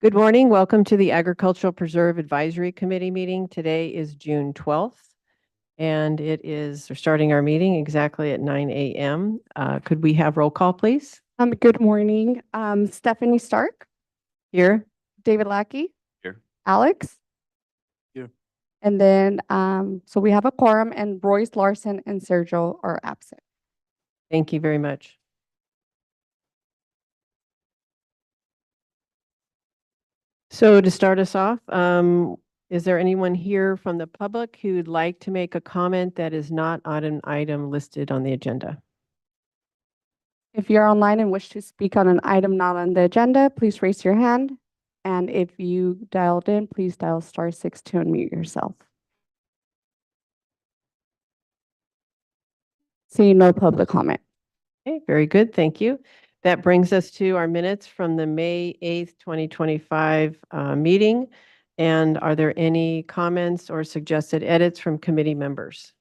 Good morning. Welcome to the Agricultural Preserve Advisory Committee meeting. Today is June 12th, and we're starting our meeting exactly at 9 a.m. Could we have roll call, please? Good morning. Stephanie Stark, Here. David Lackey. Here. Alex. Here. And then, so we have a quorum, and Royce, Larson, and Sergio are absent. Thank you very much. So to start us off, is there anyone here from the public who'd like to make a comment that is not on an item listed on the agenda? If you're online and wish to speak on an item not on the agenda, please raise your hand. And if you dialed in, please dial *6 to unmute yourself. Seeing no public comment. Okay, very good. Thank you. That brings us to our minutes from the May 8th, 2025 meeting. And are there any comments or suggested edits from committee members?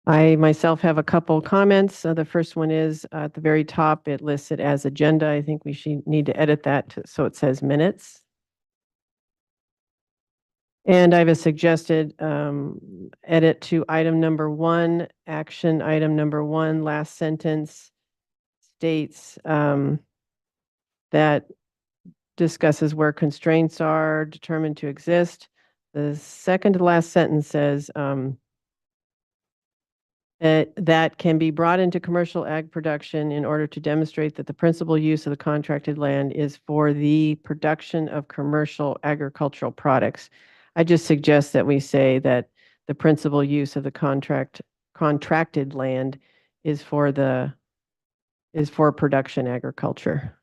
I myself have a couple comments. The first one is at the very top, it lists it as agenda. I think we should need to edit that so it says minutes. And I have a suggested edit to item number 1, action item number 1, last sentence states that discusses where constraints are determined to exist. The second to last sentence says that can be brought into commercial ag production in order to demonstrate that the principal use of the contracted land is for the production of commercial agricultural products. I just suggest that we say that the principal use of the contracted land is for production agriculture.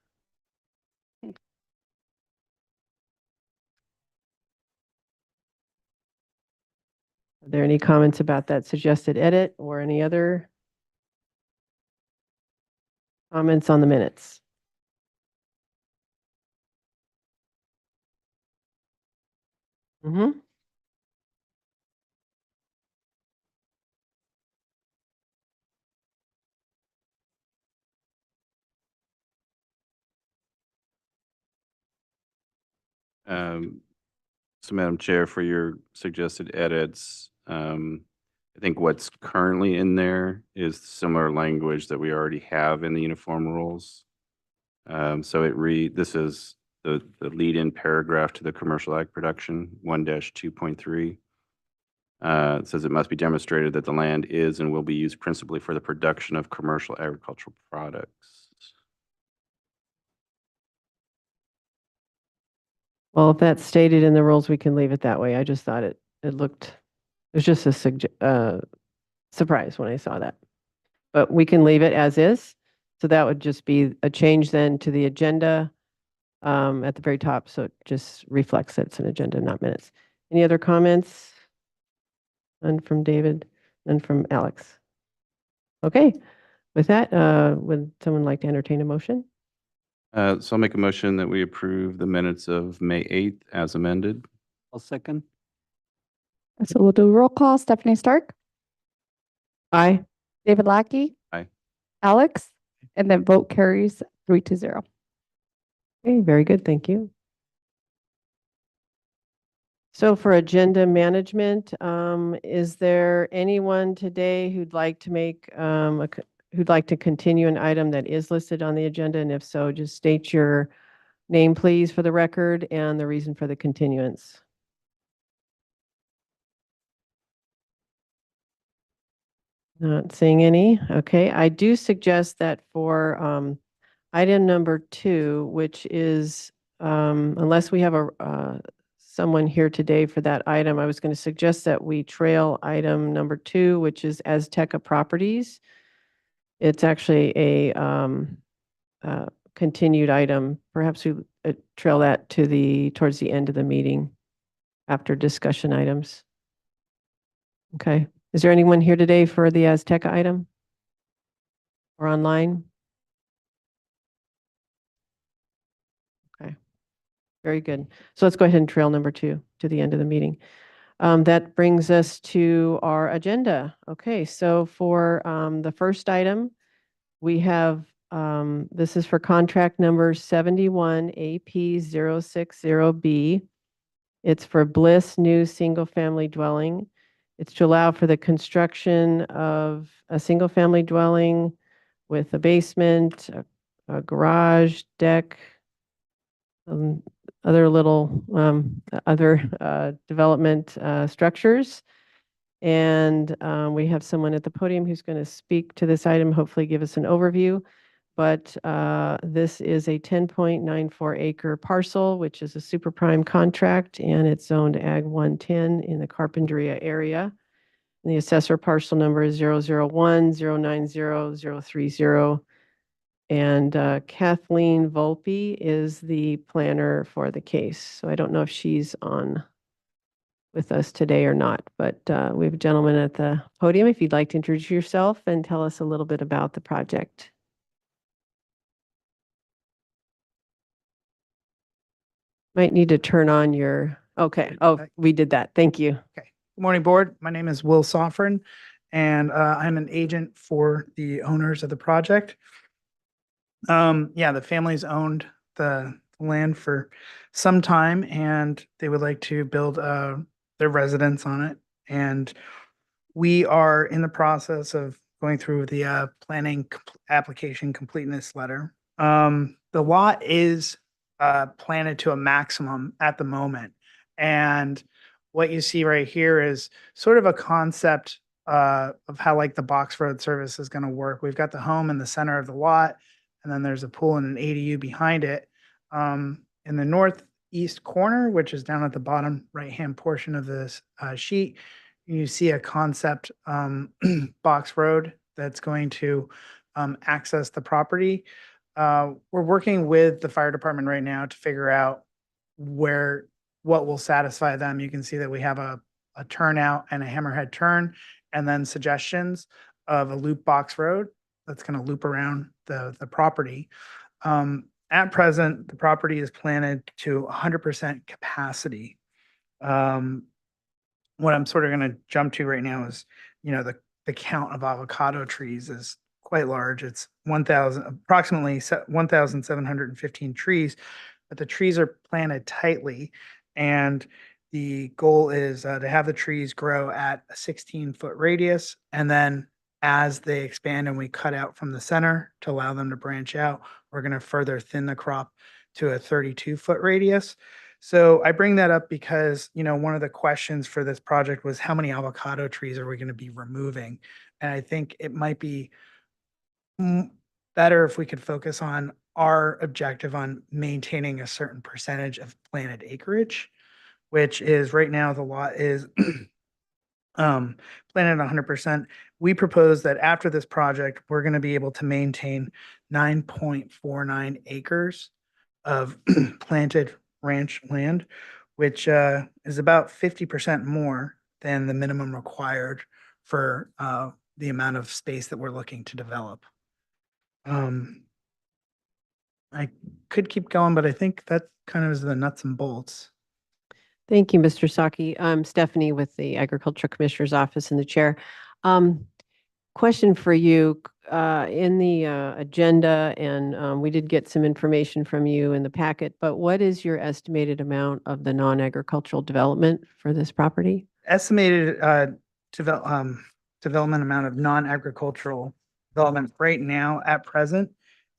Are there any comments about that suggested edit or any other comments on the minutes? Mm-hmm. So Madam Chair, for your suggested edits, I think what's currently in there is similar language that we already have in the uniform rules. So this is the lead-in paragraph to the commercial ag production 1-2.3. It says it must be demonstrated that the land is and will be used principally for the production of commercial agricultural products. Well, if that's stated in the rules, we can leave it that way. I just thought it was just a surprise when I saw that. But we can leave it as is. So that would just be a change then to the agenda at the very top. So it just reflects that it's an agenda, not minutes. Any other comments? None from David, none from Alex. Okay. With that, would someone like to entertain a motion? So I'll make a motion that we approve the minutes of May 8th as amended. I'll second. So we'll do roll call. Stephanie Stark, Aye. David Lackey. Aye. Alex, and then vote carries 3-0. Okay, very good. Thank you. So for agenda management, is there anyone today who'd like to make who'd like to continue an item that is listed on the agenda? And if so, just state your name, please, for the record and the reason for the continuance. Not seeing any. Okay, I do suggest that for item number 2, which is unless we have someone here today for that item, I was going to suggest that we trail item number 2, which is Azteca Properties. It's actually a continued item. Perhaps we trail that to towards the end of the meeting after discussion items. Okay. Is there anyone here today for the Azteca item or online? Okay. Very good. So let's go ahead and trail number 2 to the end of the meeting. That brings us to our agenda. Okay, so for the first item, we have, this is for contract number 71 AP060B. It's for Bliss New Single Family Dwelling. It's to allow for the construction of a single family dwelling with a basement, a garage, deck, other little, other development structures. And we have someone at the podium who's going to speak to this item, hopefully give us an overview. But this is a 10.94 acre parcel, which is a super prime contract, and it's zoned Ag 110 in the Carpinteria area. And the assessor parcel number is 001-090-030. And Kathleen Volpe is the planner for the case. So I don't know if she's on with us today or not, but we have a gentleman at the podium. If you'd like to introduce yourself and tell us a little bit about the project. Might need to turn on your, okay. Oh, we did that. Thank you. Good morning, board. My name is Will Soffren, and I'm an agent for the owners of the project. Yeah, the family's owned the land for some time, and they would like to build their residence on it. And we are in the process of going through the planning application completeness letter. The lot is planted to a maximum at the moment. And what you see right here is sort of a concept of how like the box road service is going to work. We've got the home in the center of the lot, and then there's a pool and an ADU behind it. In the northeast corner, which is down at the bottom right-hand portion of this sheet, you see a concept box road that's going to access the property. We're working with the fire department right now to figure out what will satisfy them. You can see that we have a turnout and a hammerhead turn, and then suggestions of a loop box road that's going to loop around the property. At present, the property is planted to 100% capacity. What I'm sort of going to jump to right now is, the count of avocado trees is quite large. It's approximately 1,715 trees, but the trees are planted tightly. And the goal is to have the trees grow at a 16-foot radius. And then as they expand and we cut out from the center to allow them to branch out, we're going to further thin the crop to a 32-foot radius. So I bring that up because, one of the questions for this project was how many avocado trees are we going to be removing? And I think it might be better if we could focus on our objective on maintaining a certain percentage of planted acreage, which is right now the lot is planted 100%. We propose that after this project, we're going to be able to maintain 9.49 acres of planted ranch land, which is about 50% more than the minimum required for the amount of space that we're looking to develop. I could keep going, but I think that kind of is the nuts and bolts. Thank you, Mr. Saki. I'm Stephanie with the Agricultural Commissioner's Office in the chair. Question for you. In the agenda, and we did get some information from you in the packet, but what is your estimated amount of the non-agricultural development for this property? Estimated development amount of non-agricultural development right now at present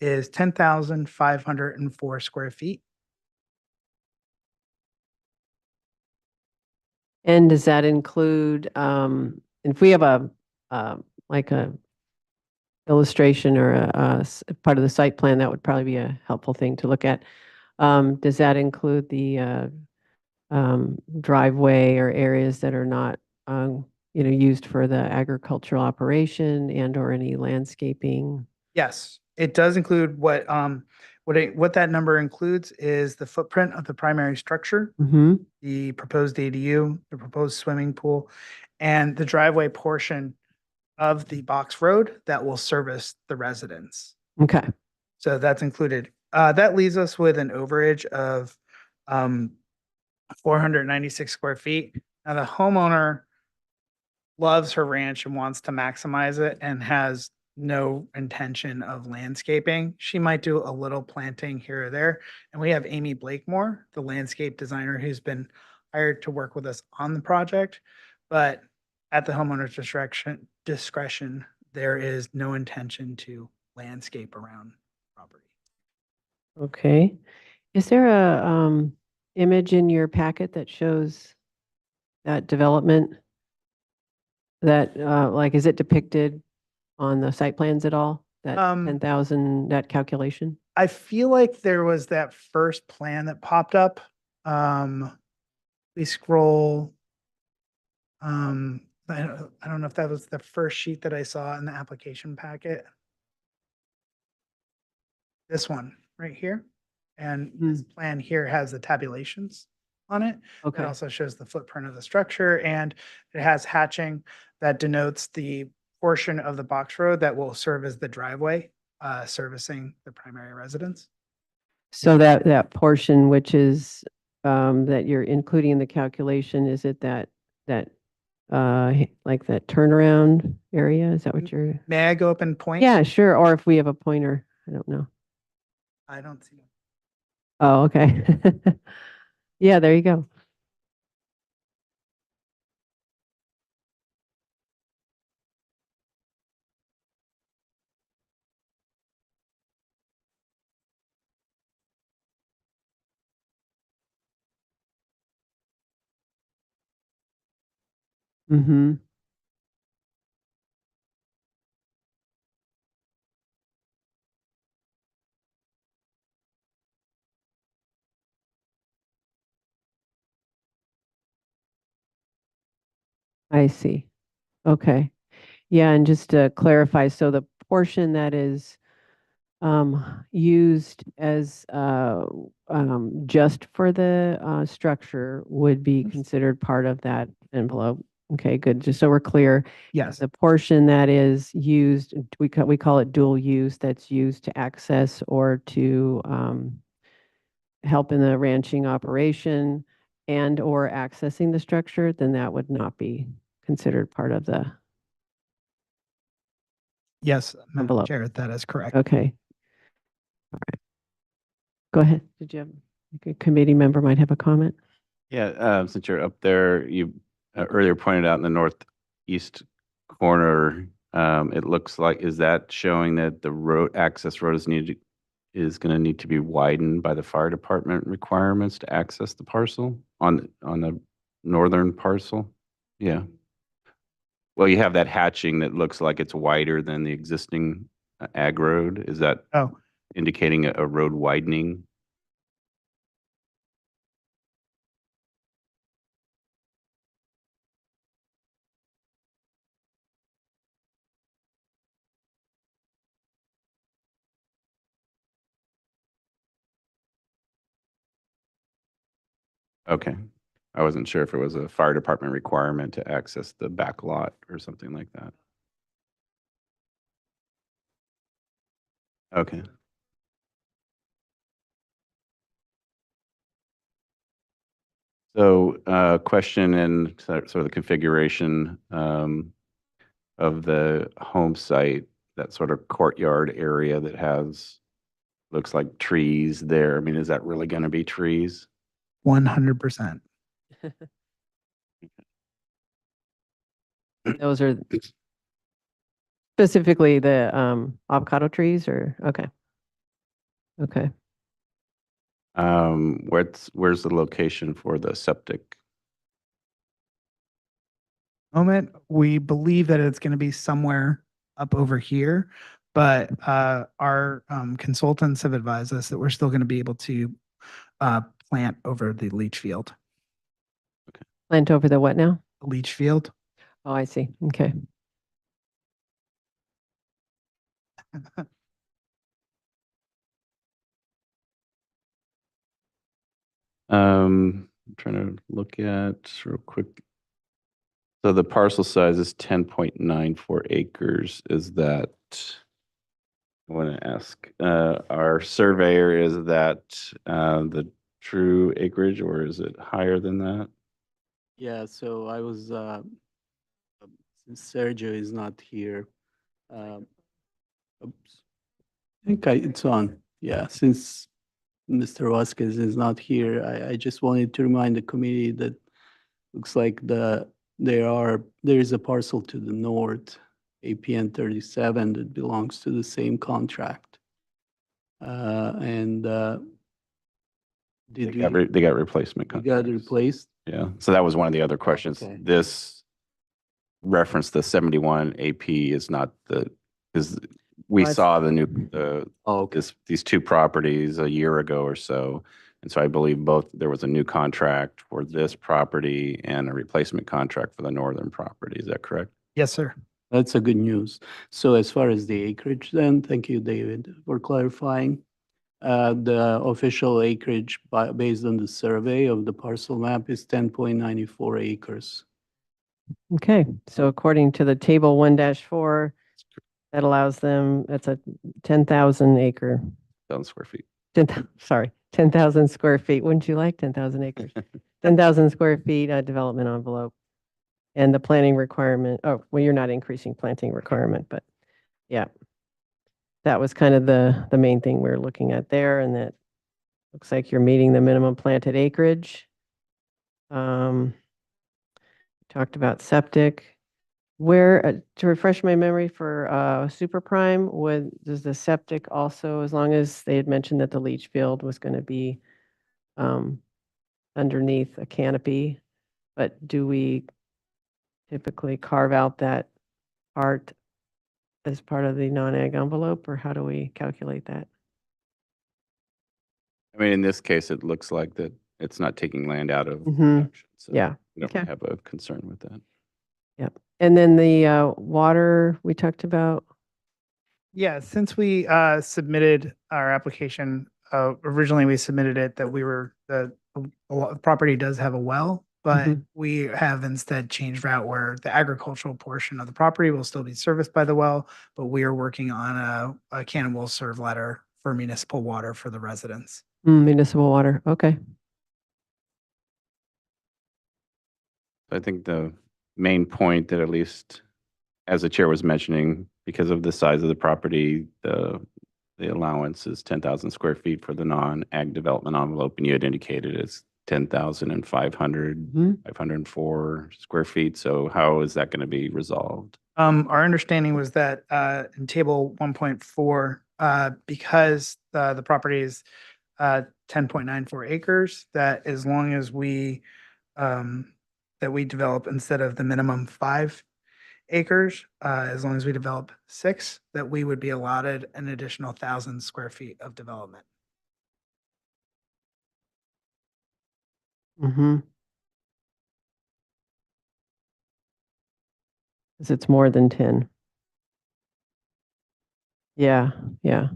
is 10,504 square feet. And does that include, if we have a illustration or a part of the site plan, that would probably be a helpful thing to look at. Does that include the driveway or areas that are not, used for the agricultural operation and or any landscaping? Yes, it does include what that number includes is the footprint of the primary structure, the proposed ADU, the proposed swimming pool, and the driveway portion of the box road that will service the residents. Okay. So that's included. That leaves us with an overage of 496 square feet. Now, the homeowner loves her ranch and wants to maximize it and has no intention of landscaping. She might do a little planting here or there. And we have Amy Blakemore, the landscape designer, who's been hired to work with us on the project. But at the homeowner's discretion, there is no intention to landscape around property. Okay. Is there a image in your packet that shows that development? That like, is it depicted on the site plans at all? That 10,000 net calculation? I feel like there was that first plan that popped up. We scroll. I don't know if that was the first sheet that I saw in the application packet. This one right here. And this plan here has the tabulations on it. It Okay. also shows the footprint of the structure, and it has hatching that denotes the portion of the box road that will serve as the driveway, servicing the primary residence. So that portion, which is that you're including in the calculation, is it that like that turnaround area? Is that what you're? May I go up and point? Yeah, sure. Or if we have a pointer, I don't know. I don't see. Oh, okay. Yeah, there you go. Mm-hmm. I see. Okay. Yeah, and just to clarify, so the portion that is used as just for the structure would be considered part of that envelope. Okay, good. Just so we're clear, Yes. the portion that is used, we call it dual use, that's used to access or to help in the ranching operation and or accessing the structure, then that would not be considered part of the, Yes, Madam Envelope. Chair, that is correct. okay. All right. Go ahead. Did you have, a committee member might have a comment? Yeah, since you're up there, you earlier pointed out in the northeast corner, it looks like, is that showing that the access road is going to need to be widened by the fire department requirements to access the parcel on the northern parcel? Yeah. Well, you have that hatching that looks like it's wider than the existing ag road. Is that Oh, indicating a road widening? Okay. I wasn't sure if it was a fire department requirement to access the back lot or something like that. Okay. So, question and sort of the configuration of the home site, that sort of courtyard area that has, looks like trees there. I mean, is that really going to be trees? 100%. Those are specifically the avocado trees or, okay. Okay. Where's the location for the septic? Moment, we believe that it's going to be somewhere up over here, but our consultants have advised us that we're still going to be able to plant over the leach field. Plant over the what now? Leach field. Oh, I see. Okay. I'm trying to look at real quick. So the parcel size is 10.94 acres. Is that, I want to ask, our surveyor, is that the true acreage or is it higher than that? Yeah, so I was, since Sergio is not here, oops, I think it's on. Yeah, since Mr. Vasquez is not here, I just wanted to remind the committee that looks like there is a parcel to the north, APN 37, that belongs to the same contract. And They did got, we, they got replacement we got contracts. replaced? Yeah, so that was one of the other questions. Okay. This reference, the 71 AP is not because we Well, it's- saw Oh, okay. these two properties a year ago or so. And so I believe there was a new contract for this property and a replacement contract for the northern property. Is that correct? Yes, sir. That's a good news. So as far as the acreage then, thank you, David, for clarifying. The official acreage based on the survey of the parcel map is 10.94 acres. Okay, so according to the table 1-4, that allows them, that's a 10,000 acre, 1,000 square feet. 10,000 square feet. Wouldn't you like 10,000 acres? 10,000 square feet development envelope. And the planting requirement, oh, well, you're not increasing planting requirement, but yeah. That was kind of the main thing we we're looking at there, and that looks like you're meeting the minimum planted acreage. Talked about septic. Where, to refresh my memory for Super Prime, does the septic also, as long as they had mentioned that the leach field was going to be underneath a canopy, but do we typically carve out that part as part of the non-ag envelope, or how do we calculate that? I mean, in this case, it looks like that it's not taking land out of Mhm. production. So Yeah, we don't okay. have a concern with that. And then the water we talked about. Yeah, since we submitted our application, originally we submitted it that the property does have a well, but Mhm. we have instead changed route where the agricultural portion of the property will still be serviced by the well, but we are working on a can and will serve letter for municipal water for the residents. Municipal water, okay. I think the main point that, at least as the chair was mentioning, because of the size of the property, the allowance is 10,000 square feet for the non-ag development envelope, and you had indicated it's 10,500, Mhm. 504 square feet. So how is that going to be resolved? Our understanding was that in table 1.4, because the property is 10.94 acres, that as long as that we develop instead of the minimum 5 acres, as long as we develop 6, that we would be allotted an additional 1,000 square feet of development. Mm-hmm. Because it's more than 10. Yeah, yeah.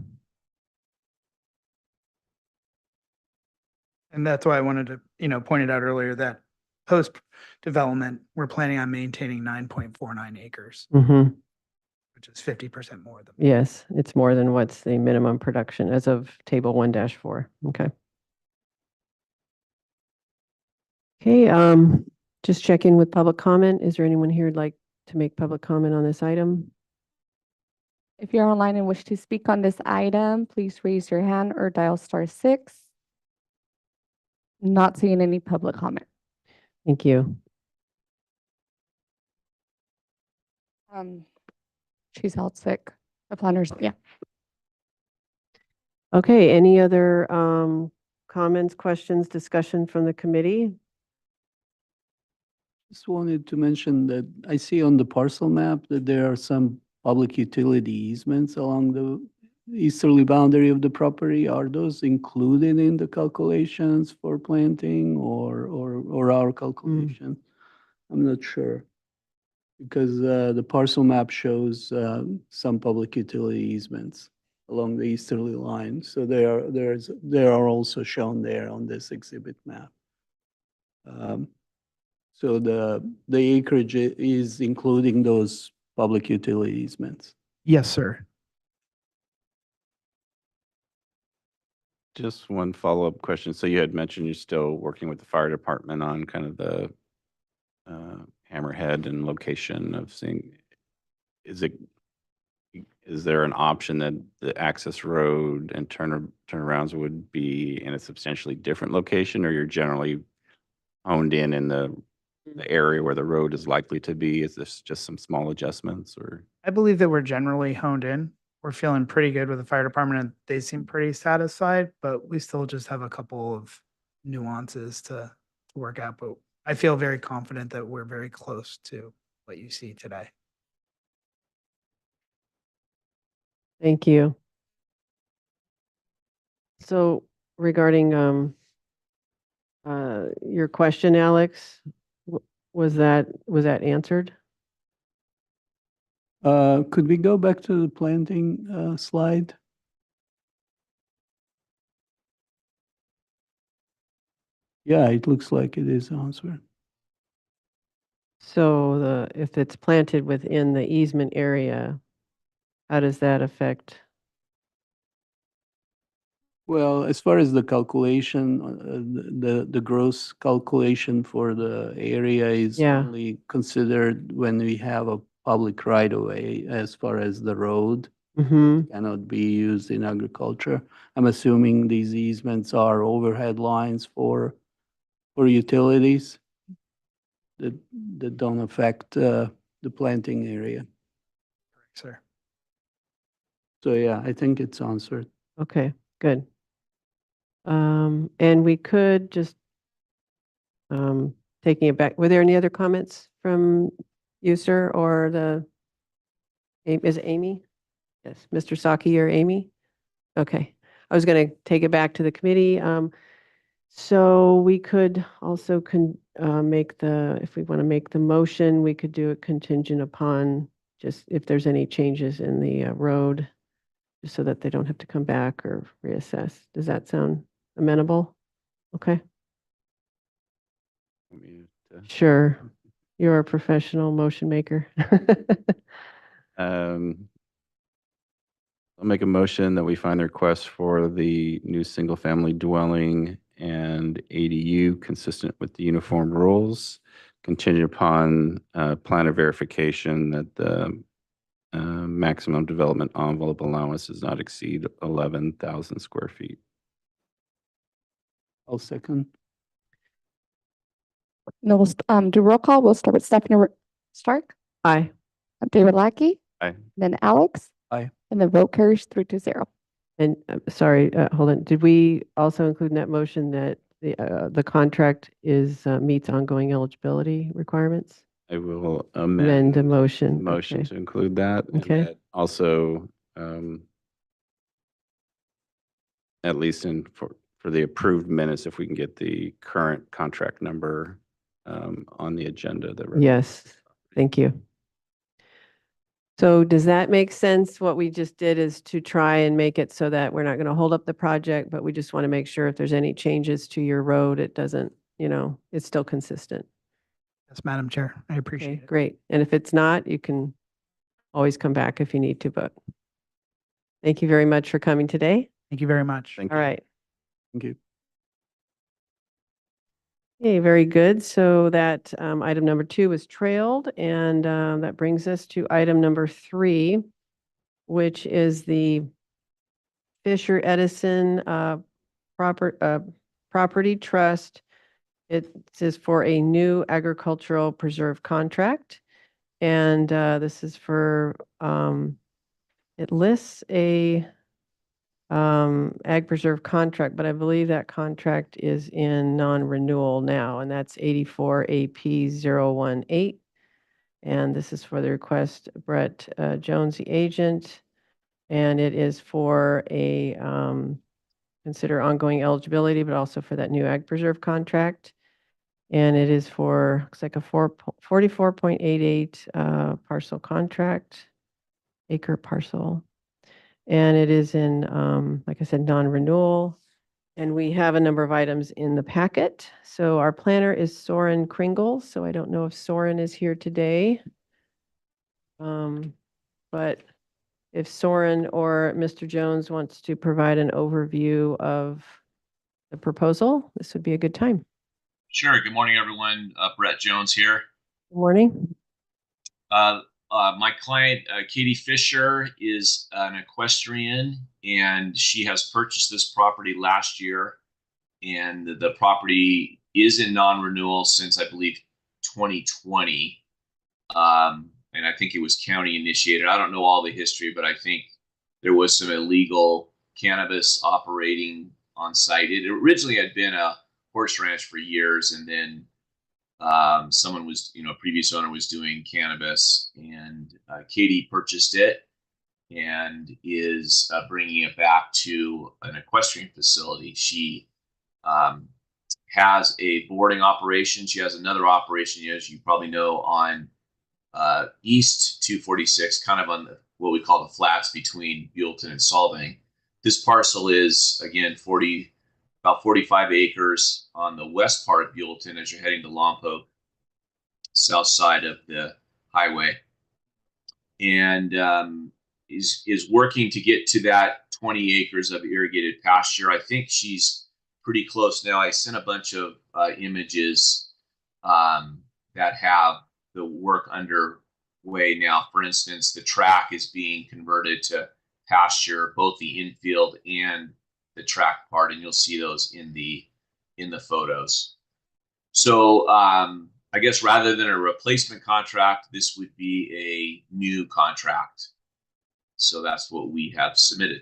And that's why I wanted to, point it out earlier that post-development, we're planning on maintaining 9.49 acres, Mm-hmm. which is 50% more than. Yes, it's more than what's the minimum production as of table 1-4. Okay. Okay, just check in with public comment. Is there anyone here who'd like to make public comment on this item? If you're online and wish to speak on this item, please raise your hand or dial *6. Not seeing any public comment. Thank you. She's out sick. The planners, yeah. Okay, any other comments, questions, discussion from the committee? Just wanted to mention that I see on the parcel map that there are some public utility easements along the easterly boundary of the property. Are those included in the calculations for planting or our calculation? I'm not sure. Because the parcel map shows some public utility easements along the easterly line. So they are also shown there on this exhibit map. So the acreage is including those public utility easements. Yes, sir. Just one follow-up question. So you had mentioned you're still working with the fire department on kind of hammerhead and location of seeing, is there an option that the access road and turnarounds would be in a substantially different location, or you're generally honed in the area where the road is likely to be? Is this just some small adjustments, or? I believe that we're generally honed in. We're feeling pretty good with the fire department and they seem pretty satisfied, but we still just have a couple of nuances to work out. But I feel very confident that we're very close to what you see today. Thank you. So regarding your question, Alex, was that answered? Could we go back to the planting slide? Yeah, it looks like it is answered. So if it's planted within the easement area, how does that affect? Well, as far as the calculation, the gross calculation for the area is Yeah. only considered when we have a public right of way. As far as the road Mm-hmm. cannot be used in agriculture. I'm assuming these easements are overhead lines for utilities that don't affect the planting area. Sir. So yeah, I think it's answered. Okay, good. And we could just, taking it back, were there any other comments from you, sir, or is it Amy? Yes, Mr. Saki or Amy? Okay, I was gonna take it back to the committee. So we could also if we want to make the motion, we could do it contingent upon just if there's any changes in the road, just so that they don't have to come back or reassess. Does that sound amenable? Okay, Want me to- sure. You're a professional motion maker. I'll make a motion that we find the request for the new single-family dwelling and ADU consistent with the uniform rules, contingent upon planner verification that the maximum development envelope allowance does not exceed 11,000 square feet. I'll second. No, we'll do roll call. We'll start with Stephanie Stark, Aye. David Lackey, Aye. then Alex. Aye. And the vote carries 3-0. And sorry, hold on. Did we also include in that motion that the contract meets ongoing eligibility requirements? I will Amend the motion. motion Okay. to include that. and Okay. that also, at least for the approved minutes, if we can get the current contract number on the agenda. Yes, thank you. So does that make sense? What we just did is to try and make it so that we're not going to hold up the project, but we just want to make sure if there's any changes to your road, it doesn't, it's still consistent. Yes, Madam Chair, I Okay, appreciate it. great. And if it's not, you can always come back if you need to, but thank you very much for coming today. Thank you very much. Thank All you. right. Thank you. Okay, very good. So that item number 2 was trailed, and that brings us to item number 3, which is the Fisher Edison property trust. It is for a new agricultural preserve contract, and this is for it lists a ag preserve contract, but I believe that contract is in non-renewal now, and that's 84 AP 018. And this is for the request Brett Jones, the agent, and it is for a consider ongoing eligibility, but also for that new ag preserve contract. And it is for, looks like a 44.88 parcel contract, acre parcel. And it is in, like I said, non-renewal. And we have a number of items in the packet. So our planner is Soren Kringle. So I don't know if Soren is here today. But if Soren or Mr. Jones wants to provide an overview of the proposal, this would be a good time. Sure. Good morning, everyone. Brett Jones here. Good morning. My client, Katie Fisher, is an equestrian, and she has purchased this property last year. And the property is in non-renewal since, I believe, 2020. And I think it was county initiated. I don't know all the history, but I think there was some illegal cannabis operating on site. It originally had been a horse ranch for years, and then someone was, previous owner was doing cannabis, and Katie purchased it and is bringing it back to an equestrian facility. She has a boarding operation. She has another operation, as you probably know, on East 246, kind of on what we call the flats between Buellton and Solvang. This parcel is, again, about 45 acres on the west part of Buellton as you're heading to Lompoc, south side of the highway, and is working to get to that 20 acres of irrigated pasture. I think she's pretty close now. I sent a bunch of images that have the work underway now. For instance, the track is being converted to pasture, both the infield and the track part, and you'll see those in the photos. So I guess rather than a replacement contract, this would be a new contract. So that's what we have submitted.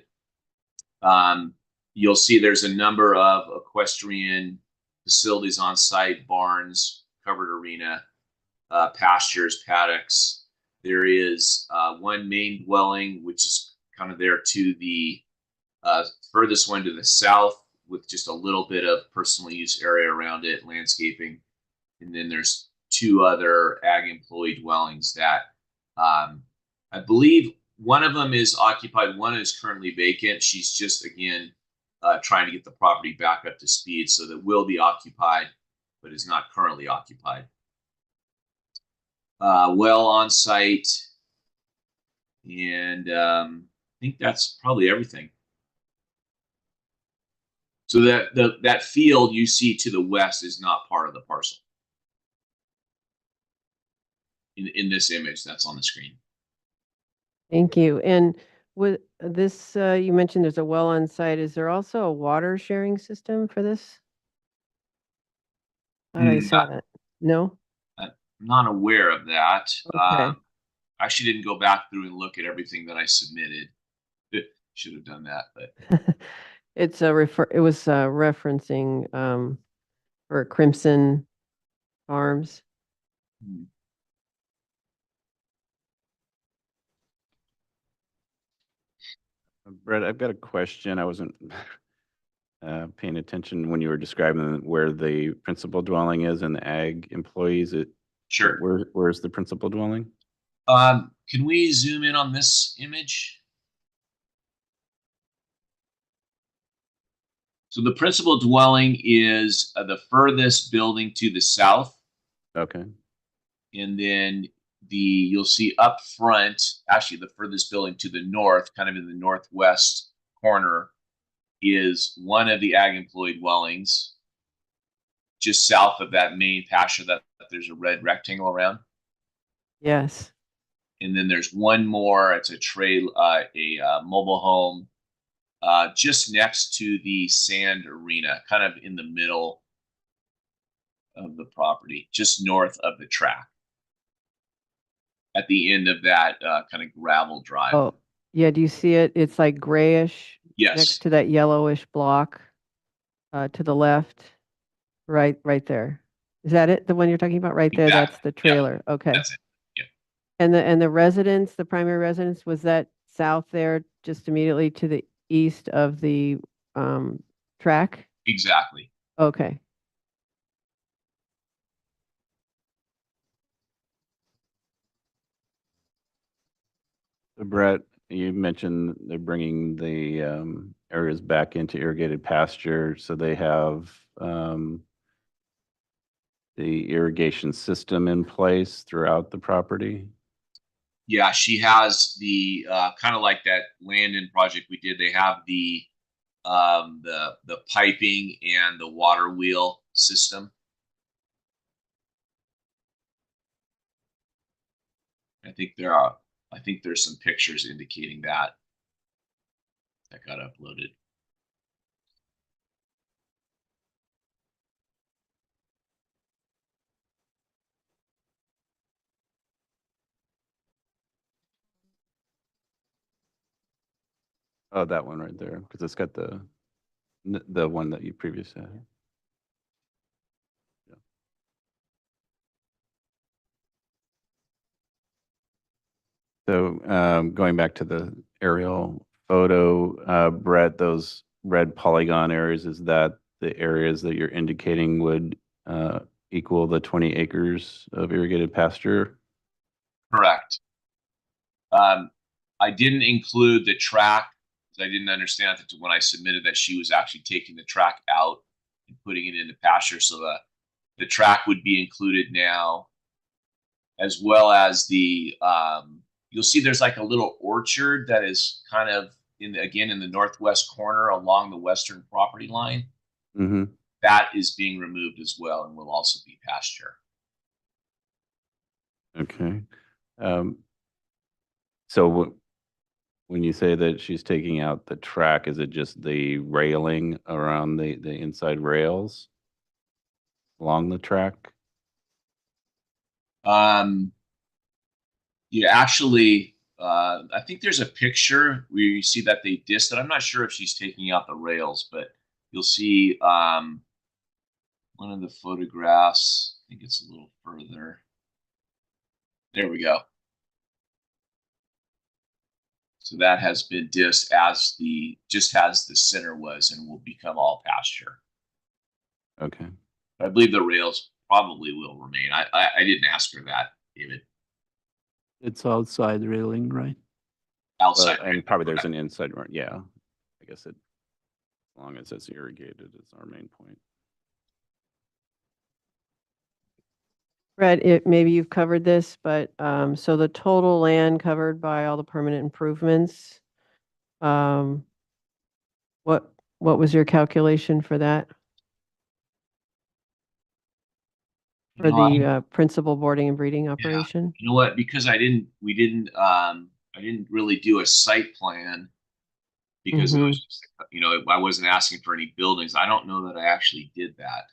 You'll see there's a number of equestrian facilities on site: barns, covered arena, pastures, paddocks. There is one main dwelling, which is kind of there to the furthest one to the south, with just a little bit of personal use area around it, landscaping. And then there's two other ag employee dwellings that I believe one of them is occupied, one is currently vacant. She's just, again, trying to get the property back up to speed, so that will be occupied, but is not currently occupied. Well on site, and I think that's probably everything. So that field you see to the west is not part of the parcel. In this image that's on the screen. Thank you. And with this, you mentioned there's a well on site. Is there also a water sharing system for this? I thought I saw that. No? I'm not aware of that. Okay. I actually didn't go back through and look at everything that I submitted. Should have done that, but It was referencing for Crimson Farms. Brett, I've got a question. I wasn't paying attention when you were describing where the principal dwelling is and the ag employees. sure. Where's the principal dwelling? Can we zoom in on this image? So the principal dwelling is the furthest building to the south. Okay. And then you'll see up front, actually the furthest building to the north, kind of in the northwest corner, is one of the ag employee dwellings. Just south of that main pasture that there's a red rectangle around. Yes. And then there's one more. It's a mobile home just next to the sand arena, kind of in the middle of the property, just north of the track. At the end of that kind of gravel drive. Oh, yeah. Do you see it? It's like grayish Yes. next to that yellowish block to the left. Right there. Is that it? The one you're talking about right there? Exactly. That's the trailer. Yeah, Okay. that's it. Yeah. And the residence, the primary residence, was that south there, just immediately to the east of the track? Exactly. Okay. So Brett, you mentioned they're bringing the areas back into irrigated pasture, so they have the irrigation system in place throughout the property. Yeah, she has the kind of like that Landon project we did. They have the piping and the water wheel system. I think there's some pictures indicating that got uploaded. Oh, that one right there, because it's got the one that you previously had. Yeah. So going back to the aerial photo, Brett, those red polygon areas, is that the areas that you're indicating would equal the 20 acres of irrigated pasture? Correct. I didn't include the track because I didn't understand that when I submitted that she was actually taking the track out and putting it into pasture. So the track would be included now, as well as the you'll see there's like a little orchard that is kind of in the northwest corner along the western property line. Mm-hmm. That is being removed as well and will also be pasture. Okay. So when you say that she's taking out the track, is it just the railing around the inside rails along the track? Yeah, actually, I think there's a picture where you see that they dissed it. I'm not sure if she's taking out the rails, but you'll see one of the photographs. I think it's a little further. There we go. So that has been dissed as the center was and will become all pasture. Okay. But I believe the rails probably will remain. I didn't ask her that, David. It's outside railing, right? Outside. And probably there's an inside one. Yeah. I guess as long as it's irrigated is our main point. Brett, maybe you've covered this, but so the total land covered by all the permanent improvements, what was your calculation for that? For the principal boarding and breeding operation? You know what? Because I didn't really do a site plan because it was just, I wasn't asking for any buildings. I don't know that I actually did that.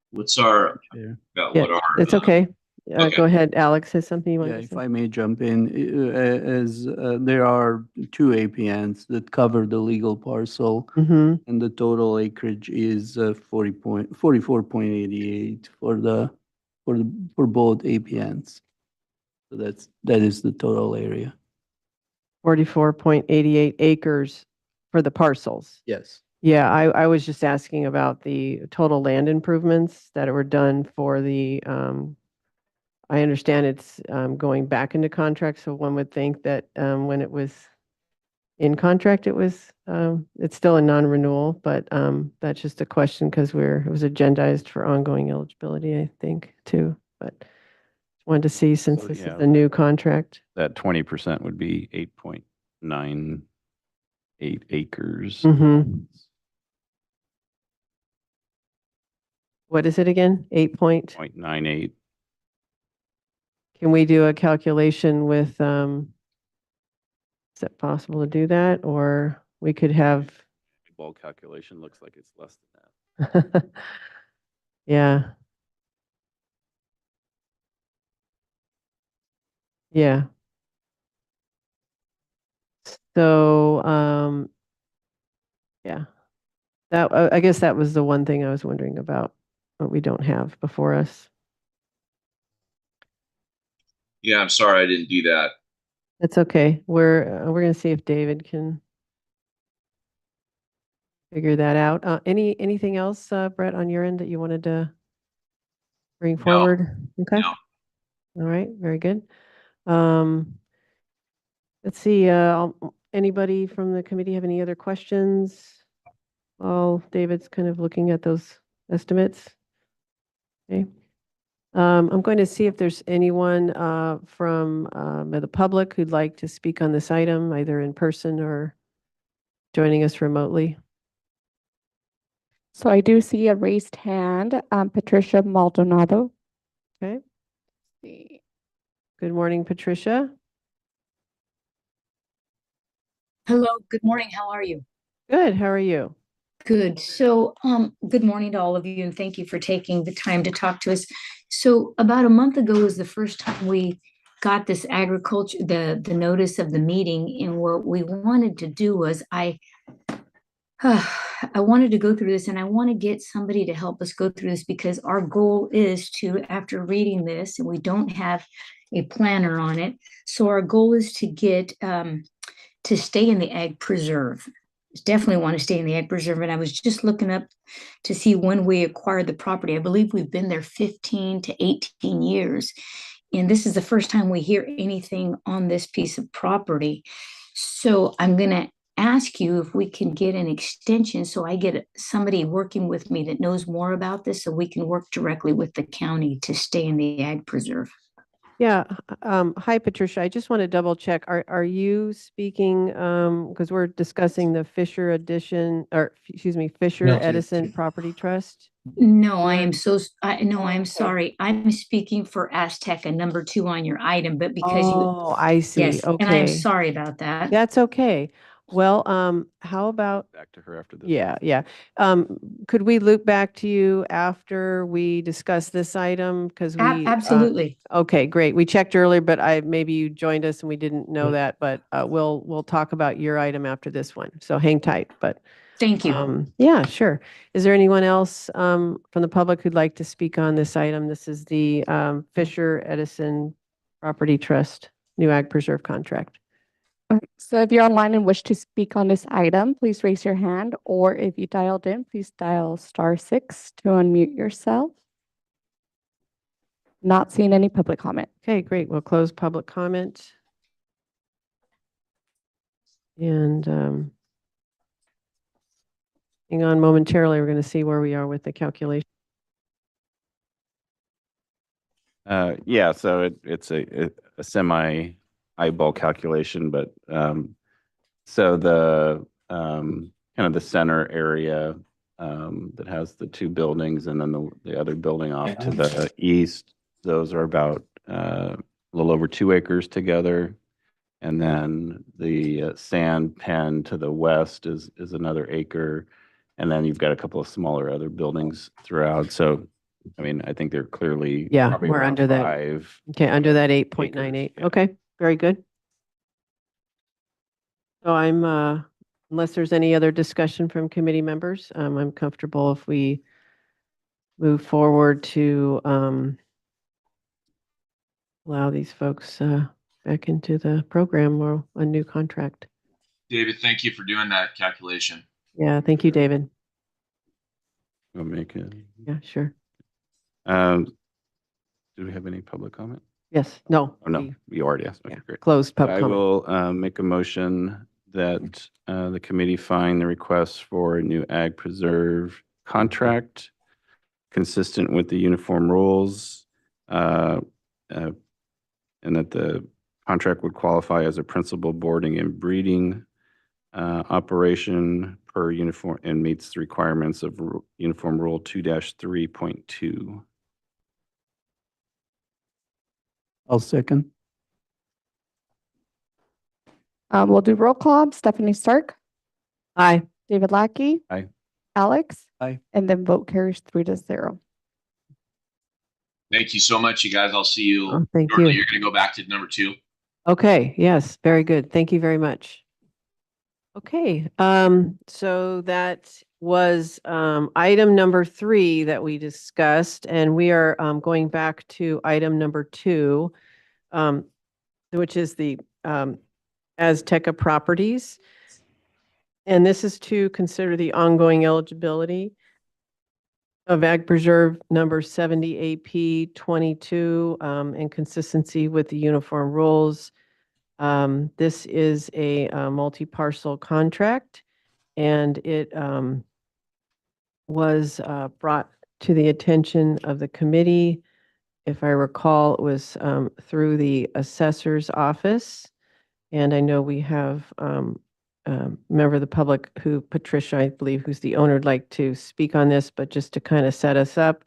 What's our, Sure. about Yeah, what our, it's okay. okay. Go ahead, Alex, has something you want Yeah, to if say? I may jump in, as there are two APNs that cover the legal parcel, Mm-hmm. and the total acreage is 44.88 for both APNs. So that is the total area. 44.88 acres for the parcels. Yes. Yeah, I was just asking about the total land improvements that were done for the, I understand it's going back into contract, so one would think that when it was in contract, it's still a non-renewal, but that's just a question because it was agendized for ongoing eligibility, I think, too. But wanted to see since So, this is yeah, a new contract. That 20% would be 8.98 acres. Mm-hmm. What is it again? 8 point? 0.98. Can we do a calculation with, is it possible to do that? Or we could have, Ball calculation looks like it's less than that. yeah. Yeah. So, yeah, I guess that was the one thing I was wondering about, what we don't have before us. Yeah, I'm sorry I didn't do that. That's okay. We're going to see if David can figure that out. Anything else, Brett, on your end that you wanted to bring forward? Okay. No. All right. Very good. Let's see, anybody from the committee have any other questions? While David's kind of looking at those estimates. Okay. I'm going to see if there's anyone from the public who'd like to speak on this item, either in person or joining us remotely. So I do see a raised hand, Patricia Maldonado. Okay. See. Good morning, Patricia. Hello, good morning. How are you? Good. How are you? Good. So, good morning to all of you, and thank you for taking the time to talk to us. So, about a month ago was the first time we got this agriculture, the notice of the meeting, and what we wanted to do was I wanted to go through this, and I want to get somebody to help us go through this because our goal is to, after reading this, and we don't have a planner on it, so our goal is to get to stay in the ag preserve. Definitely want to stay in the ag preserve. And I was just looking up to see when we acquired the property. I believe we've been there 15 to 18 years. And this is the first time we hear anything on this piece of property. So I'm going to ask you if we can get an extension so I get somebody working with me that knows more about this so we can work directly with the county to stay in the ag preserve. Yeah. Hi, Patricia. I just want to double check. Are you speaking, because we're discussing the Fisher Edition, or excuse me, Fisher Edison Property Trust? No, I Yeah. am no, I'm sorry. I'm speaking for Azteca number 2 on your item, but because you, Oh, I see. yes, and I'm Okay. sorry about that. That's okay. Well, how about, Back to her after this. yeah. Could we loop back to you after we discuss this item? Because we. Absolutely. Okay, great. We checked earlier, but maybe you joined us and we didn't know that, but we'll talk about your item after this one. So hang tight, but. Thank you. Yeah, sure. Is there anyone else from the public who'd like to speak on this item? This is the Fisher Edison Property Trust New Ag Preserve Contract. So if you're online and wish to speak on this item, please raise your hand, or if you dialed in, please dial *6 to unmute yourself. Not seeing any public comment. Okay, great. We'll close public comment. And hang on momentarily. We're going to see where we are with the calculation. Yeah, so it's a semi eyeball calculation, but so the kind of the center area that has the two buildings and then the other building off to the east, those are about a little over 2 acres together. And then the sand pen to the west is another acre. And then you've got a couple of smaller other buildings throughout. So, I mean, I think they're clearly. Yeah, probably we're around under that. 5. Okay, under that 8.98. yeah. Okay, very good. So I'm, unless there's any other discussion from committee members, I'm comfortable if we move forward to allow these folks back into the program or a new contract. David, thank you for doing that calculation. Yeah, thank you, David. We'll make it. Yeah, sure. Do we have any public comment? Yes, no. Oh, no, you already asked. Okay, Yeah, great. closed public I comment. will make a motion that the committee find the request for a new ag preserve contract consistent with the uniform rules, and that the contract would qualify as a principal boarding and breeding operation per uniform and meets the requirements of Uniform Rule 2-3.2. I'll second. We'll do roll call. Stephanie Stark, Aye. David Lackey. Aye. Alex. Aye. And then vote carries 3-0. Thank you so much, you guys. I'll see you. Oh, thank shortly. you. You're going to go back to number 2. Okay, yes, very good. Thank you very much. Okay, so that was item number 3 that we discussed, and we are going back to item number 2, which is the Azteca Properties. And this is to consider the ongoing eligibility of Ag Preserve number 70 AP 22 in consistency with the uniform rules. This is a multi-parcel contract, and it was brought to the attention of the committee. If I recall, it was through the assessor's office. And I know we have a member of the public who, Patricia, I believe, who's the owner, would like to speak on this, but just to kind of set us up.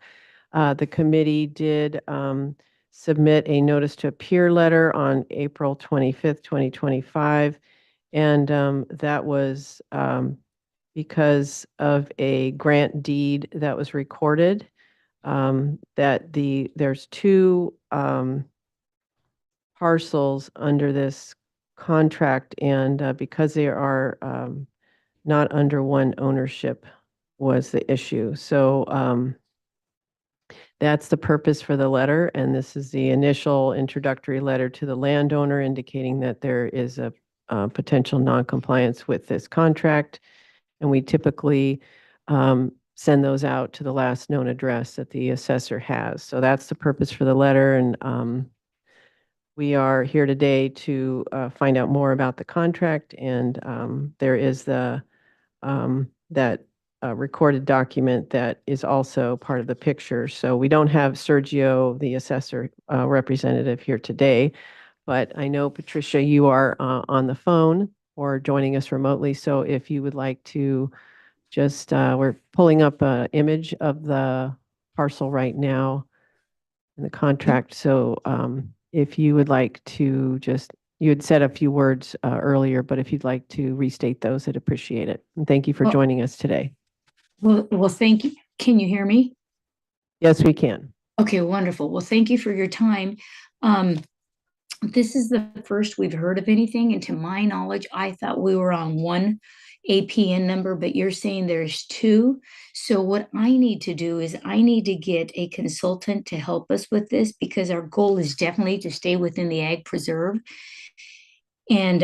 The committee did submit a notice to appear letter on April 25th, 2025. And that was because of a grant deed that was recorded, that there's two parcels under this contract, and because they are not under one ownership was the issue. So that's the purpose for the letter, and this is the initial introductory letter to the landowner indicating that there is a potential noncompliance with this contract. And we typically send those out to the last known address that the assessor has. So that's the purpose for the letter, and we are here today to find out more about the contract, and there is that recorded document that is also part of the picture. So we don't have Sergio, the assessor representative, here today, but I know, Patricia, you are on the phone or joining us remotely. So if you would like to just, we're pulling up an image of the parcel right now in the contract. So if you would like to just, you had said a few words earlier, but if you'd like to restate those, I'd appreciate it. And thank you for Well- joining us today. Well, thank you. Can you hear me? Yes, we can. Okay, wonderful. Well, thank you for your time. This is the first we've heard of anything, and to my knowledge, I thought we were on one APN number, but you're saying there's two. So what I need to do is I need to get a consultant to help us with this, because our goal is definitely to stay within the ag preserve, and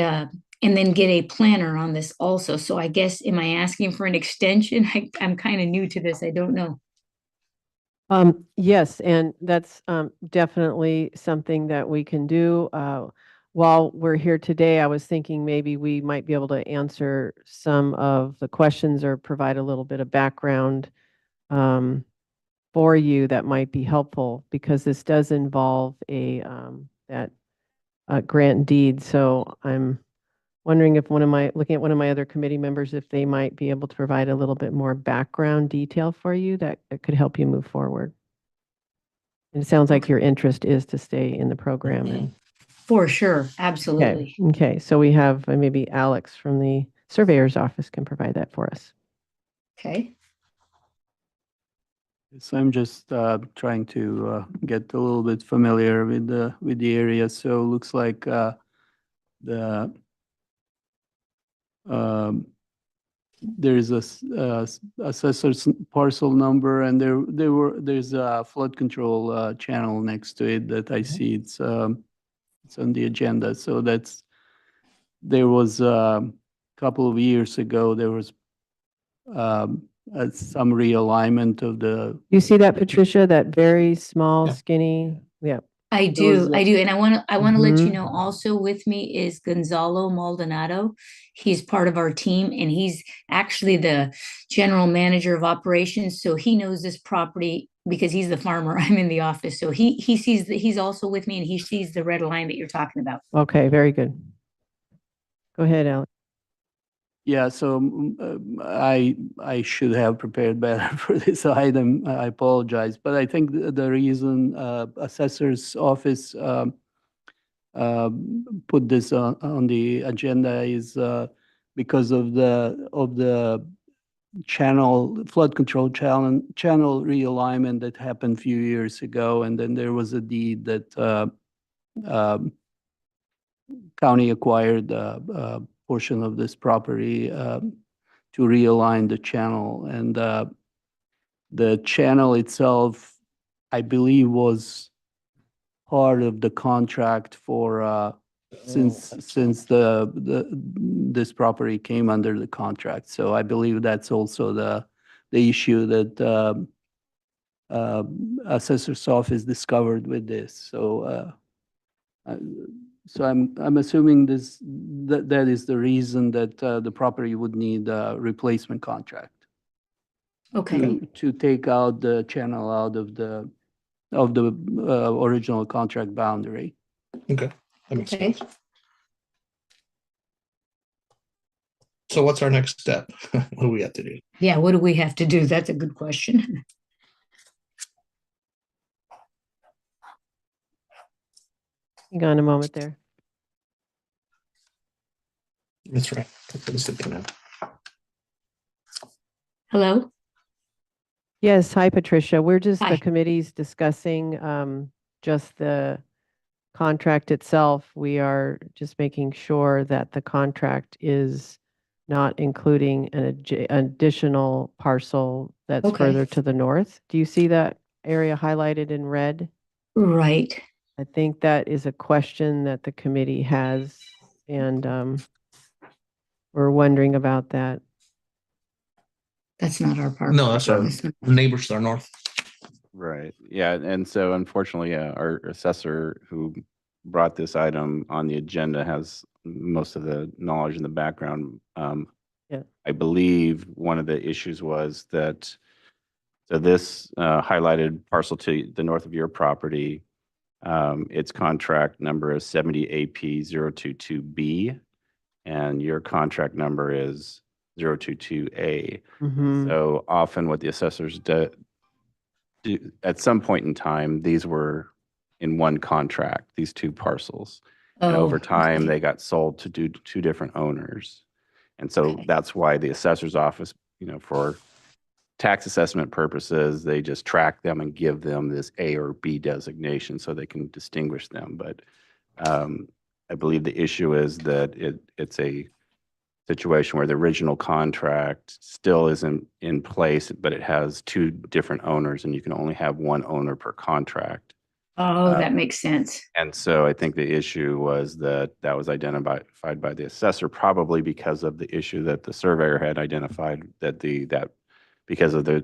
then get a planner on this also. So I guess, am I asking for an extension? I'm kind of new to this. I don't know. Yes, and that's definitely something that we can do. While we're here today, I was thinking maybe we might be able to answer some of the questions or provide a little bit of background for you that might be helpful, because this does involve that grant deed. So I'm wondering if looking at one of my other committee members, if they might be able to provide a little bit more background detail for you that could help you move forward. And it sounds like your interest is to stay in the program. And For sure, okay, absolutely. okay. So we have maybe Alex from the surveyor's office can provide that for us. Okay. So I'm just trying to get a little bit familiar with the area. So it looks like the there's a assessor's parcel number, and there's a flood control channel next to it that I see. It's on the agenda. So there was a couple of years ago, there was some realignment of the. You see that, Patricia, that very small, skinny, yeah. I Those, do, I do. And I want to let you Mhm. know, also with me is Gonzalo Maldonado. He's part of our team, and he's actually the general manager of operations. So he knows this property because he's the farmer. I'm in the office. So he sees that he's also with me, and he sees the red line that you're talking about. Okay, very good. Go ahead, Alex. Yeah, so I should have prepared better for this item. I apologize, but I think the reason assessor's office put this on the agenda is because of the flood control channel realignment that happened a few years ago, and then there was a deed that county acquired a portion of this property to realign the channel. And the channel itself, I believe, was part of the contract for since this property came under the contract. So I believe that's also the issue that assessor's office discovered with this. So so I'm assuming that is the reason that the property would need a replacement contract Okay. to take out the channel out of the original contract boundary. Okay, that makes Okay. sense. So what's our next step? What do we have to do? Yeah, what do we have to do? That's a good question. Hang on a moment there. That's right. Disconnect. Hello? Yes, hi Patricia. We're just, the Hi. committee's discussing just the contract itself. We are just making sure that the contract is not including an additional parcel that's Okay. further to the north. Do you see that area highlighted in red? Right. I think that is a question that the committee has, and we're wondering about that. That's not our part. No, that's our That's not- neighbors to our north. Right, yeah, and so unfortunately, our assessor who brought this item on the agenda has most of the knowledge and the background. Yeah. I believe one of the issues was that, so this highlighted parcel to the north of your property, its contract number is 70AP022B, and your contract number is 022A. Mhm. So often what the assessors do, at some point in time, these were in one contract, these two parcels. And Oh, over time, okay. they got sold to two different owners. And so Okay. that's why the assessor's office, for tax assessment purposes, they just track them and give them this A or B designation so they can distinguish them. But I believe the issue is that it's a situation where the original contract still isn't in place, but it has two different owners, and you can only have one owner per contract. Oh, that makes sense. And so I think the issue was that was identified by the assessor, probably because of the issue that the surveyor had identified, that because of the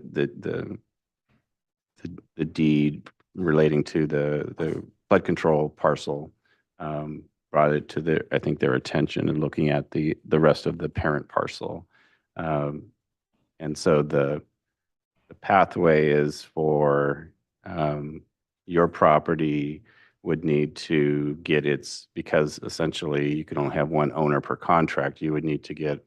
deed relating to the flood control parcel, brought it to their attention and looking at the rest of the parent parcel. And so the pathway is for your property would need to get because essentially you can only have one owner per contract, you would need to get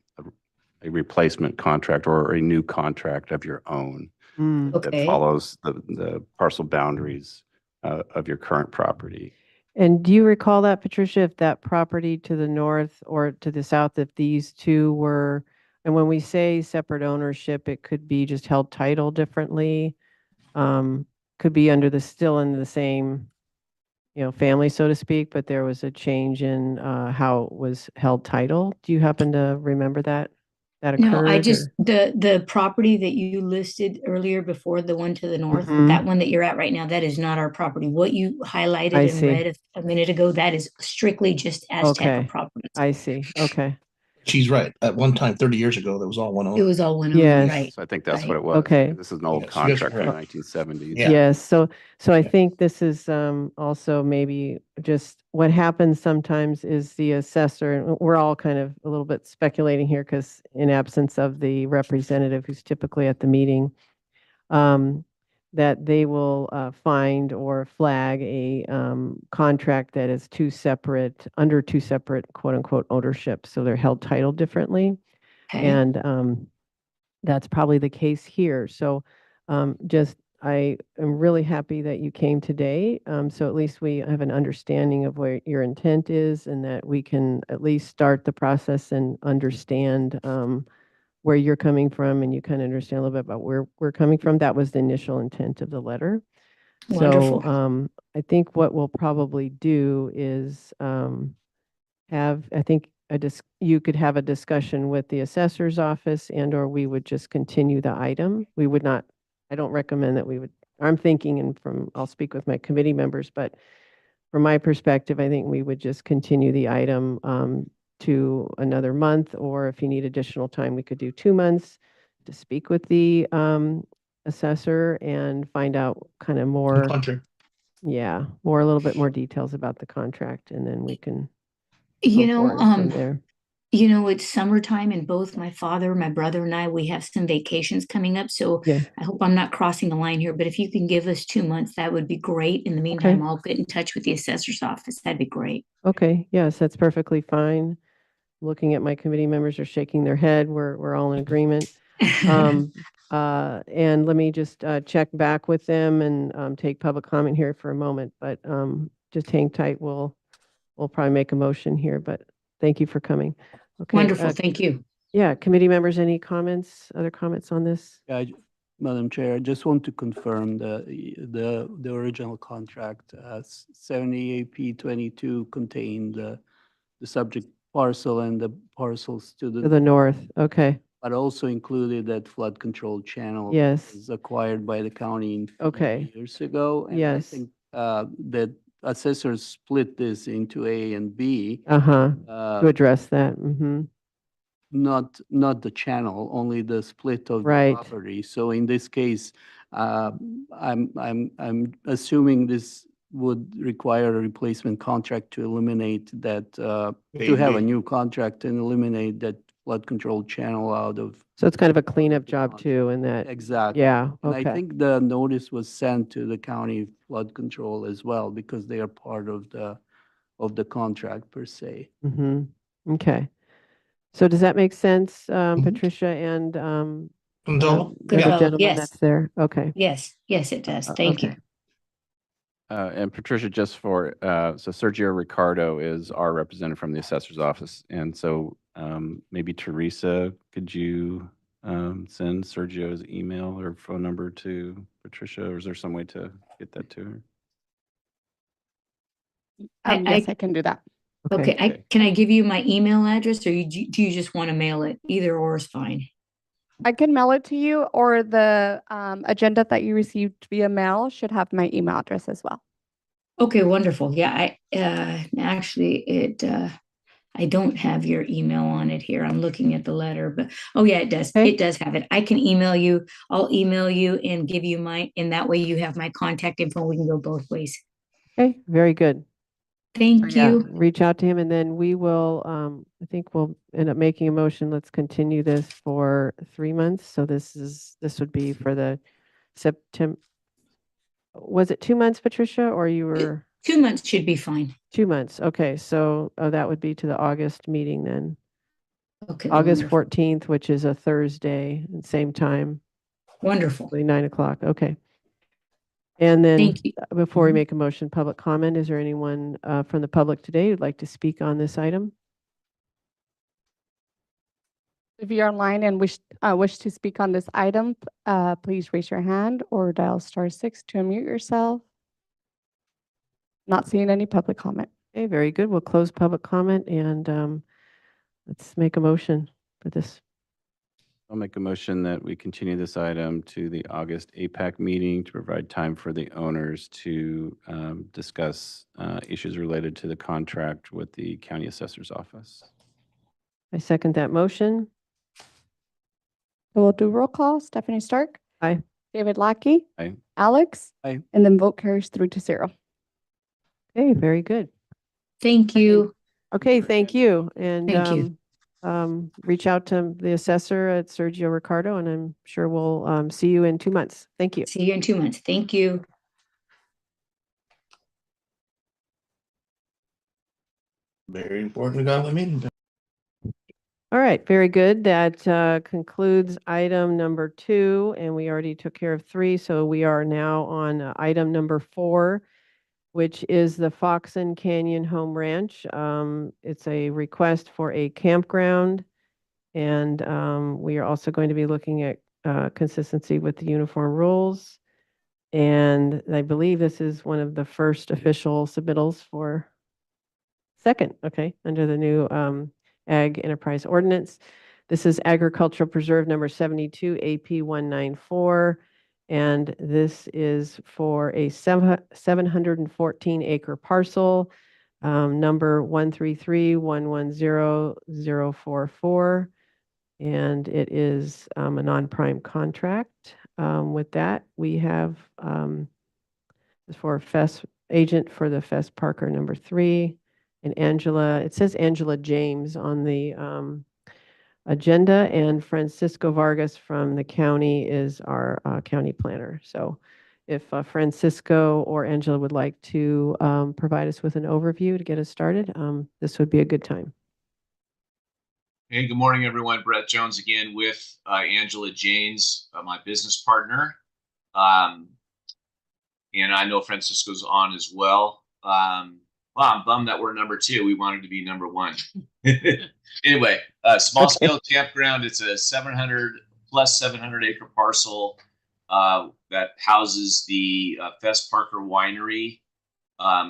a replacement contract or a new contract of your own Mm. that Okay. follows the parcel boundaries of your current property. And do you recall that, Patricia, if that property to the north or to the south, if these two were, and when we say separate ownership, it could be just held title differently, could be still under the same, family, so to speak, but there was a change in how it was held title. Do you happen to remember that No, I occurred? just, the property that you listed earlier before the one to the north, Mhm. that one that you're at right now, that is not our property. What you highlighted I and see. read a minute ago, that is strictly just Azteca Okay. properties. I see. Okay. She's right. At one time, 30 years ago, that was all one It owner. was all one owner, Yes. right? So I think that's what Right. it was. Okay. This is an old Yes, you guys are contract from the correct. 1970s. Yeah. Yes, so I Yeah. think this is also maybe just what happens sometimes is the assessor, and we're all kind of a little bit speculating here because in absence of the representative who's typically at the meeting, that they will find or flag a contract that is under two separate quote unquote ownership. So they're held title differently. Okay. And that's probably the case here. So I am really happy that you came today. So at least we have an understanding of where your intent is and that we can at least start the process and understand where you're coming from, and you kind of understand a little bit about where we're coming from. That was the initial intent of the letter. Wonderful. So I think what we'll probably do is you could have a discussion with the assessor's office, or we would just continue the item. We would not, I don't recommend that I'm thinking, and I'll speak with my committee members, but from my perspective, I think we would just continue the item to another month, or if you need additional time, we could do 2 months to speak with the assessor and find out kind of more, Contract. a little bit more details about the contract, and then we can You go know, forward from there. It's summertime and both my father, my brother and I, we have some vacations coming up. So Yeah. I hope I'm not crossing the line here, but if you can give us 2 months, that would be great. In the meantime, I'll get in touch with the assessor's office. That'd be great. Okay, yes, that's perfectly fine. Looking at my committee members are shaking their head. We're all in agreement. And let me just check back with them and take public comment here for a moment, but just hang tight. We'll we'll probably make a motion here, but thank you for coming. Okay. Wonderful, thank you. Yeah, committee members, any comments, other comments on this? Yeah, Madam Chair, I just want to confirm the original contract, 70 AP 22 contained the subject parcel and the parcels to To the north, okay, but also included that flood control channel. that Yes. was acquired by the county Okay. years ago. And I Yes. think that assessors split this into A and B. uh-huh, uh, to address that, mm-hmm, not the channel, only the split of the Right. property. So in this case, I'm assuming this would require a replacement contract to eliminate that, to have a new contract and eliminate that flood control channel out of. so it's kind of a cleanup the job contract. too, in that, Exactly. yeah, And I okay, think the notice was sent to the county flood control as well, because they are part of the contract per se. mm-hmm, okay. So does that make sense, Mhm. Patricia and, Condola? the Condola, gentleman yes. that's there? Okay. Yes, yes, it does. Thank you. Okay. And Patricia, just for, so Sergio Ricardo is our representative from the assessor's office. And so maybe Teresa, could you send Sergio's email or phone number to Patricia? Or is there some way to get that to her? Yes, I can do that. Okay, Okay. can I give you my email address or do you just want to mail it? Either or is fine. I can mail it to you, or the agenda that you received via mail should have my email address as well. Okay, wonderful. Yeah, I don't have your email on it here. I'm looking at the letter, but oh yeah, it does. Okay. It does have it. I can email you. I'll email you and give you and that way you have my contact info. We can go both ways. Okay, very good. Thank Yeah, you. reach out to him and then we will, I think we'll end up making a motion. Let's continue this for 3 months. So this would be for the September. Was it 2 months, Patricia, or you were 2 months should be fine. 2 months? Okay, so that would be to the August meeting then. Okay. August wonderful. 14th, which is a Thursday, and same time, Wonderful. 9 o'clock. Okay. And then Thank you. before we Mhm. make a motion, public comment, is there anyone from the public today who'd like to speak on this item? If you're online and wish to speak on this item, please raise your hand or dial *6 to unmute yourself. Not seeing any public comment. Okay, very good. We'll close public comment and let's make a motion for this. I'll make a motion that we continue this item to the August APAC meeting to provide time for the owners to discuss issues related to the contract with the county assessor's office. I second that motion. So we'll do roll call. Stephanie Stark. Aye. David Lackey. Aye. Alex. Aye. And then vote carries 3-0. Okay, very good. Thank you. Okay, thank you. And Thank you. reach out to the assessor at Sergio Ricardo, and I'm sure we'll see you in 2 months. Thank you. See you in 2 months. Thank you. Very important. We got a meeting. All right, very good. That concludes item number 2, and we already took care of 3. So we are now on item number 4, which is the Foxen Canyon Home Ranch. It's a request for a campground, and we are also going to be looking at consistency with the uniform rules. And I believe this is one of the first official submittals for second, okay, under the new Ag Enterprise Ordinance. This is Agricultural Preserve number 72, AP 194. And this is for a 714 acre parcel, number 133110044. And it is a non-prime contract. With that, we have for agent for the Fess Parker number 3. And Angela, it says Angela James on the agenda, and Francisco Vargas from the county is our county planner. So if Francisco or Angela would like to provide us with an overview to get us started, this would be a good time. Hey, good morning, everyone. Brett Jones again with Angela James, my business partner. And I know Francisco's on as well. Wow, I'm bummed that we're number 2. We wanted to be number 1. Anyway, small scale campground. It's a 700 acre parcel that houses the Fess Parker Winery.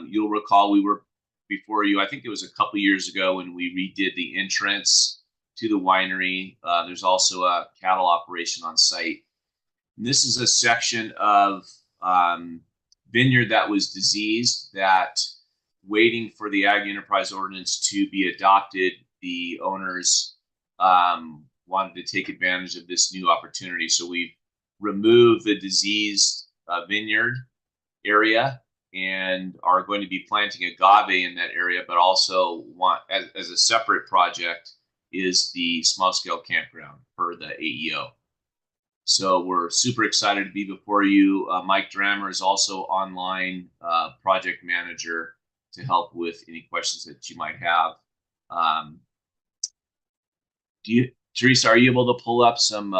You'll recall we were before you, I think it was a couple years ago when we redid the entrance to the winery. There's also a cattle operation on site. And this is a section of vineyard that was diseased, that waiting for the Ag Enterprise Ordinance to be adopted, the owners wanted to take advantage of this new opportunity. So we've removed the diseased vineyard area and are going to be planting agave in that area, but also want, as a separate project, is the small scale campground for the AEO. So we're super excited to be before you. Mike Drammer is also online, project manager, to help with any questions that you might have. Teresa, are you able to pull up some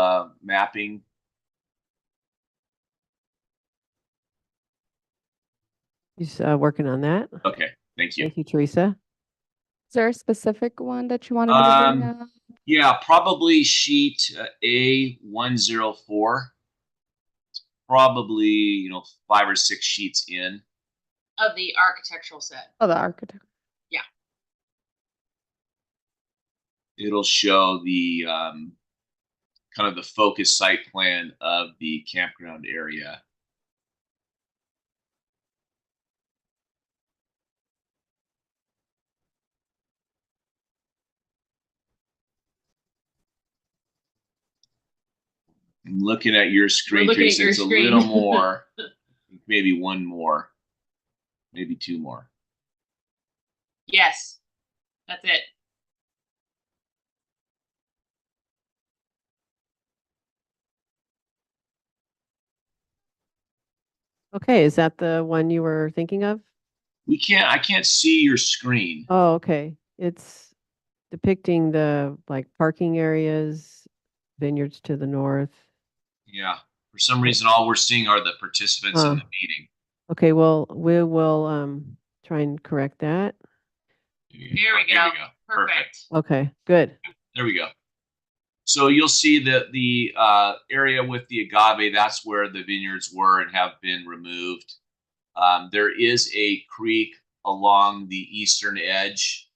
mapping? He's working on that. Okay, thank you. Thank you, Teresa. Is there a specific one that you wanted me to bring up? Yeah, probably sheet A104. Probably, 5 or 6 sheets in. Of the architectural set. Oh, the architect. It'll show the kind of the focus site plan of the campground area. I'm looking at your screen, looking at Teresa. your It's screen. a little more, maybe one more, maybe 2 more. Yes, that's it. Okay, is that the one you were thinking of? I can't see your screen. Oh, okay. It's depicting the parking areas, vineyards to the north. Yeah, for some reason, all we're seeing are the participants in the meeting. Okay, well, we will try and correct that. Here we go. Perfect. Okay, good. There we go. So you'll see that the area with the agave, that's where the vineyards were and have been removed. There is a creek along the eastern edge,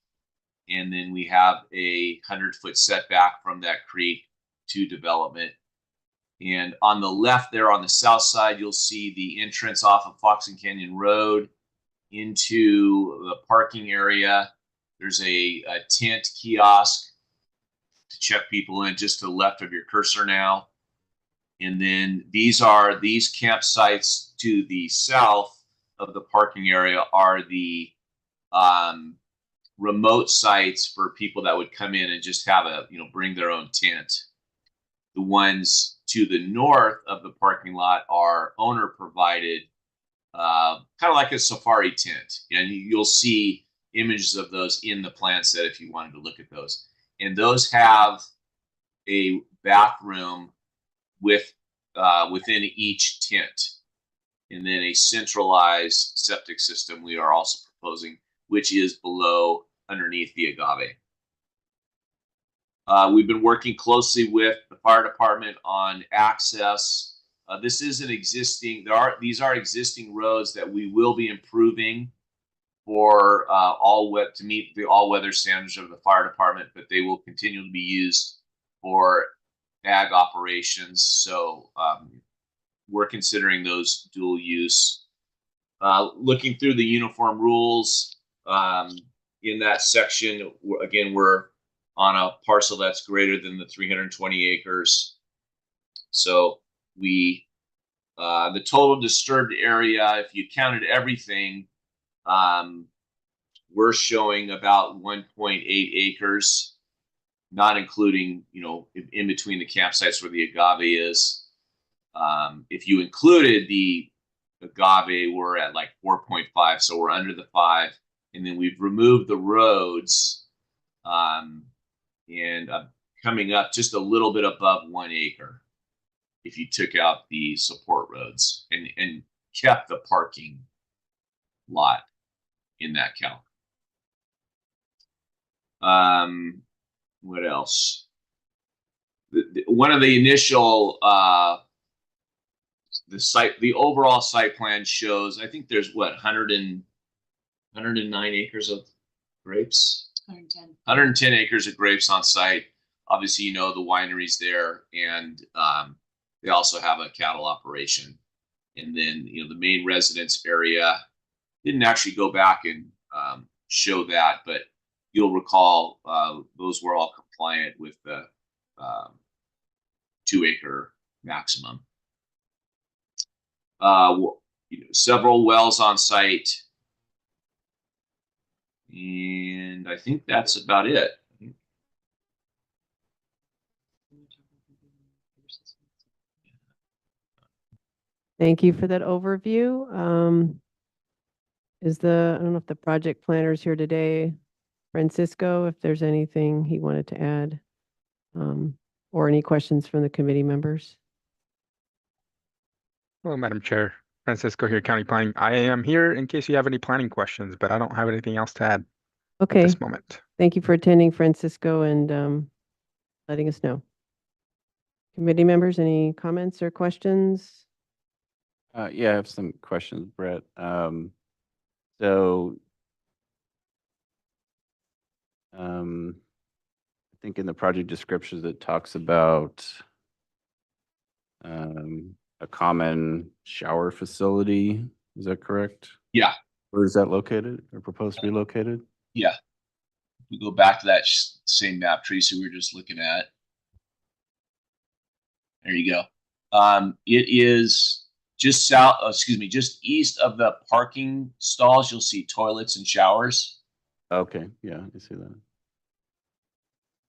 and then we have a 100-foot setback from that creek to development. And on the left there on the south side, you'll see the entrance off of Fox and Canyon Road into the parking area. There's a tent kiosk to check people in just to the left of your cursor now. And then these campsites to the south of the parking area are the remote sites for people that would come in and just have bring their own tent. The ones to the north of the parking lot are owner provided, kind of like a safari tent. And you'll see images of those in the plan set if you wanted to look at those. And those have a bathroom within each tent, and then a centralized septic system we are also proposing, which is underneath the agave. We've been working closely with the fire department on access. This is an existing. These are existing roads that we will be improving for to meet the all-weather standards of the fire department, but they will continue to be used for ag operations. So we're considering those dual use. Looking through the uniform rules in that section, again, we're on a parcel that's greater than the 320 acres. So the total disturbed area, if you counted everything, we're showing about 1.8 acres, not including, in between the campsites where the agave is. If you included the agave, we're at like 4.5, so we're under the 5. And then we've removed the roads and coming up just a little bit above 1 acre if you took out the support roads and kept the parking lot. in that calc. What else? One of the initial the overall site plan shows, I think there's what, 109 acres of grapes? 110. 110 acres of grapes on site. Obviously, you know, the wineries there, and they also have a cattle operation. And then, you know, the main residence area, didn't actually go back and show that, but you'll recall those were all compliant with the 2-acre maximum. Several wells on site. And I think that's about it. Thank you for that overview. I don't know if the project planner's here today, Francisco, if there's anything he wanted to add, or any questions from the committee members. Hello, Madam Chair. Francisco here, County Planning. I am here in case you have any planning questions, but I don't have anything else to add at Okay, this moment. thank you for attending, Francisco, and letting us know. Committee members, any comments or questions? Yeah, I have some questions, Brett. So I think in the project descriptions it talks about a common shower facility. Is that correct? Yeah. Where is that located or proposed to be located? Yeah. We go back to that same map, Teresa, we were just looking at. There you go. It is just just east of the parking stalls. You'll see toilets and showers. Okay, yeah, I see that.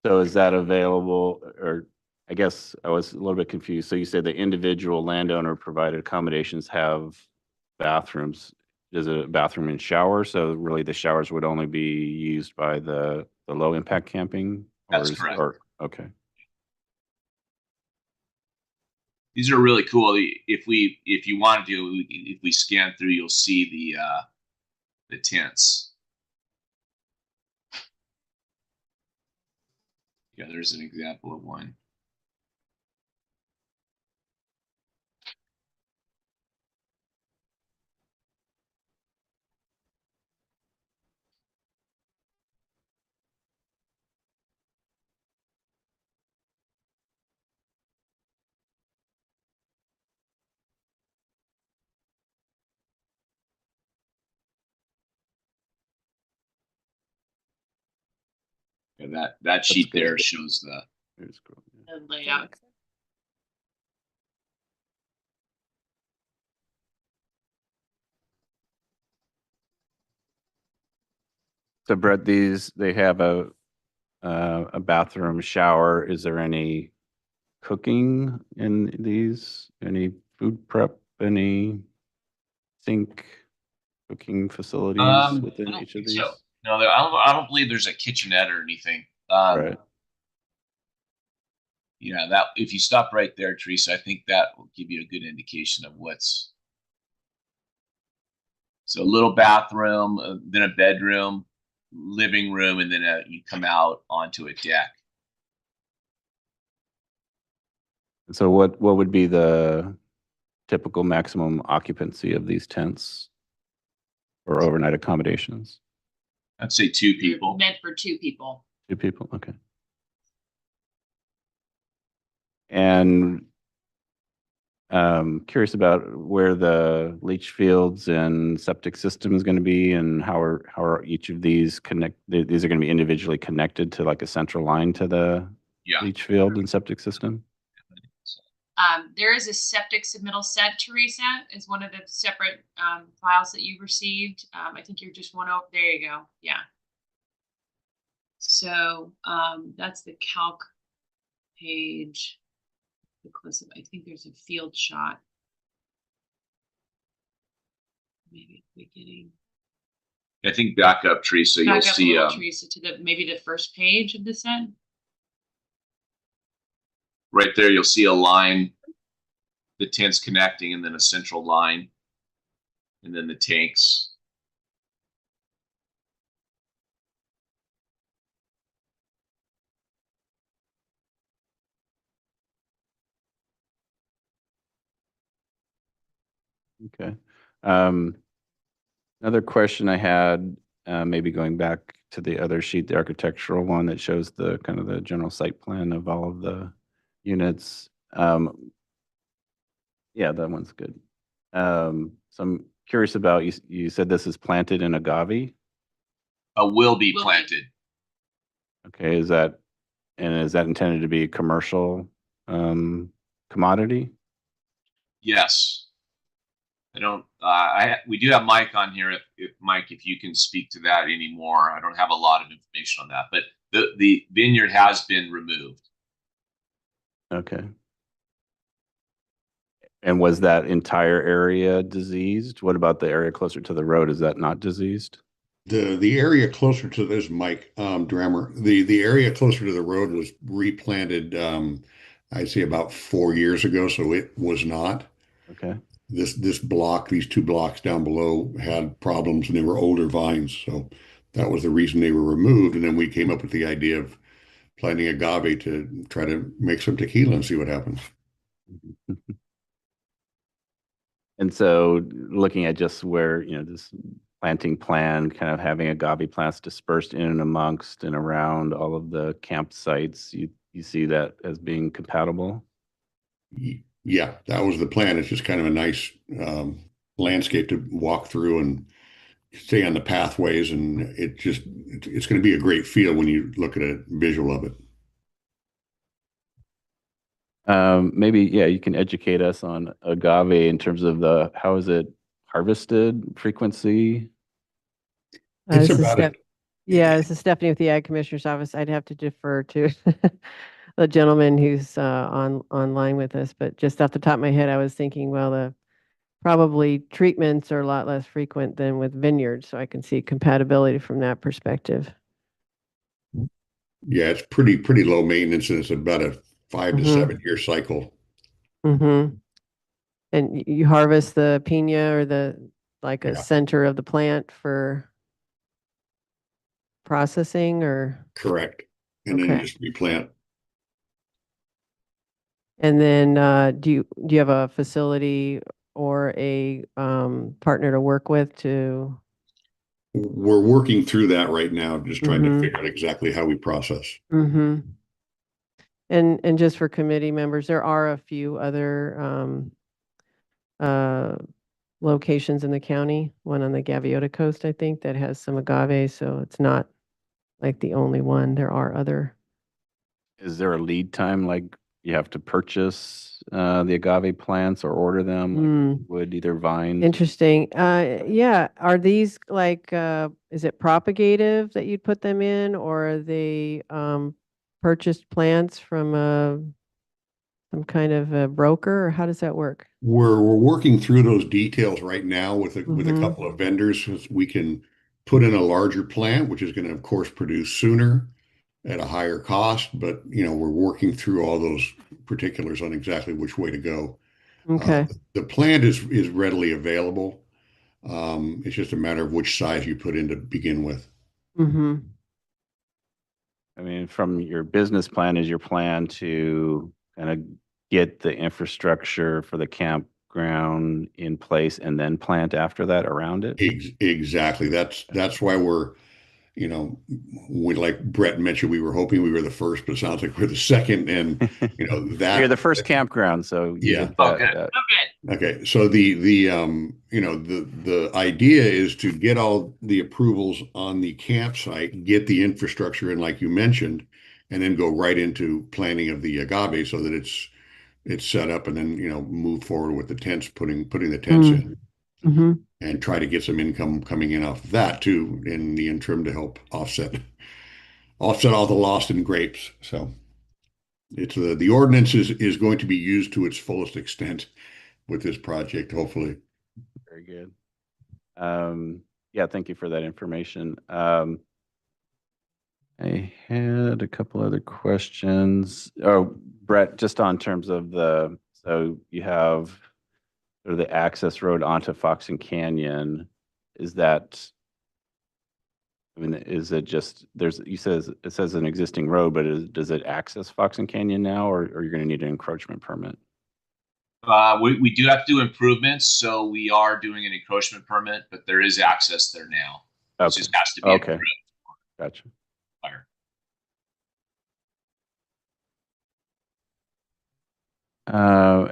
So is that available, or I guess I was a little bit confused. So you said the individual landowner provided accommodations have bathrooms. Is it a bathroom and shower? So really the showers would only be used by the low impact camping? That's correct. Okay. These are really cool. If you want to, if we scan through, you'll see the tents. Yeah, there's an example of one. And that sheet good. there shows the Here's cool. Yeah. The layout. So Brett, they have a bathroom, shower. Is there any cooking in these? Any food prep? Any sink cooking facilities within each of these? So. No, I don't believe there's a kitchenette or anything. Right. Yeah, that if you stop right there, Teresa, I think that will give you a good indication of what's. So a little bathroom, then a bedroom, living room, and then you come out onto a deck. So what would be the typical maximum occupancy of these tents or overnight accommodations? I'd say 2 people. Meant for 2 people. 2 people, okay. And curious about where the leach fields and septic system is going to be, and how are each of these connected? These are going to be individually connected to like a central line to the leach field and septic system? There is a septic submittal set, Teresa, is one of the separate files that you received. I think you're just one over. There you go. Yeah. So that's the calc page. The close-up. I think there's a field shot. Maybe beginning. I think back up, Teresa. You'll see. Teresa, to maybe the first page of the set. Right there, you'll see a line, the tents connecting, and then a central line, and then the tanks. Okay. Another question I had, maybe going back to the other sheet, the architectural one that shows the kind of the general site plan of all of the units. Yeah, that one's good. So I'm curious about, you said this is planted in agave? Will be planted. Okay, is that intended to be a commercial commodity? Yes. I don't, we do have Mike on here. If Mike, if you can speak to that anymore, I don't have a lot of information on that, but the vineyard has been removed. Okay. And was that entire area diseased? What about the area closer to the road? Is that not diseased? The area closer to this, Mike Drammer, the area closer to the road was replanted, I'd say about 4 years ago, so it was not. Okay. This block, these 2 blocks down below had problems and they were older vines, so that was the reason they were removed. And then we came up with the idea of planting agave to try to make some tequila and see what happens. And so looking at just where, this planting plan, kind of having agave plants dispersed in and amongst and around all of the campsites, you see that as being compatible? Yeah, that was the plan. It's just kind of a nice landscape to walk through and stay on the pathways, and it's going to be a great feel when you look at a visual of it. Maybe, yeah, you can educate us on agave in terms of how is it harvested, frequency? It's This is about Yeah, this is Stephanie with the Ag Commissioner's Office. I'd have to defer to the gentleman who's online with us, but just off the top of my head, I was thinking, well, probably treatments are a lot less frequent than with vineyards, so I can see compatibility from that perspective. Yeah, it's pretty low maintenance, and it's about a 5 to 7 year cycle. Mm-hmm. And you harvest the piña or a center of the plant for processing, or? Correct. And then you just replant. And then do you have a facility or a partner to work with to? We're working through that right now, just trying to figure out exactly how we process. Mm-hmm. And just for committee members, there are a few other locations in the county, one on the Gaviota coast, I think, that has some agave, so it's not like the only one. There are other. Is there a lead time, like you have to purchase the agave plants or order them, like you would either vines? Interesting. Yeah. Are these is it propagative that you'd put them in, or are they purchased plants from some kind of a broker, or how does that work? We're working through those details right now with a couple of vendors, so we can put in a larger plant, which is going to, of course, produce sooner at a higher cost. But we're working through all those particulars on exactly which way to go. Okay. The plant is readily available. It's just a matter of which size you put in to begin with. Mm-hmm. I mean, from your business plan, is your plan to kind of get the infrastructure for the campground in place and then plant after that around it? Exactly. That's why we, like Brett mentioned, we were hoping we were the first, but it sounds like we're the second. And that you're the first campground, so yeah. Okay. So the idea is to get all the approvals on the campsite, get the infrastructure in, like you mentioned, and then go right into planning of the agave so that it's set up, and then move forward with the tents, putting the tents in. Mm-hmm. And try to get some income coming in off of that too in the interim to help offset all the loss in grapes. So it's the ordinance is going to be used to its fullest extent with this project, hopefully. Very good. Yeah, thank you for that information. I had a couple other questions. Oh, Brett, just on terms of so you have sort of the access road onto Foxen Canyon. Is it just, it says an existing road, but does it access Foxen Canyon now, or you're going to need an encroachment permit? We do have to do improvements, so we are doing an encroachment permit, but there is access there now. It Okay. just has to be Okay. approved. Gotcha. Fire.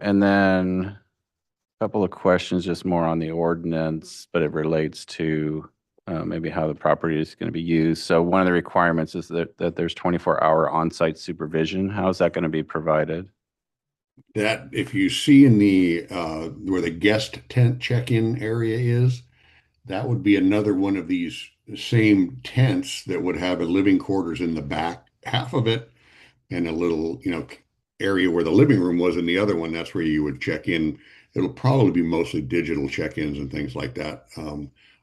And then a couple of questions, just more on the ordinance, but it relates to maybe how the property is going to be used. So one of the requirements is that there's 24-hour on-site supervision. How is that going to be provided? That if you see in the where the guest tent check-in area is, that would be another one of these same tents that would have a living quarters in the back half of it and a little, area where the living room was in the other one. That's where you would check in. It'll probably be mostly digital check-ins and things like that.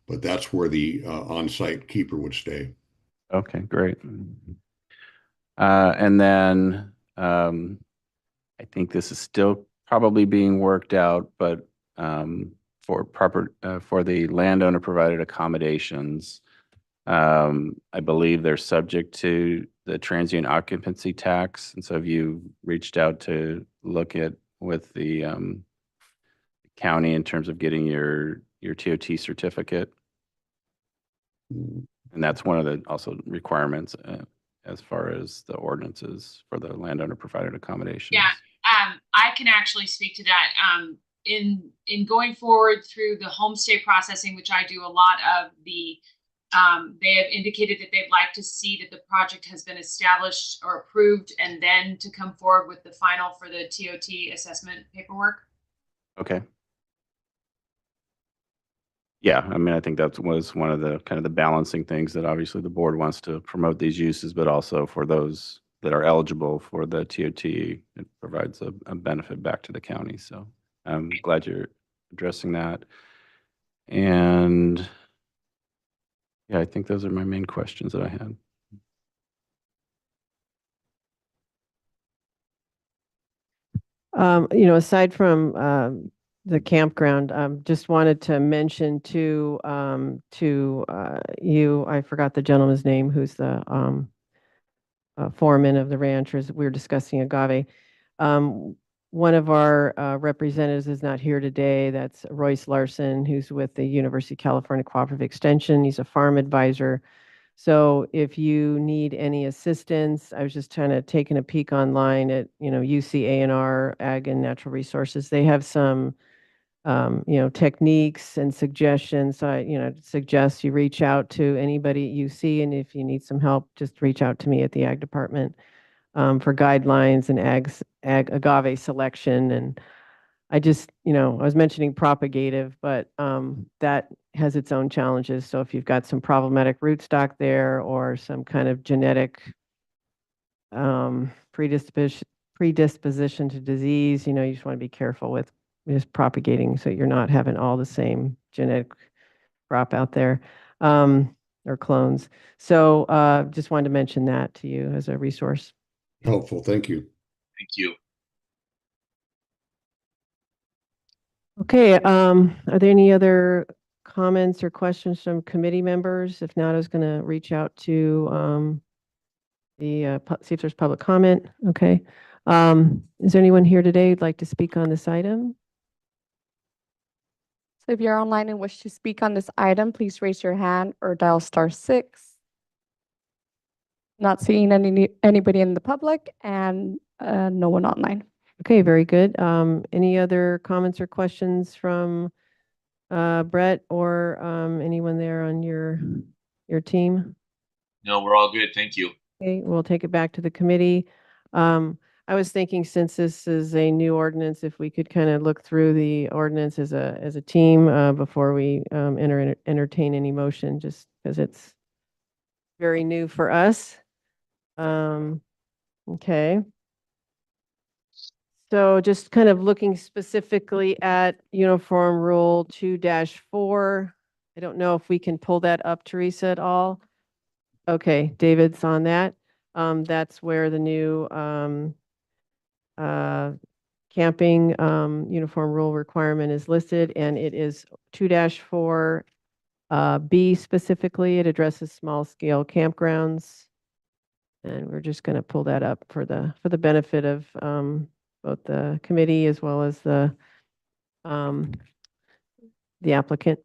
But that's where the on-site keeper would stay. Okay, great. And then I think this is still probably being worked out, but for the landowner provided accommodations, I believe they're subject to the transient occupancy tax. And so have you reached out to look at with the county in terms of getting your TOT certificate? And that's one of the also requirements as far as the ordinances for the landowner provided accommodations. Yeah, I can actually speak to that. In going forward through the homestay processing, which I do a lot of, they have indicated that they'd like to see that the project has been established or approved, and then to come forward with the final for the TOT assessment paperwork. Okay. Yeah, I mean, I think that was one of the kind of the balancing things that obviously the board wants to promote these uses, but also for those that are eligible for the TOT, it provides a benefit back to the county. So I'm glad you're addressing that. And yeah, I think those are my main questions that I had. Aside from the campground, just wanted to mention to you, I forgot the gentleman's name, who's the foreman of the ranchers. We were discussing agave. One of our representatives is not here today. That's Royce Larson, who's with the University of California Cooperative Extension. He's a farm advisor. So if you need any assistance, I was just kind of taking a peek online at, UCANR, Ag and Natural Resources. They have some, techniques and suggestions. So I, suggest you reach out to anybody you see, and if you need some help, just reach out to me at the Ag Department for guidelines and ag agave selection. And I just, I was mentioning propagative, but that has its own challenges. So if you've got some problematic rootstock there or some kind of genetic predisposition to disease, you just want to be careful with just propagating so you're not having all the same genetic crop out there or clones. So just wanted to mention that to you as a resource. Helpful. Thank you. Thank you. Okay, are there any other comments or questions from committee members? If not, I was going to reach out to see if there's public comment. Okay. Is there anyone here today who'd like to speak on this item? So if you're online and wish to speak on this item, please raise your hand or dial *6. Not seeing anybody in the public and no one online. Okay, very good. Any other comments or questions from Brett or anyone there on your team? No, we're all good. Thank you. Okay, we'll take it back to the committee. I was thinking, since this is a new ordinance, if we could kind of look through the ordinance as a team before we entertain any motion, just because it's very new for us. Okay. So just kind of looking specifically at Uniform Rule 2-4. I don't know if we can pull that up, Teresa, at all. Okay, David's on that. That's where the new camping uniform rule requirement is listed, and it is 2-4 B specifically. It addresses small scale campgrounds. And we're just going to pull that up for the benefit of both the committee as well as the applicant.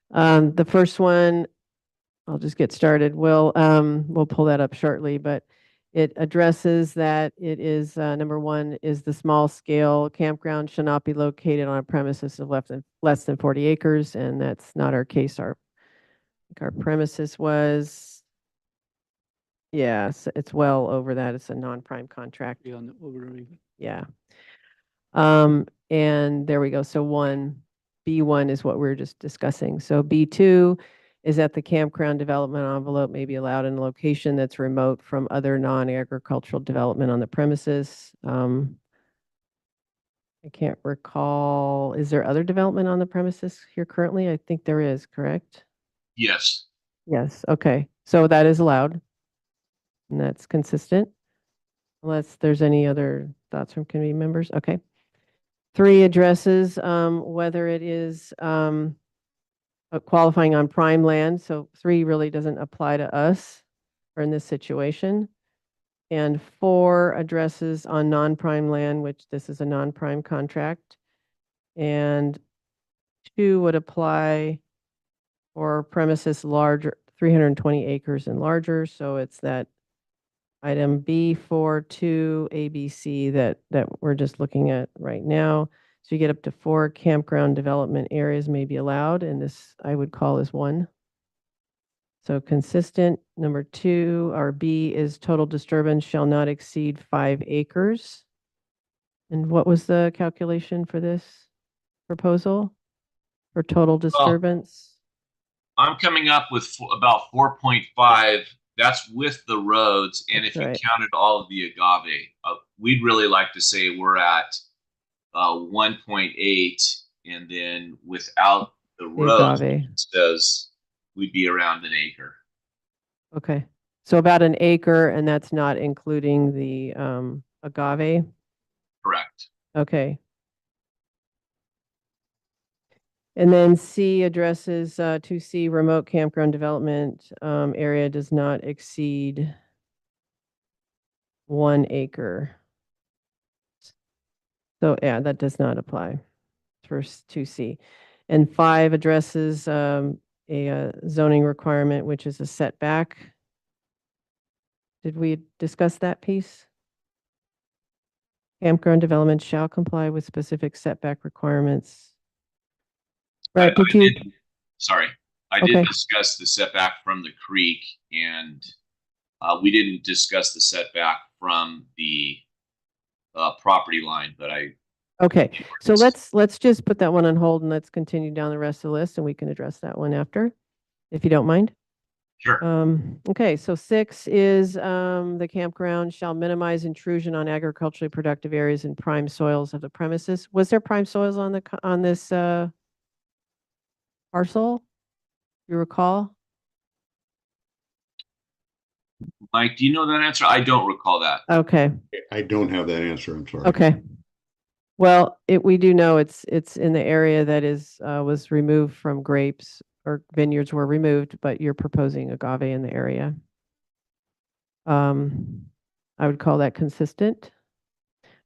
The first one, I'll just get started. We'll pull that up shortly, but it addresses that it is, number one, is the small scale campground shall not be located on a premises of less than 40 acres, and that's not our case. Our premises was, yes, it's well over that. It's a non-prime contract. Beyond overrated. Yeah. And there we go. So B1 is what we are just discussing. So B2 is that the campground development envelope may be allowed in a location that's remote from other non-agricultural development on the premises. I can't recall, is there other development on the premises here currently? I think there is, correct? Yes. Yes, okay. So that is allowed. And that's consistent. Unless there's any other thoughts from committee members. Okay. 3 addresses whether it is qualifying on prime land. So 3 really doesn't apply to us or in this situation. And 4 addresses on non-prime land, which this is a non-prime contract. And 2 would apply for premises larger, 320 acres and larger. So it's that item B42 ABC that we're just looking at right now. So you get up to 4 campground development areas may be allowed, and this I would call as 1. So consistent. Number 2, or B, is total disturbance shall not exceed 5 acres. And what was the calculation for this proposal for total disturbance? I'm coming up with about 4.5. That's with the roads. And That's if right. you counted all of the agave, we'd really like to say we're at 1.8. And then without the roads, agave. it says we'd be around an acre. Okay. So about an acre, and that's not including the agave? Correct. Okay. And then C addresses 2C, remote campground development area does not exceed 1 acre. So yeah, that does not apply for 2C. And 5 addresses a zoning requirement, which is a setback. Did we discuss that piece? Campground development shall comply with specific setback requirements. Right, did you? I Okay. did discuss the setback from the creek, and we didn't discuss the setback from the property line, but Okay, so let's just put that one on hold and let's continue down the rest of the list and we can address that one after, if you don't mind. Sure. Okay, so 6 is the campground shall minimize intrusion on agriculturally productive areas and prime soils of the premises. Was there prime soils on this parcel? You recall? Mike, do you know that answer? I don't recall that. Okay. I don't have that answer. I'm sorry. Okay. Well, we do know it's in the area that was removed from grapes, or vineyards were removed, but you're proposing agave in the area. I would call that consistent.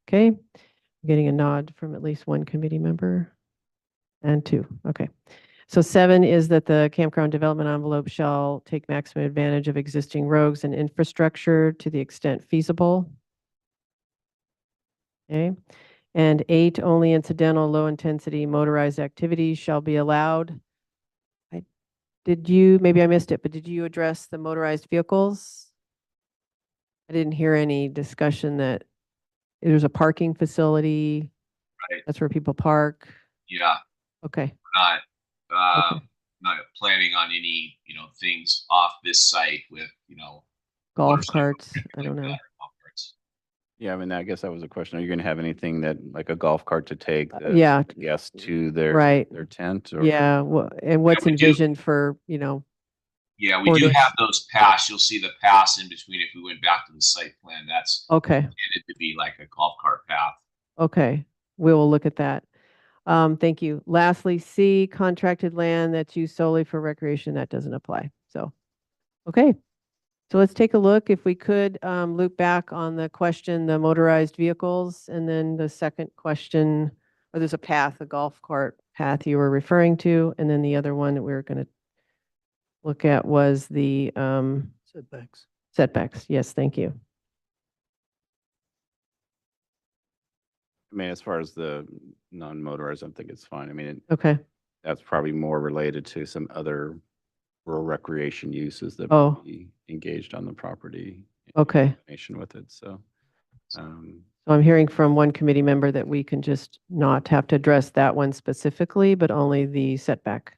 Okay. I'm getting a nod from at least 1 committee member and 2. Okay. So 7 is that the campground development envelope shall take maximum advantage of existing roads and infrastructure to the extent feasible. Okay. And 8, only incidental low-intensity motorized activities shall be allowed. Maybe I missed it, but did you address the motorized vehicles? I didn't hear any discussion that there's a parking facility. Right. That's where people park. Yeah. Okay. We're not planning on any, things off this site with, Golf motorcycle carts. or I don't anything know. like that, golf carts. Yeah, I mean, I guess that was a question. Are you going to have anything that, like a golf cart to take the Yeah. guests to their Right. tent? Or? Yeah. And what's we do. envisioned for, Yeah, we for do this? have those paths. You'll see the paths in between if we went back to the site plan. That's Okay. intended to be like a golf cart path. Okay. We will look at that. Thank you. Lastly, C, contracted land that's used solely for recreation, that doesn't apply. So, okay. So let's take a look, if we could, loop back on the question, the motorized vehicles, and then the second question, or there's a path, a golf cart path you were referring to, and then the other one that we were going to look at was the Setbacks. setbacks. Yes, thank you. I mean, as far as the non-motorized, I think it's fine. I mean, Okay. that's probably more related to some other rural recreation uses that Oh. would be engaged on the property. in Okay. combination with it, so. So I'm hearing from one committee member that we can just not have to address that one specifically, but only the setback.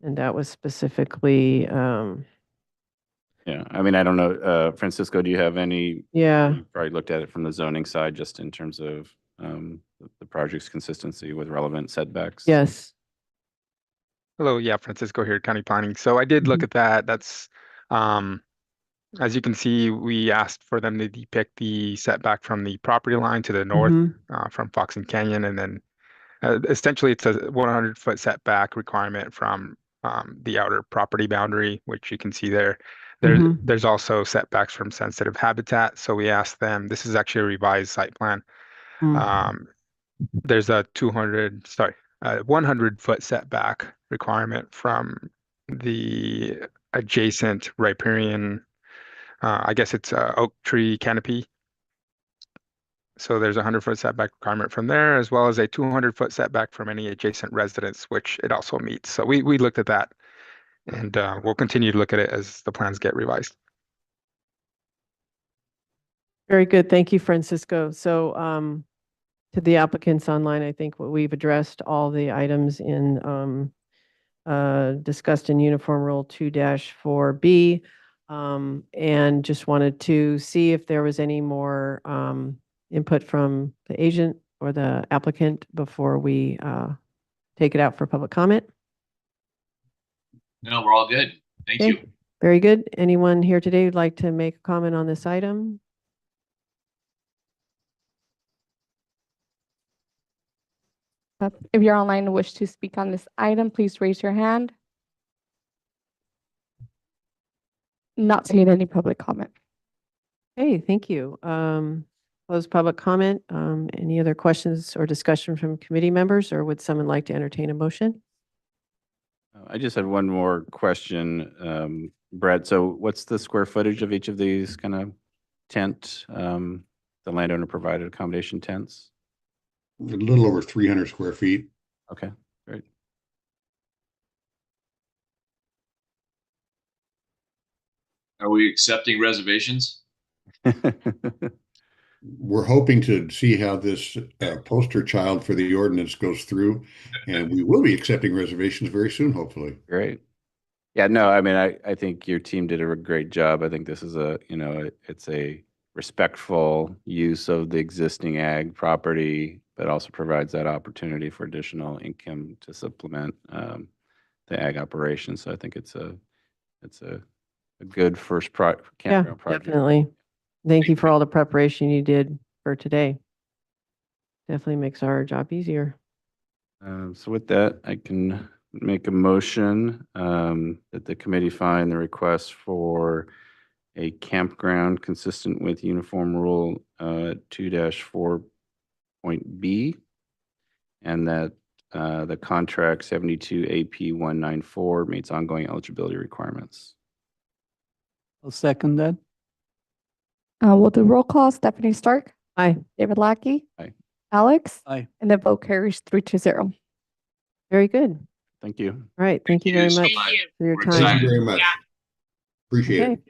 And that was specifically, Yeah, I mean, I don't know, Francisco, do you have any? yeah, You probably looked at it from the zoning side, just in terms of the project's consistency with relevant setbacks. yes. Hello, yeah, Francisco here, County Planning. So I did look at that. That's, as you can see, we asked for them to depict the setback from the property line to the north, Mhm. from Fox and Canyon, and then essentially it's a 100-foot setback requirement from the outer property boundary, which you can see there. Mhm. There's also setbacks from sensitive habitat. So we asked them, this is actually a revised site plan. Mm. There's a 100-foot setback requirement from the adjacent riparian, I guess it's a oak tree canopy. So there's a 100-foot setback requirement from there, as well as a 200-foot setback from any adjacent residence, which it also meets. So we looked at that, and we'll continue to look at it as the plans get revised. Very good. Thank you, Francisco. So, to the applicants online, I think what we've addressed all the items in, discussed in Uniform Rule 2-4B. And just wanted to see if there was any more, input from the agent or the applicant before we, take it out for public comment. No, we're all good. Thank Okay. you. Very good. Anyone here today who'd like to make a comment on this item? If you're online and wish to speak on this item, please raise your hand. Not seeing any public comment. Hey, thank you. Close public comment. Any other questions or discussion from committee members, or would someone like to entertain a motion? I just had one more question, Brett. So what's the square footage of each of these kind of tent, the landowner provided accommodation tents? A little over 300 square feet. Okay, great. Are we accepting reservations? We're hoping to see how this poster child for the ordinance goes through, and we will be accepting reservations very soon, hopefully. Great. Yeah, no, I mean, I think your team did a great job. I think this is it's a respectful use of the existing ag property, but also provides that opportunity for additional income to supplement the ag operation. So I think it's a good first Yeah, campground project. definitely. Thank you for all the preparation you did for today. Definitely makes our job easier. So with that, I can make a motion that the committee find the request for a campground consistent with Uniform Rule 2-4.B, and that the contract 72 AP 194 meets ongoing eligibility requirements. I'll second that. We'll do roll call. Stephanie Stark, Aye. David Lackey. Aye. Alex. Aye. And the vote carries 3-0. Very good. All Thank you. right. Thank you very so much much. for your We're time. Thank excited. you very much. Yeah. Appreciate Okay. it.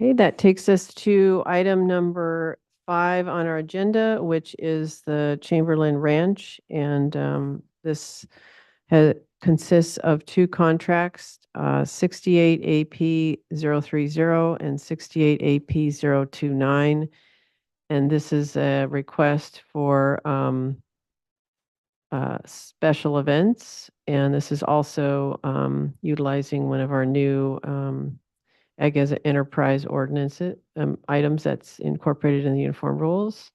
Okay, that takes us to item number 5 on our agenda, which is the Chamberlain Ranch. And this consists of 2 contracts, 68 AP 030 and 68 AP 029. And this is a request for special events. And this is also utilizing one of our new Ag as an enterprise ordinance items that's incorporated in the uniform rules.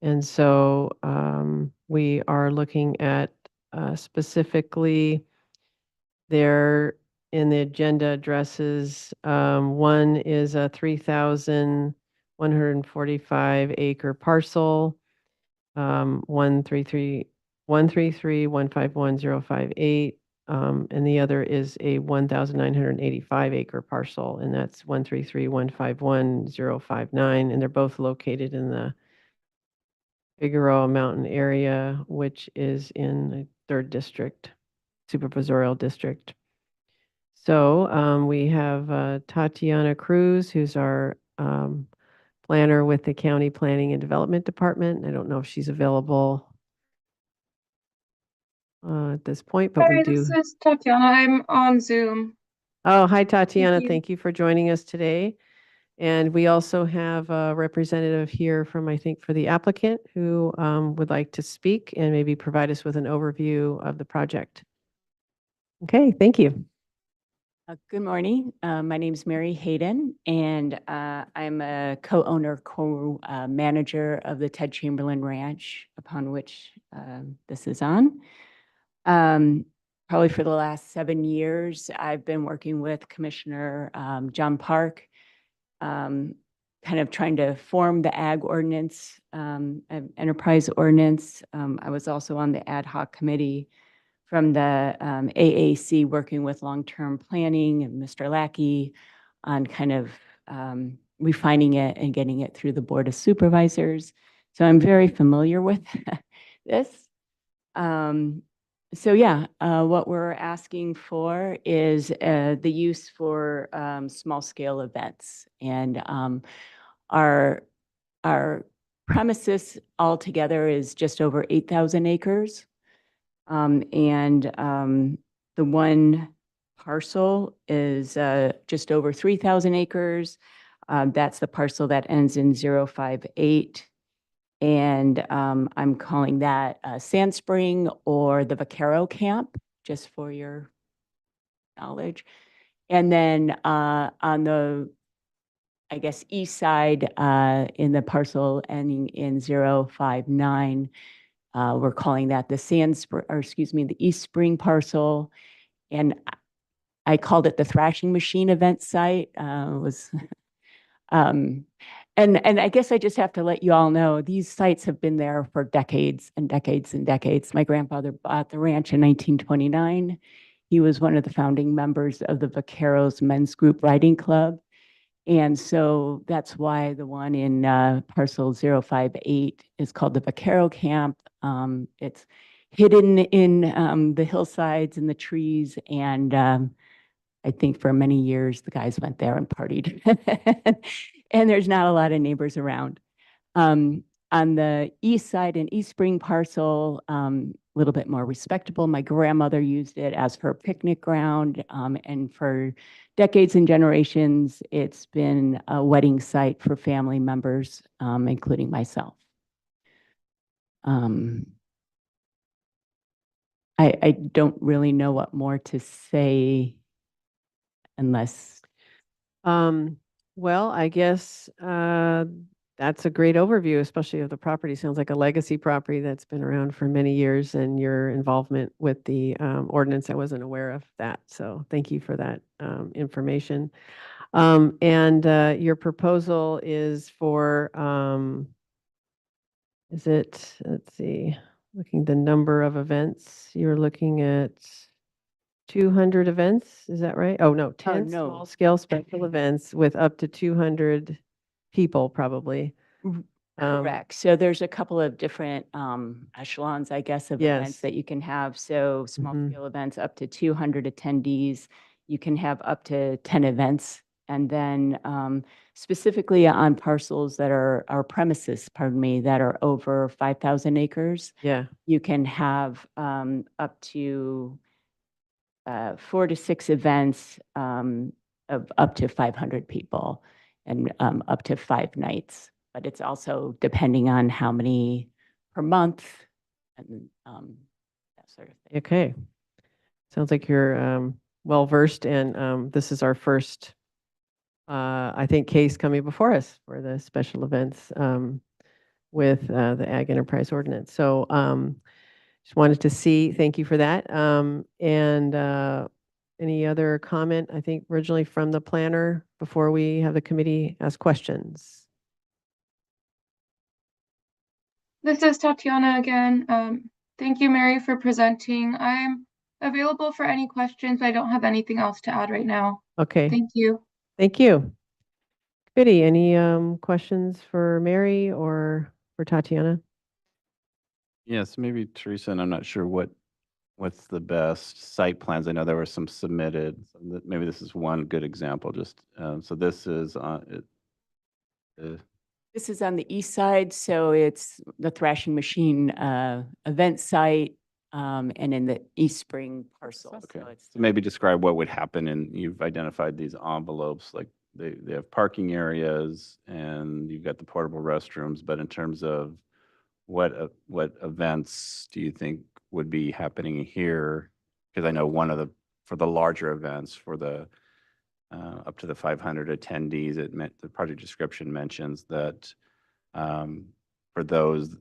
And so we are looking at specifically There in the agenda addresses, one is a 3,145 acre parcel, 133,151,058. And the other is a 1,985 acre parcel, and that's 133,151,059. And they're both located in the Figueroa Mountain area, which is in the 3rd district, supervisorial district. So we have Tatiana Cruz, who's our planner with the County Planning and Development Department. I don't know if she's available at this point, but we Hi, do. this is Tatiana. I'm on Zoom. Oh, hi, Tatiana. you. Thank you for joining us today. And we also have a representative here from, I think, for the applicant who would like to speak and maybe provide us with an overview of the project. Okay, thank you. Good morning. My name is Mary Hayden, and I'm a co-owner, co-manager of the Ted Chamberlain Ranch, upon which this is on. Probably for the last 7 years, I've been working with Commissioner John Park, kind of trying to form the ag ordinance, enterprise ordinance. I was also on the ad hoc committee from the AAC, working with long-term planning and Mr. Lackey on kind of refining it and getting it through the Board of Supervisors. So I'm very familiar with this. So yeah, what we're asking for is the use for small-scale events. And our premises altogether is just over 8,000 acres. The one parcel is just over 3,000 acres. That's the parcel that ends in 058. And I'm calling that Sand Spring or the Vaquero Camp, just for your knowledge. And then on the, I guess, east side in the parcel ending in 059, we're calling that the the East Spring parcel. And I called it the Thrashing Machine event site. And I guess I just have to let you all know, these sites have been there for decades and decades and decades. My grandfather bought the ranch in 1929. He was one of the founding members of the Vaqueros Men's Group Riding Club. And so that's why the one in parcel 058 is called the Vaquero Camp. It's hidden in the hillsides and the trees. And I think for many years, the guys went there and partied. And there's not a lot of neighbors around. On the east side in East Spring parcel, a little bit more respectable. My grandmother used it as her picnic ground. And for decades and generations, it's been a wedding site for family members, including myself. I don't really know what more to say unless. Well, I guess that's a great overview, especially of the property. Sounds like a legacy property that's been around for many years, and your involvement with the ordinance. I wasn't aware of that. So thank you for that information. And your proposal is for, is it, let's see, looking the number of events, you're looking at 200 events, is that right? Oh, no, 10 no. small-scale special events with up to 200 people, probably. Correct. So there's a couple of different echelons, I guess, of events Yes. that you can have. So small-scale events up to 200 attendees. You can have up to 10 events. And then specifically on parcels that are our premises, pardon me, that are over 5,000 acres, Yeah. you can have up to 4 to 6 events of up to 500 people and up to 5 nights. But it's also depending on how many per month and that sort of thing. Okay. Sounds like you're well-versed, and this is our first, I think, case coming before us for the special events with the Ag Enterprise Ordinance. So just wanted to see, thank you for that. And Any other comment, I think originally from the planner, before we have the committee ask questions? This is Tatiana again. Thank you, Mary, for presenting. I'm available for any questions. I don't have anything else to add right now. Okay, Thank you. thank you. Committee, any questions for Mary or for Tatiana? Yes, maybe Teresa, and I'm not sure what's the best site plans. I know there were some submitted. So maybe this is one good example. Just so this is on This is on the east side, so it's the Thrashing Machine event site and in the East Spring parcel. okay. So it's So maybe describe what would happen, and you've identified these envelopes, like they have parking areas and you've got the portable restrooms. But in terms of what events do you think would be happening here? Because I know for the larger events, for the up to the 500 attendees, the project description mentions that for those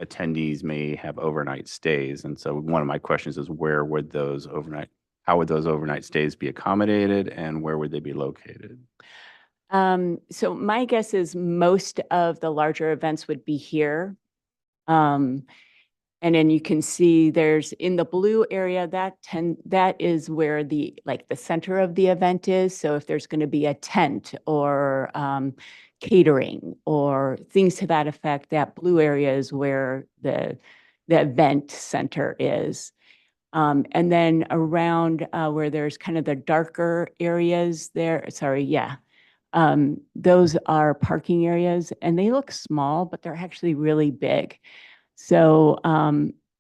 attendees may have overnight stays. And so one of my questions is how would those overnight stays be accommodated, and where would they be located? So my guess is most of the larger events would be here. And then you can see there's in the blue area that is where the center of the event is. So if there's going to be a tent or catering or things to that effect, that blue area is where the event center is. And then around where there's kind of the darker areas there, those are parking areas, and they look small, but they're actually really big. So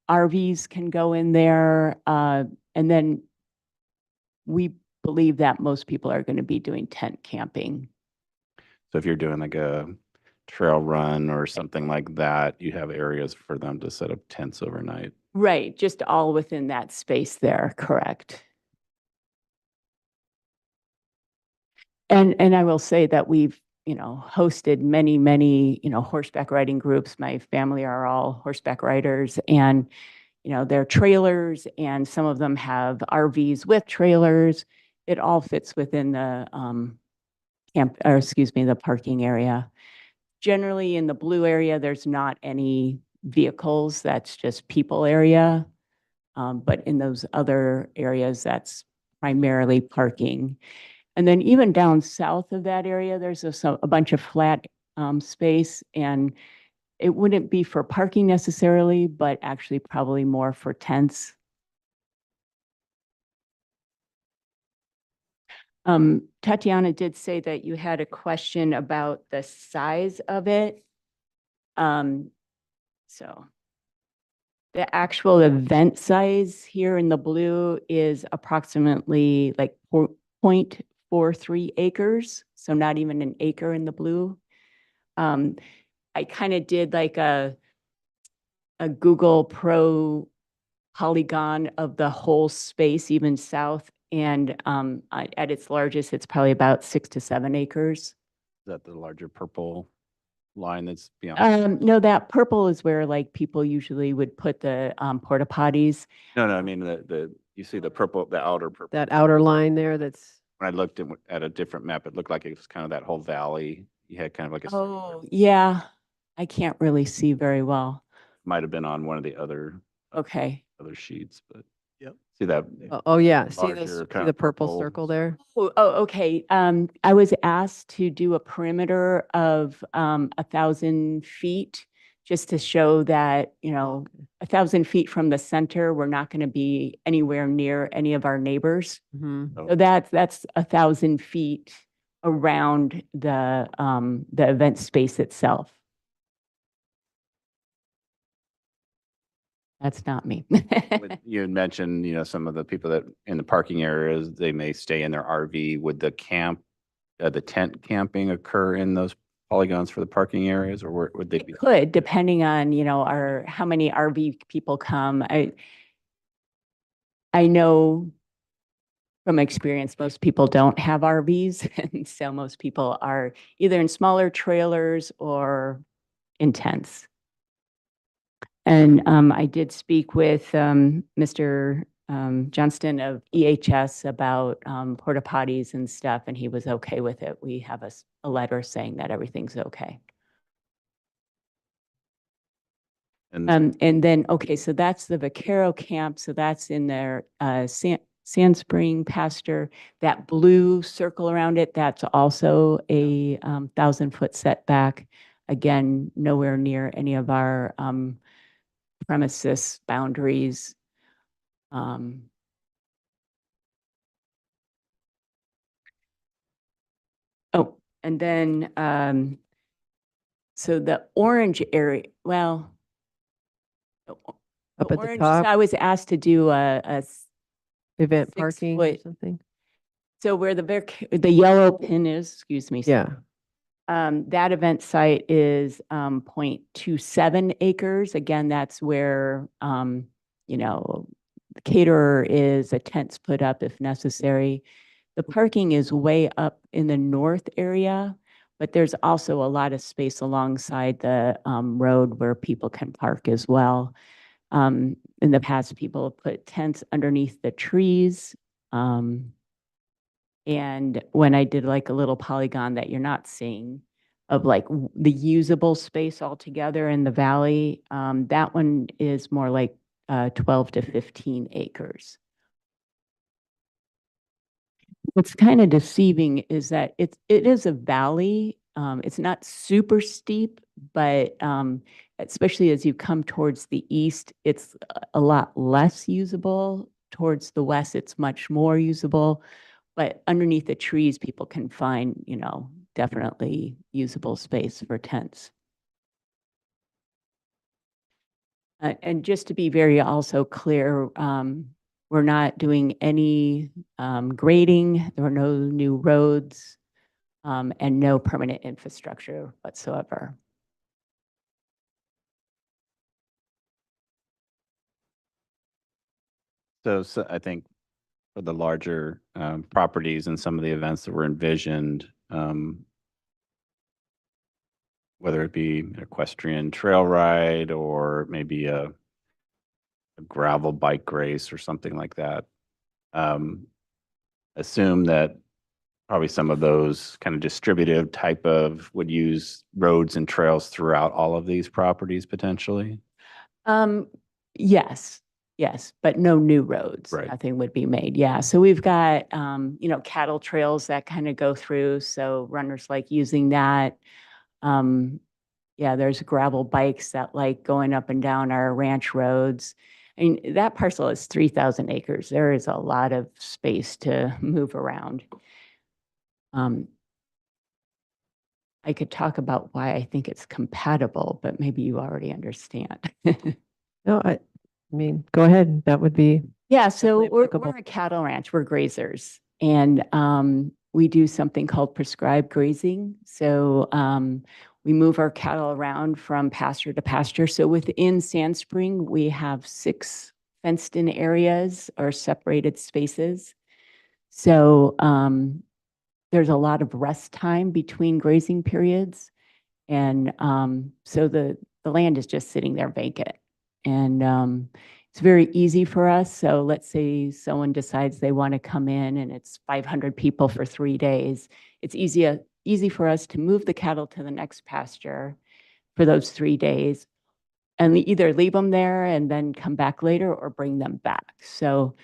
RVs can go in there, and then we believe that most people are going to be doing tent camping. So if you're doing like a trail run or something like that, you have areas for them to set up tents overnight. Right, just all within that space there, correct. And I will say that we've, hosted many, horseback riding groups. My family are all horseback riders, and, they're trailers, and some of them have RVs with trailers. It all fits within the the parking area. Generally in the blue area, there's not any vehicles. That's just people area. But in those other areas, that's primarily parking. And then even down south of that area, there's a bunch of flat space, and it wouldn't be for parking necessarily, but actually probably more for tents. Tatiana did say that you had a question about the size of it. So the actual event size here in the blue is approximately like 0.43 acres, so not even an acre in the blue. I kind of did like a Google Pro polygon of the whole space, even south, and at its largest, it's probably about 6 to 7 acres. Is that the larger purple line that's beyond? No, that purple is where like people usually would put the porta potties. No, I mean you see the purple, the outer purple. That outer line there, that's, When I looked at a different map, it looked like it was kind of that whole valley. You had kind of like a Oh, yeah. I can't really see very well. might have been on one of the other Okay. other sheets, but Yep. see that? oh yeah, see Larger this, see kind the of purple purple. circle there? Oh, okay. I was asked to do a perimeter of 1,000 feet just to show that, 1,000 feet from the center, we're not going to be anywhere near any of our neighbors. Mhm. So that's 1,000 feet around the event space itself. That's not me. You had mentioned, some of the people that in the parking areas, they may stay in their RV. Would the tent camping occur in those polygons for the parking areas, or where would they be? It could, depending on, how many RV people come. I know from experience, most people don't have RVs, and so most people are either in smaller trailers or in tents. And I did speak with Mr. Johnston of EHS about porta potties and stuff, and he was okay with it. We have a letter saying that everything's okay. And then, okay, so that's the Vaquero camp. So that's in their Sand Spring pasture. That blue circle around it, that's also a 1,000-foot setback. Again, nowhere near any of our premises boundaries. Oh, and then, so the orange area, well, Up at the orange, top, I was asked to do a event 6 parking or foot- something. so where the yellow pin is, excuse me. Yeah. That event site is 0.27 acres. Again, that's where, you know, the caterer is, a tent's put up if necessary. The parking is way up in the north area, but there's also a lot of space alongside the road where people can park as well. In the past, people have put tents underneath the trees. And when I did like a little polygon that you're not seeing of like the usable space altogether in the valley, that one is more like 12 to 15 acres. What's kind of deceiving is that it is a valley. It's not super steep, but especially as you come towards the east, it's a lot less usable. Towards the west, it's much more usable. But underneath the trees, people can find, you know, definitely usable space for tents. And just to be very also clear, we're not doing any grading. There are no new roads and no permanent infrastructure whatsoever. So I think for the larger properties and some of the events that were envisioned, whether it be an equestrian trail ride or maybe a gravel bike race or something like that, assume that probably some of those kind of distributive type of would use roads and trails throughout all of these properties potentially? Yes, but no new roads. Right. Nothing would be made. Yeah. So we've got, you know, cattle trails that kind of go through. So runners like using that. Yeah, there's gravel bikes that like going up and down our ranch roads. I mean, that parcel is 3,000 acres. There is a lot of space to move around. I could talk about why I think it's compatible, but maybe you already understand. No, I mean, go ahead. That would be, Yeah, so Definitely we're applicable. a cattle ranch, we're grazers. And we do something called prescribed grazing. So we move our cattle around from pasture to pasture. So within Sand Spring, we have 6 fenced-in areas or separated spaces. So there's a lot of rest time between grazing periods. And so the land is just sitting there vacant. And it's very easy for us. So let's say someone decides they want to come in and it's 500 people for 3 days. It's easy for us to move the cattle to the next pasture for those 3 days and either leave them there and then come back later or bring them back. So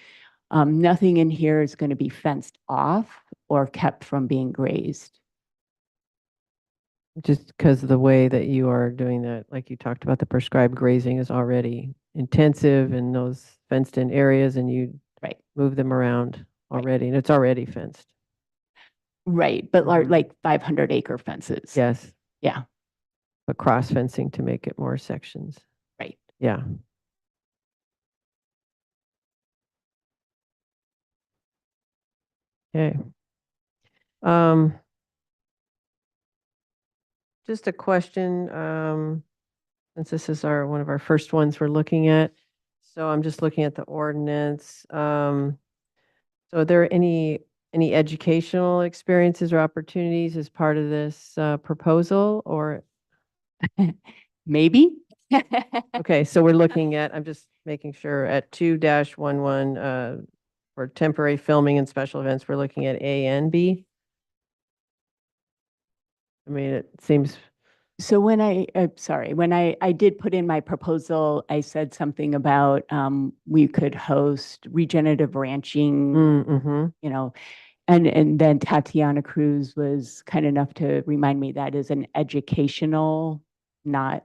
nothing in here is going to be fenced off or kept from being grazed. just because of the way that you are doing that, like you talked about, the prescribed grazing is already intensive in those fenced in areas and you Right. move them around already and it's already fenced. Right, but Mhm. like 500-acre fences. Yes. Yeah. But cross fencing to make it more sections. Right. Yeah. Okay. Just a question, since this is one of our first ones we're looking at. So I'm just looking at the ordinance. So are there any educational experiences or opportunities as part of this proposal or? Maybe. Okay, so we're looking at, I'm just making sure at 2-11, for temporary filming and special events, we're looking at A and B. I mean, it seems, So when when I did put in my proposal, I said something about we could host regenerative ranching, mhm. you know, and then Tatiana Cruz was kind enough to remind me that is an educational, not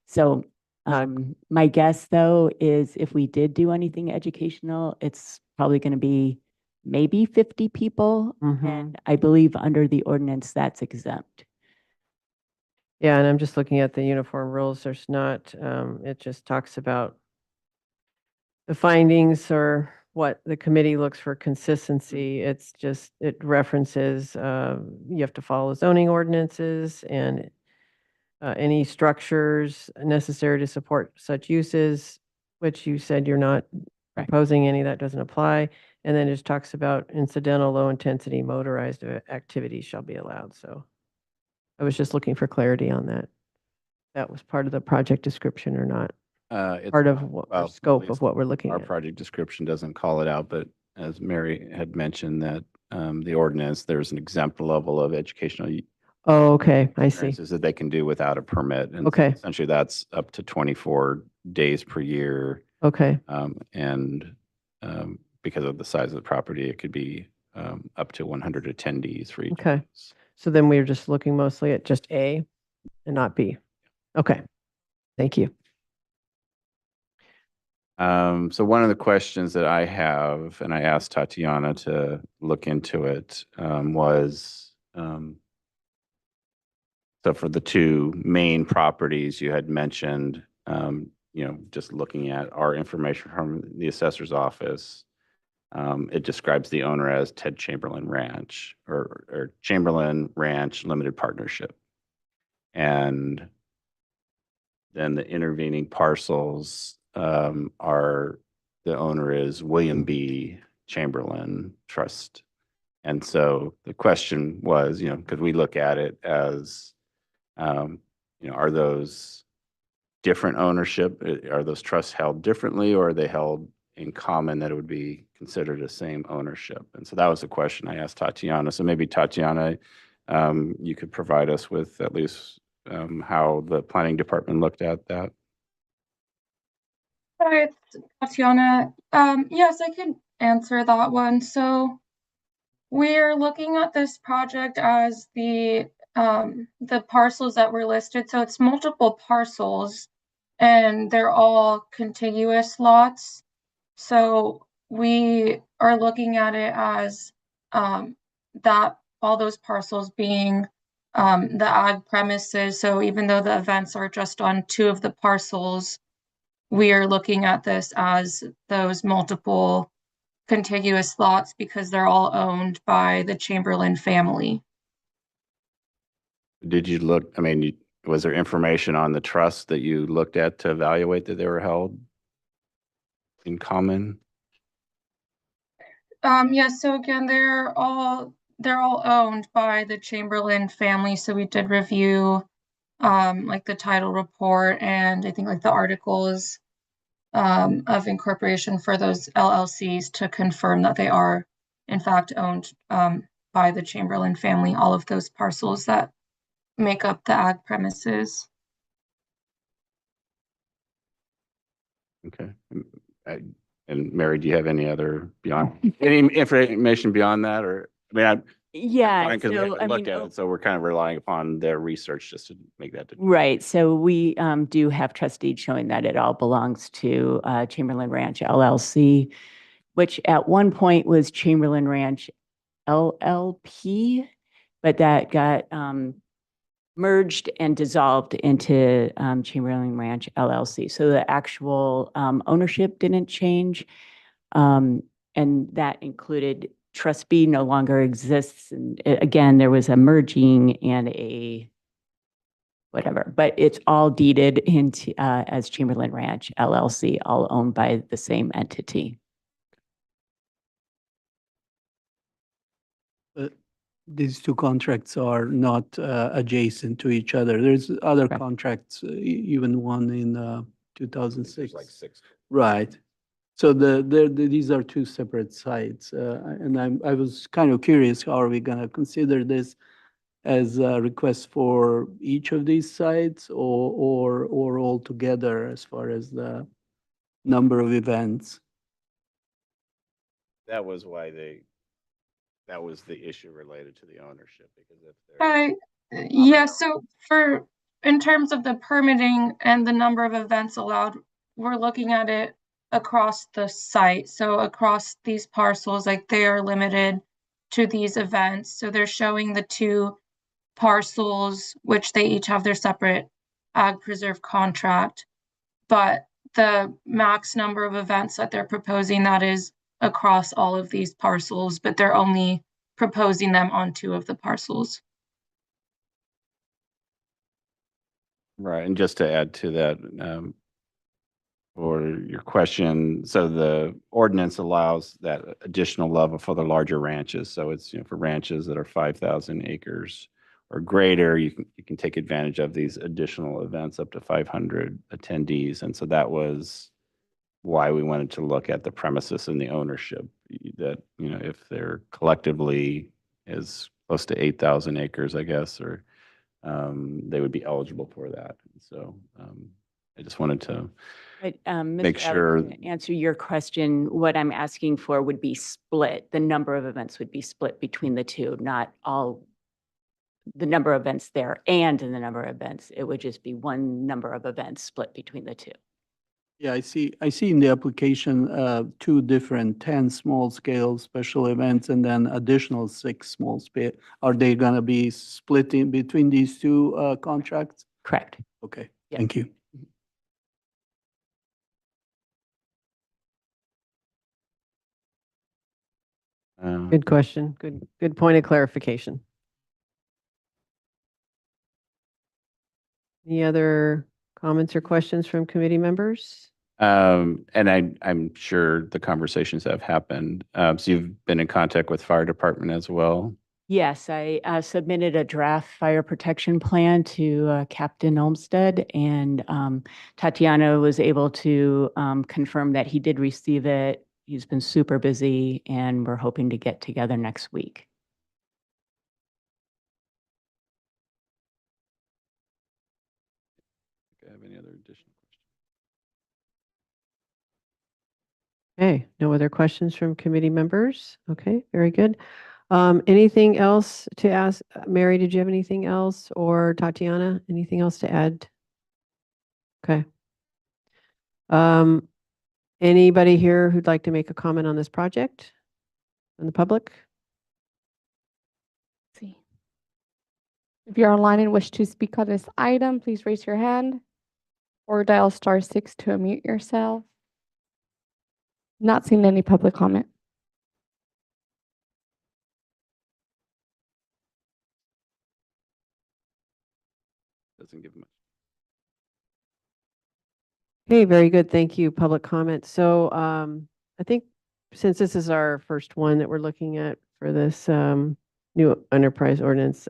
so Not my guess though is if we did do anything educational, it's probably going to be maybe 50 people. Mhm. And I believe under the ordinance that's exempt. Yeah, and I'm just looking at the uniform rules. There's not, it just talks about the findings or what the committee looks for consistency. It's just, it references, you have to follow zoning ordinances and any structures necessary to support such uses, which you said you're not Right. proposing any, that doesn't apply. And then it just talks about incidental, low-intensity motorized activities shall be allowed. So I was just looking for clarity on that. That was part of the project description or not, It's part of not- what, well, or scope at of least what we're looking Our at. project description doesn't call it out, but as Mary had mentioned that the ordinance, there's an exempt level of educational Oh, okay, I see. experiences that they can do without a permit. And so Okay. essentially that's up to 24 days per year. Okay, And because of the size of the property, it could be up to 100 attendees for each. of Okay. these. so then we're just looking mostly at just A and not B. Okay, thank you. So one of the questions that I have, and I asked Tatiana to look into it, was, so for the two main properties you had mentioned, just looking at our information from the assessor's office, it describes the owner as Ted Chamberlain Ranch or Chamberlain Ranch Limited Partnership. And then the intervening parcels are, the owner is William B. Chamberlain Trust. And so the question was, could we look at it as, are those different ownership? Are those trusts held differently or are they held in common that it would be considered the same ownership? And so that was the question I asked Tatiana. So maybe Tatiana, you could provide us with at least how the planning department looked at that. Hi, it's Tatiana. Yes, I can answer that one. So we're looking at this project as the parcels that were listed. So it's multiple parcels and they're all contiguous lots. So we are looking at it as that all those parcels being the ag premises. So even though the events are just on 2 of the parcels, we are looking at this as those multiple contiguous lots because they're all owned by the Chamberlain family. Did you look, was there information on the trust that you looked at to evaluate that they were held in common? Yes, so again, they're all owned by the Chamberlain family. So we did review like the title report and I think like the articles of incorporation for those LLCs to confirm that they are in fact owned by the Chamberlain family, all of those parcels that make up the ag premises. Okay. And Mary, do you have any other any information beyond that? Or, Yeah. because we So, haven't looked at it, so we're kind of relying upon their research just to make that. Right. So we do have trust deeds showing that it all belongs to Chamberlain Ranch LLC, which at one point was Chamberlain Ranch LLP, but that got merged and dissolved into Chamberlain Ranch LLC. So the actual ownership didn't change. And that included Trust B no longer exists. And again, there was a merging and a whatever, but it's all deeded into as Chamberlain Ranch LLC, all owned by the same entity. These two contracts are not adjacent to each other. There's other Correct. contracts, even one in 2006. Like 6. Right. So these are two separate sites. And I was kind of curious, how are we going to consider this as a request for each of these sites or all together as far as the number of events? That was why that was the issue related to the ownership, because if they're. Yeah, so in terms of the permitting and the number of events allowed, we're looking at it across the site. So across these parcels, like they are limited to these events. So they're showing the two parcels, which they each have their separate ag preserve contract. But the max number of events that they're proposing, that is across all of these parcels, but they're only proposing them on 2 of the parcels. Right, and just to add to that, for your question, so the ordinance allows that additional level for the larger ranches. So it's, for ranches that are 5,000 acres or greater, you can take advantage of these additional events up to 500 attendees. And so that was why we wanted to look at the premises and the ownership, that, if they're collectively is close to 8,000 acres, I guess, or they would be eligible for that. So I just wanted to But, make Mr. sure. Allison, to answer your question, what I'm asking for would be split. The number of events would be split between the two, not all the number of events there and in the number of events. It would just be one number of events split between the two. Yeah, I see in the application, 2 different 10 small scale special events and then additional 6 small scale. Are they going to be split in between these 2 contracts? Correct. Okay, Yes. thank you. Good question. Good point of clarification. Any other comments or questions from committee members? And I'm sure the conversations have happened. So you've been in contact with fire department as well? Yes, I submitted a draft fire protection plan to Captain Olmsted, and Tatiana was able to confirm that he did receive it. He's been super busy, and we're hoping to get together next week. Do I have any other additional questions? Okay, no other questions from committee members? Okay, very good. Anything else to ask? Mary, did you have anything else? Or Tatiana, anything else to add? Okay. Anybody here who'd like to make a comment on this project in the public? See. If you're online and wish to speak on this item, please raise your hand or dial *6 to unmute yourself. Not seeing any public comment. Doesn't give much. Okay, very good. Thank you. Public comment. So I think since this is our first one that we're looking at for this new enterprise ordinance,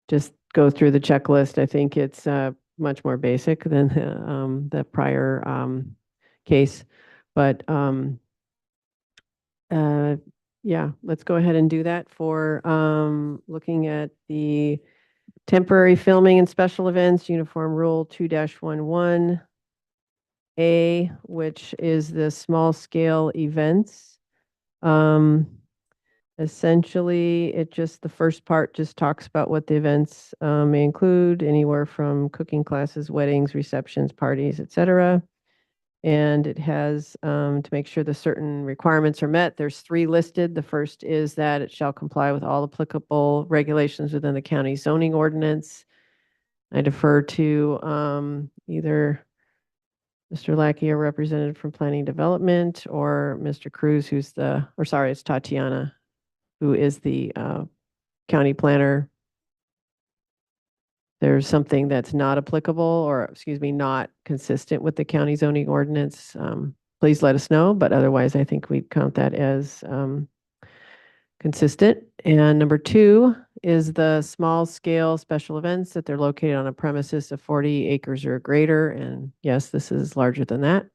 just go through the checklist. I think it's much more basic than the prior case. But yeah, let's go ahead and do that for looking at the temporary filming and special events, Uniform Rule 2-11A, which is the small scale events. Essentially, the first part just talks about what the events may include, anywhere from cooking classes, weddings, receptions, parties, etc. And it has to make sure the certain requirements are met. There's 3 listed. The first is that it shall comply with all applicable regulations within the county zoning ordinance. I defer to either Mr. Lackey, a representative from Planning Development, or Mr. Cruz, it's Tatiana, who is the county planner. There's something that's not applicable or, not consistent with the county zoning ordinance, please let us know. But otherwise, I think we'd count that as consistent. And number 2 is the small scale special events that they're located on a premises of 40 acres or greater. And yes, this is larger than that.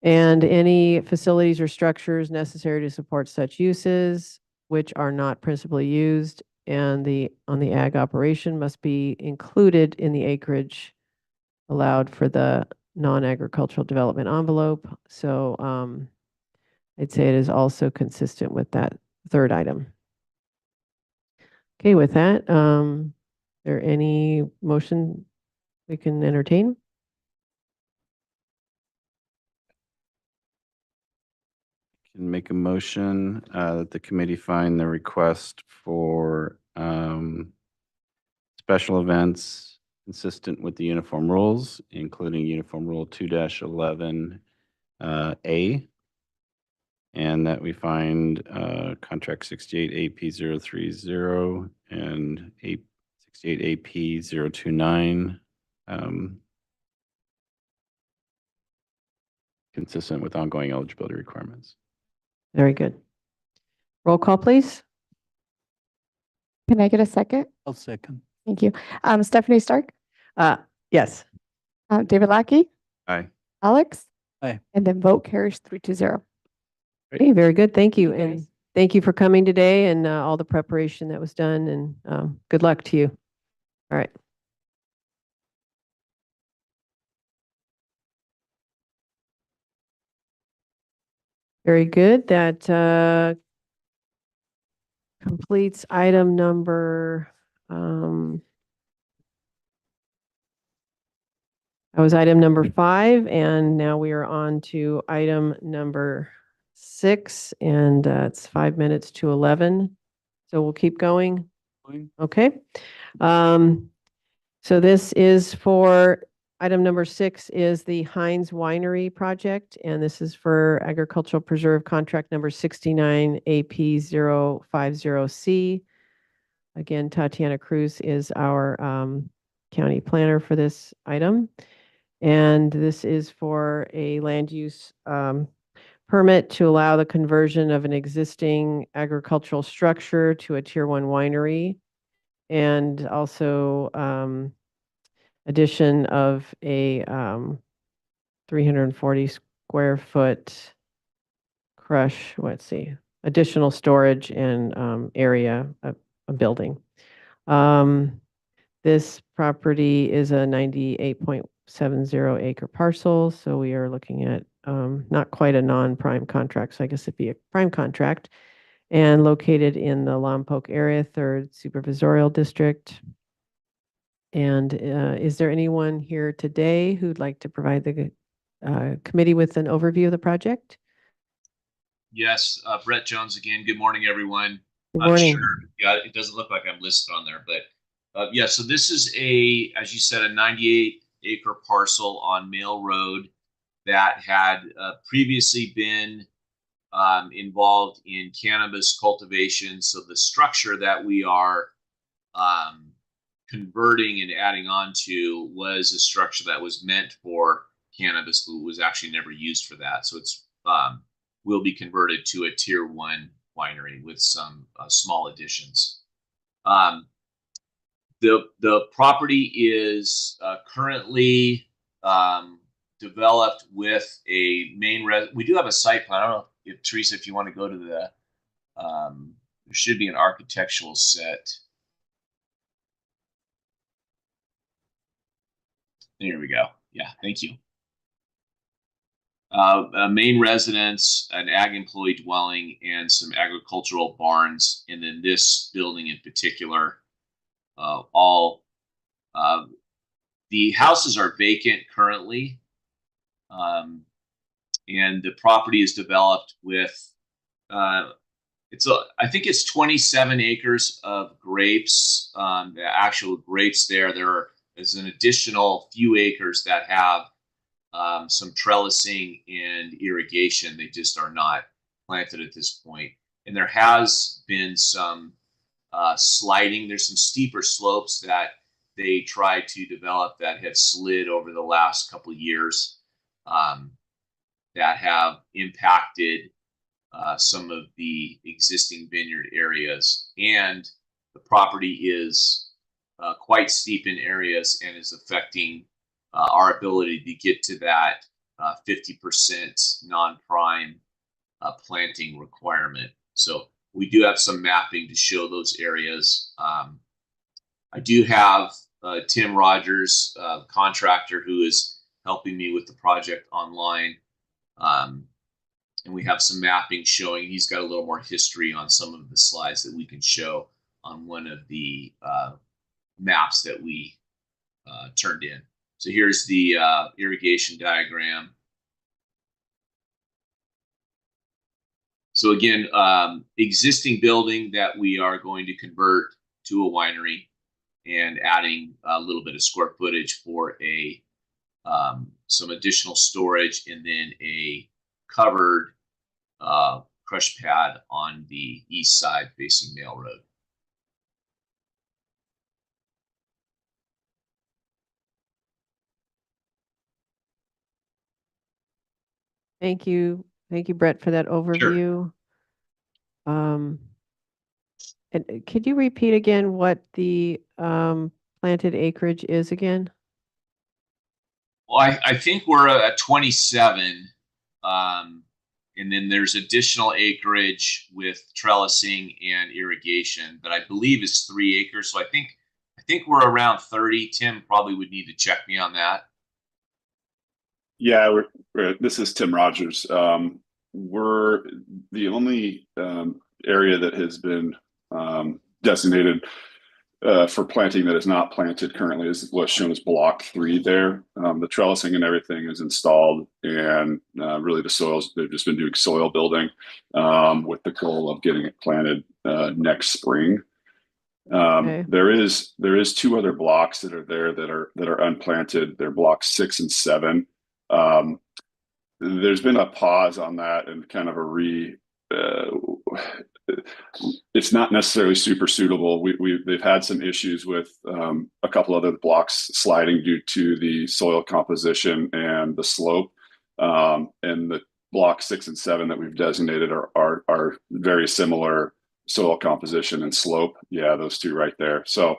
And any facilities or structures necessary to support such uses, which are not principally used and on the ag operation must be included in the acreage allowed for the non-agricultural development envelope. So I'd say it is also consistent with that third item. Okay, with that, there any motion we can entertain? Can make a motion that the committee find the request for special events consistent with the uniform rules, including Uniform Rule 2-11 A, and that we find contract 68 AP 030 and 68 AP 029 consistent with ongoing eligibility requirements. Very good. Roll call, please. Can I get a second? I'll second. Thank you. Stephanie Stark, Yes. David Lackey, Aye. Alex. Aye. And then vote carries 3-0. Okay, very good. Thank you. Thank you, And guys. thank you for coming today and all the preparation that was done, and good luck to you. All right. Very good. That completes item number, that was item number 5, and now we are on to item number 6, and it's 5 minutes to 11. So we'll keep going. Okay. So this is for item number 6 is the Heinz Winery project, and this is for Agricultural Preserve Contract number 69 AP 050C. Again, Tatiana Cruz is our county planner for this item. And this is for a land use permit to allow the conversion of an existing agricultural structure to a Tier 1 winery, and also addition of a 340 square foot crush, let's see, additional storage and area, a building. This property is a 98.70 acre parcel, so we are looking at not quite a non-prime contract, so I guess it'd be a prime contract, and located in the Lompoc area, 3rd Supervisorial District. And is there anyone here today who'd like to provide the committee with an overview of the project? Yes, Brett Jones again. Good morning, everyone. Good morning. Sure, yeah, it doesn't look like I'm listed on there, but yeah, so this is a, as you said, a 98 acre parcel on Mail Road that had previously been involved in cannabis cultivation. So the structure that we are converting and adding on to was a structure that was meant for cannabis, but was actually never used for that. So it's will be converted to a Tier 1 winery with some small additions. The property is currently developed with a main we do have a site plan. I don't know if Teresa, if you want to go to the there should be an architectural set. There we go. Yeah, thank you. A main residence, an ag employee dwelling, and some agricultural barns, and then this building in particular. The houses are vacant currently, and the property is developed with I think it's 27 acres of grapes. The actual grapes there is an additional few acres that have some trellising and irrigation. They just are not planted at this point. And there has been some sliding. There's some steeper slopes that they tried to develop that have slid over the last couple of years that have impacted some of the existing vineyard areas. And the property is quite steep in areas and is affecting our ability to get to that 50% non-prime planting requirement. So we do have some mapping to show those areas. I do have Tim Rogers, contractor, who is helping me with the project online. And we have some mapping showing, he's got a little more history on some of the slides that we can show on one of the maps that we turned in. So here's the irrigation diagram. So again, existing building that we are going to convert to a winery and adding a little bit of square footage for a some additional storage, and then a covered crush pad on the east side facing Mail Road. Thank you. Thank you, Brett, for that overview. And could you repeat again what the planted acreage is again? Well, I think we're at 27. And then there's additional acreage with trellising and irrigation that I believe is 3 acres. So I think we're around 30. Tim probably would need to check me on that. Yeah, this is Tim Rogers. We're the only area that has been designated for planting that is not planted currently is what's shown as block 3 there. The trellising and everything is installed, and really the soils, they've just been doing soil building with the goal of getting it planted next spring. Okay. There is 2 other blocks that are there that are unplanted. They're blocks 6 and 7. There's been a pause on that and kind of it's not necessarily super suitable. They've had some issues with a couple other blocks sliding due to the soil composition and the slope. And the block 6 and 7 that we've designated are very similar soil composition and slope. Yeah, those 2 right there. So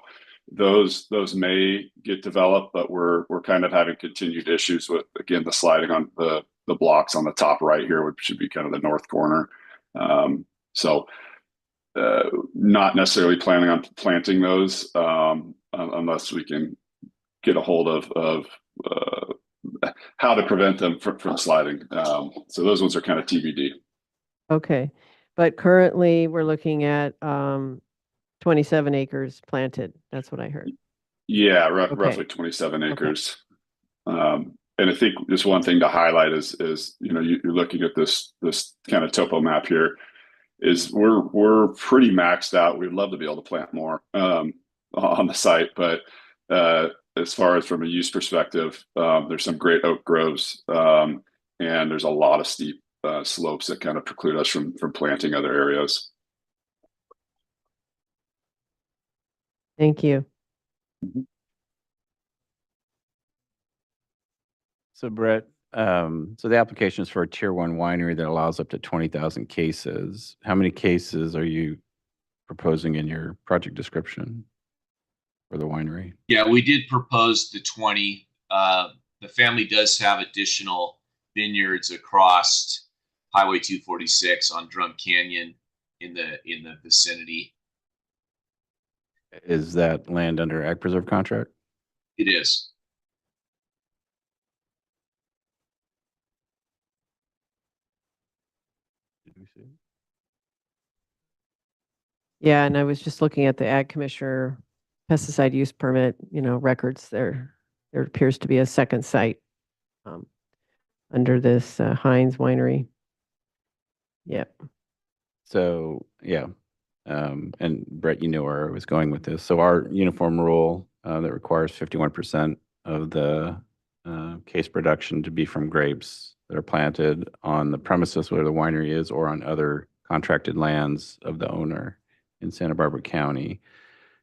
those may get developed, but we're kind of having continued issues with, again, the sliding on the blocks on the top right here, which should be kind of the north corner. So not necessarily planning on planting those unless we can get a hold of how to prevent them from sliding. So those ones are kind of TBD. Okay. But currently we're looking at 27 acres planted. That's what I heard. Yeah, Okay. roughly 27 acres. And I think just one thing to highlight is you're looking at this kind of topo map here. Is we're pretty maxed out. We'd love to be able to plant more on the site, but as far as from a use perspective, there's some great oak groves, and there's a lot of steep slopes that kind of preclude us from planting other areas. Thank you. So Brett, so the application is for a tier 1 winery that allows up to 20,000 cases. How many cases are you proposing in your project description for the winery? Yeah, we did propose the 20. The family does have additional vineyards across Highway 246 on Drum Canyon in the vicinity. Is that land under Ag Preserve contract? It is. Yeah, and I was just looking at the Ag Commissioner pesticide use permit, records there. There appears to be a second site under this Heinz Winery. Yep. So, yeah. And Brett, where I was going with this. So our uniform rule that requires 51% of the case production to be from grapes that are planted on the premises where the winery is or on other contracted lands of the owner in Santa Barbara County.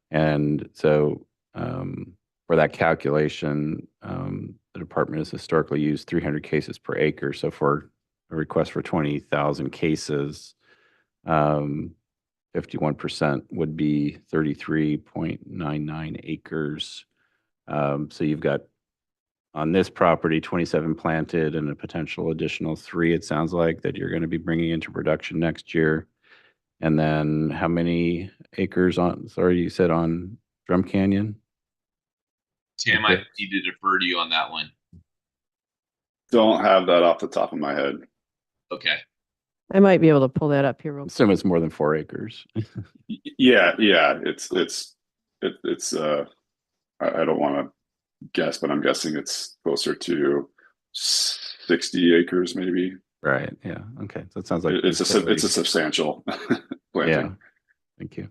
And so for that calculation, the department has historically used 300 cases per acre. So for a request for 20,000 cases, 51% would be 33.99 acres. So you've got on this property, 27 planted and a potential additional 3, it sounds like, that you're going to be bringing into production next year. And then how many acres on, sorry, you said on Drum Canyon? Tim, I need to defer to you on that one. Don't have that off the top of my head. Okay. I might be able to pull that up here real quick. Assume it's more than 4 acres. Yeah, it's I don't want to guess, but I'm guessing it's closer to 60 acres maybe. Right. Yeah. Okay. So it sounds like It's a substantial planting. Yeah. Thank you.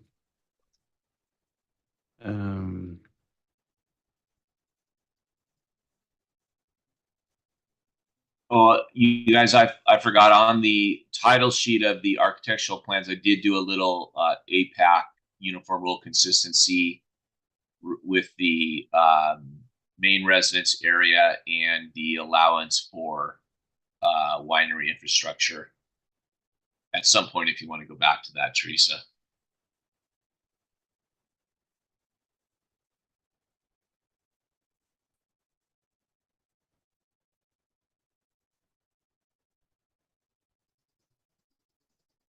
Oh, you guys, I forgot on the title sheet of the architectural plans, I did do a little APAC uniform rule consistency with the main residence area and the allowance for winery infrastructure. At some point, if you want to go back to that, Teresa.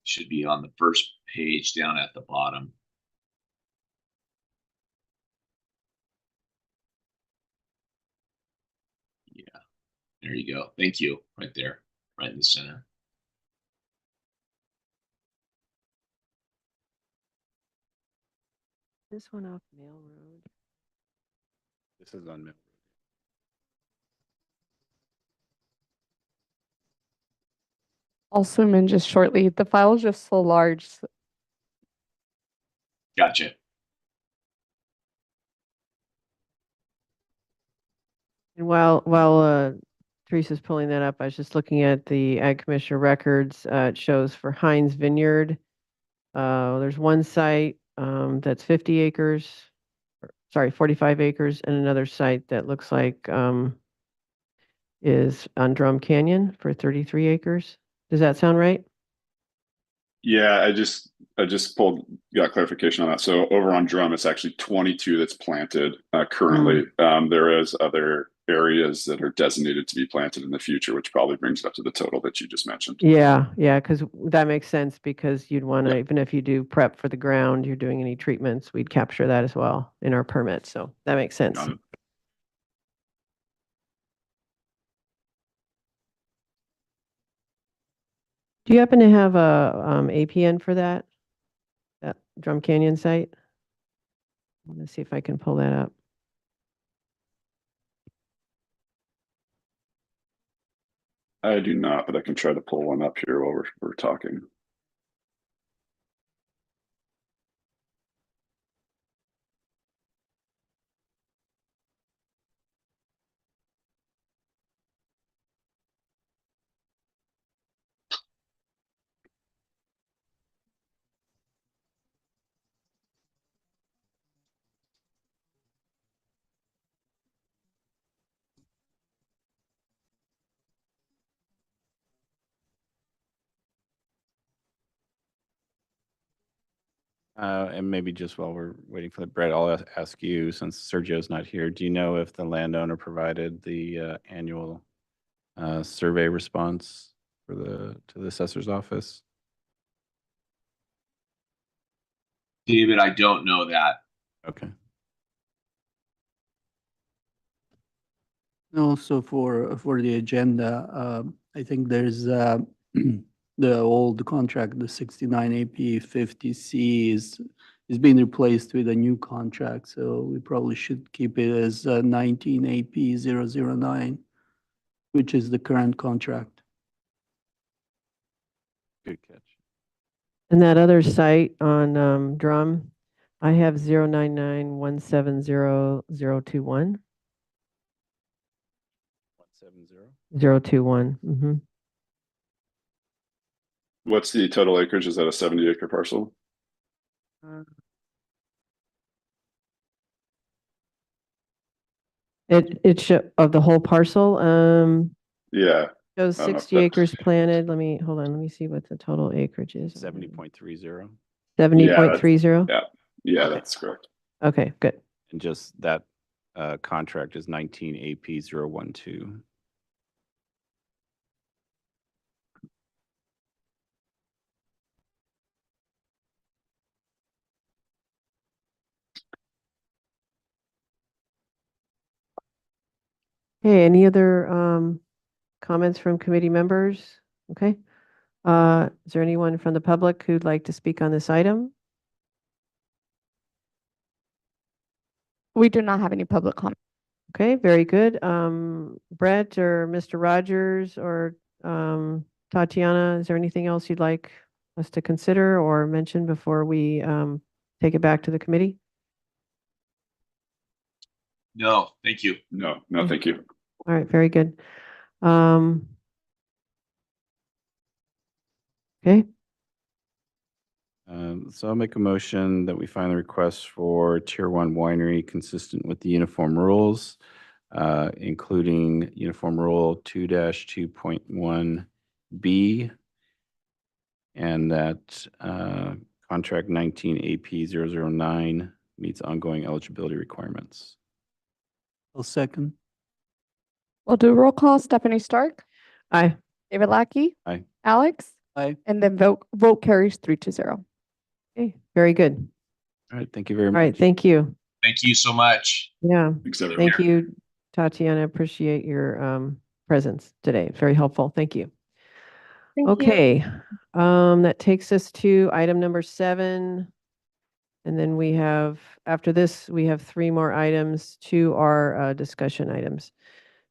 Should be on the first page down at the bottom. Yeah, there you go. Thank you. Right there, right in the center. This one off Mail Road. This is on Mill. I'll zoom in just shortly. The file is just so large. Gotcha. And while Teresa's pulling that up, I was just looking at the Ag Commissioner records. It shows for Heinz Vineyard, there's one site that's 50 acres, sorry, 45 acres, and another site that looks like is on Drum Canyon for 33 acres. Does that sound right? Yeah, I just got clarification on that. So over on Drum, it's actually 22 that's planted currently. There is other areas that are designated to be planted in the future, which probably brings it up to the total that you just mentioned. Yeah, because that makes sense, because you'd want to, even if you do prep for the ground, you're doing any treatments, we'd capture that as well in our permit. So that makes sense. Do you happen to have a APN for that Drum Canyon site? Let's see if I can pull that up. I do not, but I can try to pull one up here while we're talking. And maybe just while we're waiting for the Brett, I'll ask you, since Sergio's not here, do you know if the landowner provided the annual survey response for to the assessor's office? David, I don't know that. Okay. Also for the agenda, I think there's the old contract, the 69 AP 50C is being replaced with a new contract. So we probably should keep it as 19 AP 009, which is the current contract. Good catch. And that other site on Drum, I have 099170021. 170? 021. Mm-hmm. What's the total acreage? Is that a 70-acre parcel? It of the whole parcel. Yeah. Shows 60 acres planted. Hold on. Let me see what the total acreage is. 70.30. 70.30? Yeah, Okay. that's correct. Okay, good. And just that contract is 19 AP 012. Hey, any other comments from committee members? Okay. Is there anyone from the public who'd like to speak on this item? We do not have any public comment. Okay, very good. Brett or Mr. Rogers or Tatiana, is there anything else you'd like us to consider or mention before we take it back to the committee? No, thank you. No, thank you. All right, very good. Okay, So I'll make a motion that we find the request for Tier 1 winery consistent with the uniform rules, including Uniform Rule 2-2.1B, and that contract 19 AP 009 meets ongoing eligibility requirements. I'll second. We'll do roll call. Stephanie Stark, aye. David Lackey, Aye. Alex, Aye. and then vote carries 3-0. Okay, very good. All right, thank you very All much. right, thank you. Thank you so much. Yeah, Thanks, everyone. thank you, Tatiana. Appreciate your presence today. Very helpful. Thank you. Thank you. Okay, that takes us to item number 7. And then we have, after this, we have 3 more items, 2 are discussion items.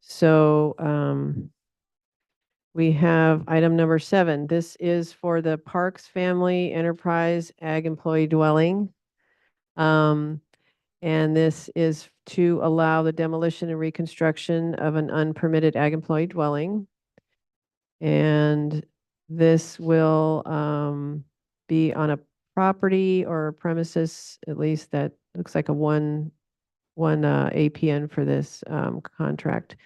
So we have item number 7. This is for the Parks Family Enterprise Ag Employee Dwelling. And this is to allow the demolition and reconstruction of an unpermitted ag employee dwelling. And this will be on a property or premises, at least that looks like a one APN for this contract.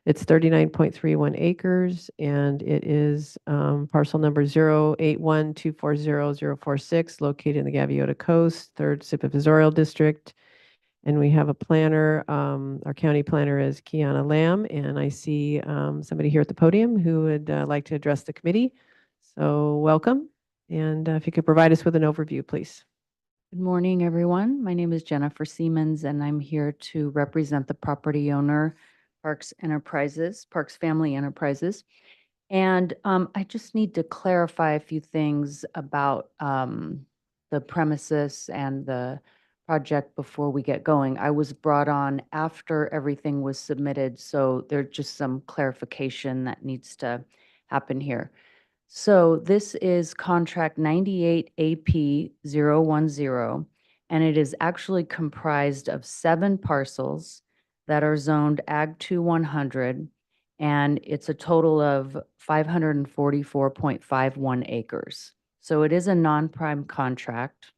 It's 39.31 acres, and it is parcel number 081240046, located in the Gaviota Coast, 3rd Supervisorial District. And we have a planner, our county planner is Kiana Lamb, and I see somebody here at the podium who would like to address the committee. So welcome, and if you could provide us with an overview, please. Good morning, everyone. My name is Jennifer Siemens, and I'm here to represent the property owner, Parks Family Enterprises. And I just need to clarify a few things about the premises and the project before we get going. I was brought on after everything was submitted, so there's just some clarification that needs to happen here. So this is contract 98 AP 010, and it is actually comprised of 7 parcels that are zoned Ag 2 100, and it's a total of 544.51 acres. So it is a non-prime contract.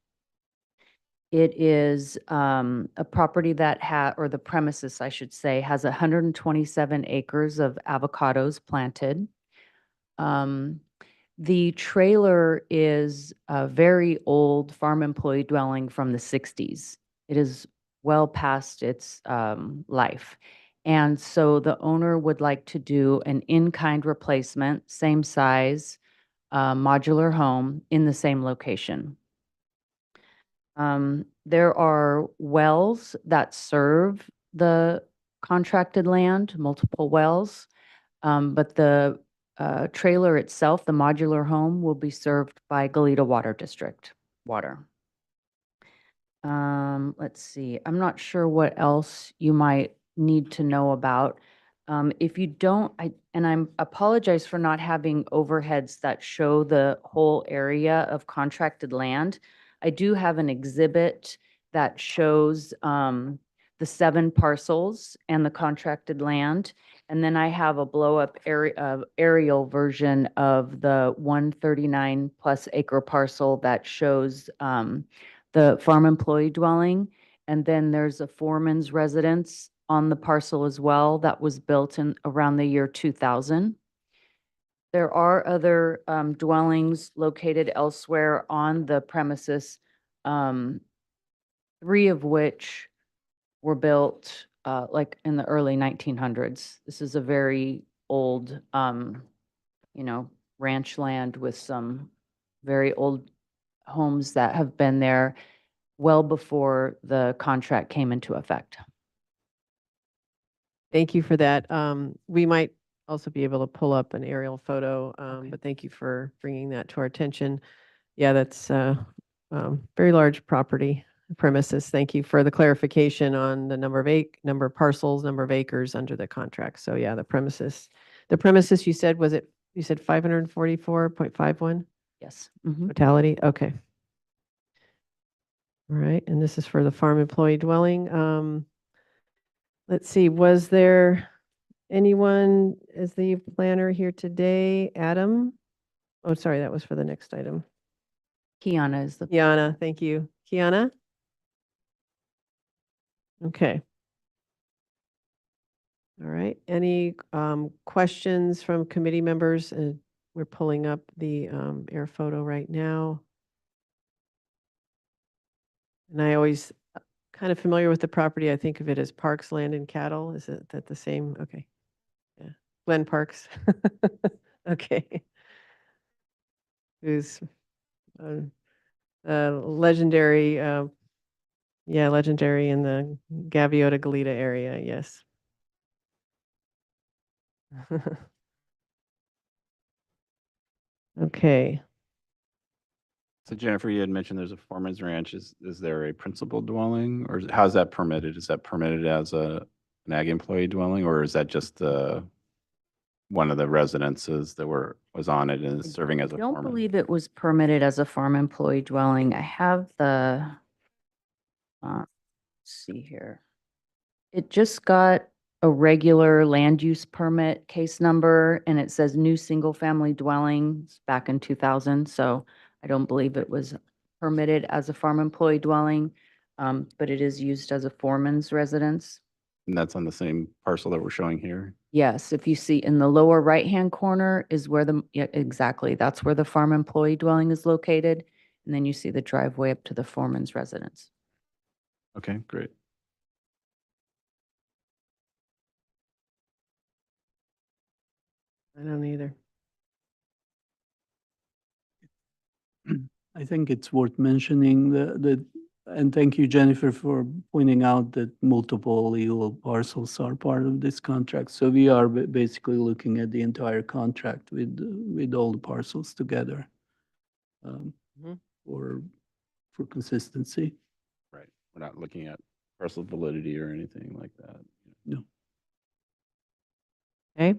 It is a property that or the premises, I should say, has 127 acres of avocados planted. The trailer is a very old farm employee dwelling from the 60s. It is well past its life. And so the owner would like to do an in-kind replacement, same size, modular home in the same location. There are wells that serve the contracted land, multiple wells, but the trailer itself, the modular home, will be served by Goleta Water District water. Let's see, I'm not sure what else you might need to know about. If you don't, I apologize for not having overheads that show the whole area of contracted land. I do have an exhibit that shows the 7 parcels and the contracted land. And then I have a blow-up aerial version of the 139 plus acre parcel that shows the farm employee dwelling. And then there's a foreman's residence on the parcel as well that was built in around the year 2000. There are other dwellings located elsewhere on the premises, 3 of which were built like in the early 1900s. This is a very old, ranch land with some very old homes that have been there well before the contract came into effect. Thank you for that. We might also be able to pull up an aerial photo, but thank you for bringing that to our attention. Yeah, that's very large property premises. Thank you for the clarification on the number of parcels, number of acres under the contract. So yeah, the premises you said, you said 544.51 Yes. totality? Okay. All right, and this is for the farm employee dwelling. Let's see, was there anyone as the planner here today? Adam? Oh, sorry, that was for the next item. Kiana is the. Kiana, thank you. Kiana? Okay. All right, any questions from committee members? We're pulling up the air photo right now. And I always kind of familiar with the property. I think of it as Parks Land and Cattle. Is it that the same? Okay. Yeah. Glen Parks. Okay. Who's legendary, legendary in the Gaviota Goleta area. Yes. Okay. So Jennifer, you had mentioned there's a foreman's ranch. Is there a principal dwelling, or how's that permitted? Is that permitted as an ag employee dwelling, or is that just one of the residences that was on it and is serving as a I don't foreman? believe it was permitted as a farm employee dwelling. I have the, let's see here. It just got a regular land use permit case number, and it says new single-family dwellings back in 2000. So I don't believe it was permitted as a farm employee dwelling, but it is used as a foreman's residence. And that's on the same parcel that we're showing here? Yes, if you see in the lower right-hand corner is where yeah, exactly, that's where the farm employee dwelling is located. And then you see the driveway up to the foreman's residence. Okay, great. I don't either. I think it's worth mentioning and thank you, Jennifer, for pointing out that multiple legal parcels are part of this contract. So we are basically looking at the entire contract with all the parcels together for consistency. Right. We're not looking at parcel validity or anything like that. No. Okay.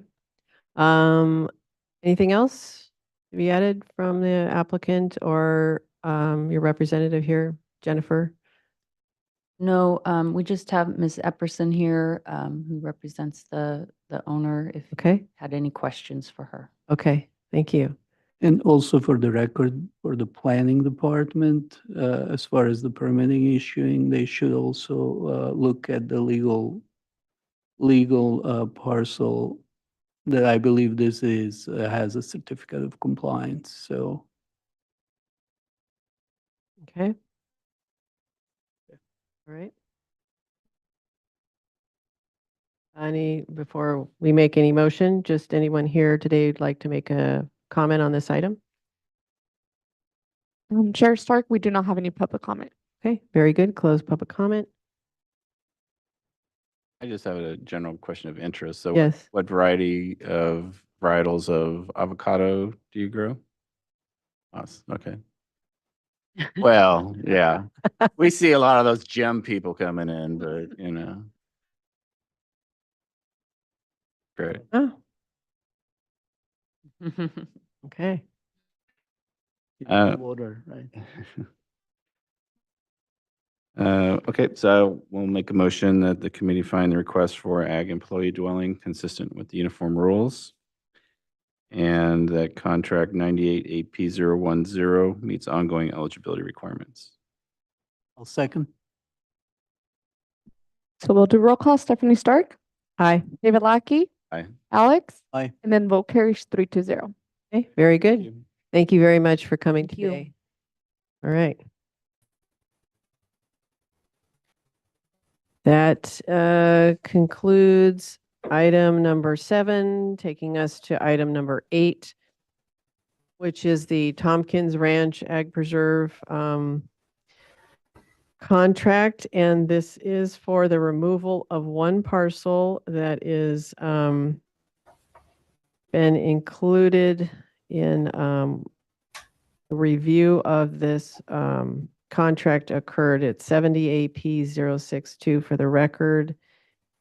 Anything else to be added from the applicant or your representative here, Jennifer? No, we just have Ms. Epperson here, who represents the owner, if Okay. you had any questions for her. Okay, thank you. And also for the record, for the planning department, as far as the permitting issuing, they should also look at the legal parcel that I believe this is, has a certificate of compliance, so. Okay. All right. Before we make any motion, just anyone here today who'd like to make a comment on this item? Chair Stark, we do not have any public comment. Okay, very good. Close public comment. I just have a general question of interest. So Yes. what varietals of avocado do you grow? Us, okay. Well, yeah, we see a lot of those gem people coming in, but great. Oh. Okay. Water, right? Okay, so we'll make a motion that the committee find the request for ag employee dwelling consistent with the uniform rules, and that contract 98 AP010 meets ongoing eligibility requirements. I'll second. So we'll do roll call. Stephanie Stark, Aye. David Lackey, Aye. Alex, Aye. and then vote carries 3-0. Okay, very good. Thank you very much for coming Thank you. today. All right. That concludes item number 7, taking us to item number 8, which is the Tompkins Ranch Ag Preserve contract. And this is for the removal of one parcel that is been included in the review of this contract occurred at 70 AP 062 for the record.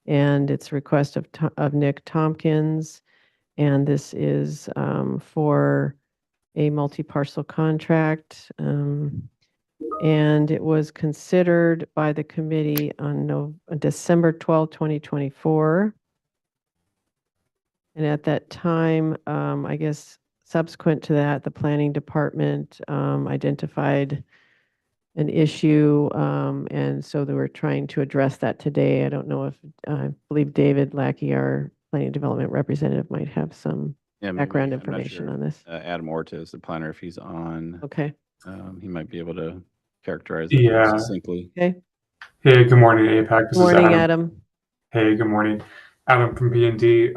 And it's request of Nick Tompkins. And this is for a multi-parcel contract. And it was considered by the committee on December 12, 2024. And at that time, I guess subsequent to that, the planning department identified an issue. And so they were trying to address that today. I don't know if, I believe David Lackey, our planning development representative, might have some Yeah, maybe. background I'm not information sure. on this. Adam Ortiz, the planner, if he's on, Okay. he might be able to characterize it Yeah. succinctly. Okay. Hey, good morning, APAC. This Good morning, is Adam. Hey, good morning. Adam from B&D.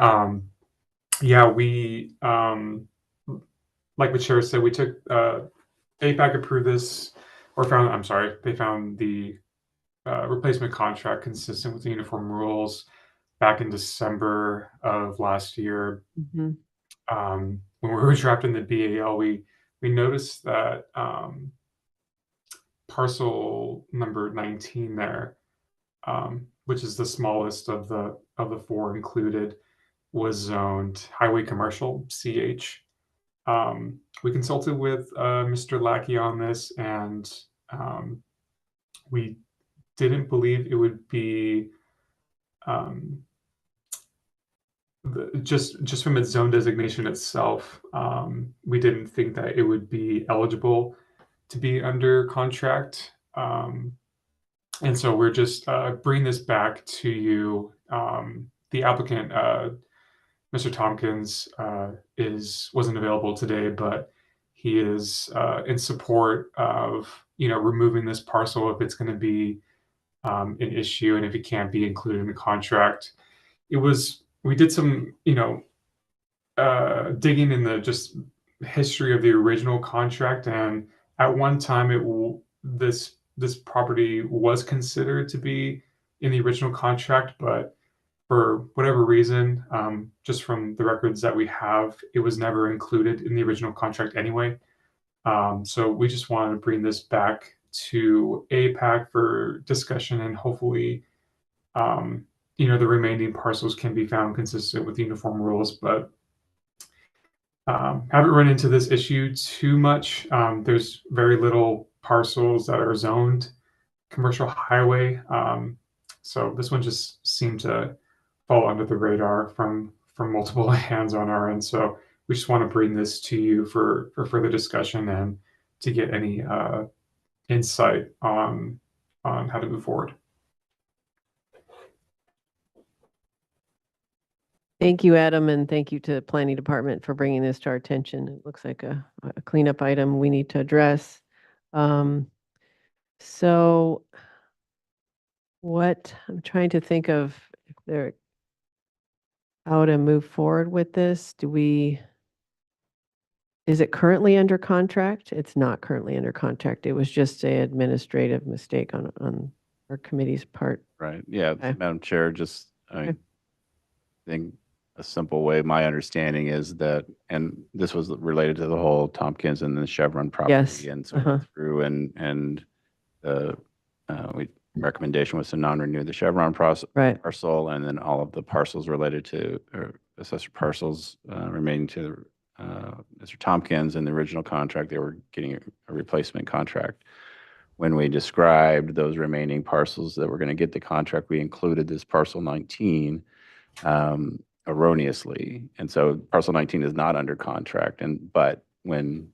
Yeah, we, like what Chair said, we took, APAC approved this, or found, I'm sorry, they found the replacement contract consistent with the uniform rules back in December of last year. Mhm. When we were drafting the BAL, we noticed that parcel number 19 there, which is the smallest of the 4 included, was zoned highway commercial CH. We consulted with Mr. Lackey on this, and we didn't believe it would be just from its zone designation itself. We didn't think that it would be eligible to be under contract. And so we're just bringing this back to you. The applicant, Mr. Tompkins, wasn't available today, but he is in support of removing this parcel if it's going to be an issue and if it can't be included in the contract. We did some digging in the just history of the original contract, and at one time this property was considered to be in the original contract, but for whatever reason, just from the records that we have, it was never included in the original contract anyway. So we just wanted to bring this back to APAC for discussion, and hopefully, the remaining parcels can be found consistent with uniform rules, but haven't run into this issue too much. There's very little parcels that are zoned commercial highway. So this one just seemed to fall under the radar from multiple hands on our end. So we just want to bring this to you for further discussion and to get any insight on how to move forward. Thank you, Adam, and thank you to the planning department for bringing this to our attention. It looks like a cleanup item we need to address. So what I'm trying to think of how to move forward with this. Is it currently under contract? It's not currently under contract. It was just an administrative mistake on our committee's part. Right. Yeah, Okay. Madam Chair, I think a simple way, my understanding is that, and this was related to the whole Tompkins and the Chevron property. Yes. And so we went through and the recommendation was to non-renew the Chevron parcel, and then all of the parcels related to, or assessor parcels remaining to Mr. Tompkins. In the original contract, they were getting a replacement contract. When we described those remaining parcels that were going to get the contract, we included this parcel 19 erroneously. And so parcel 19 is not under contract. But when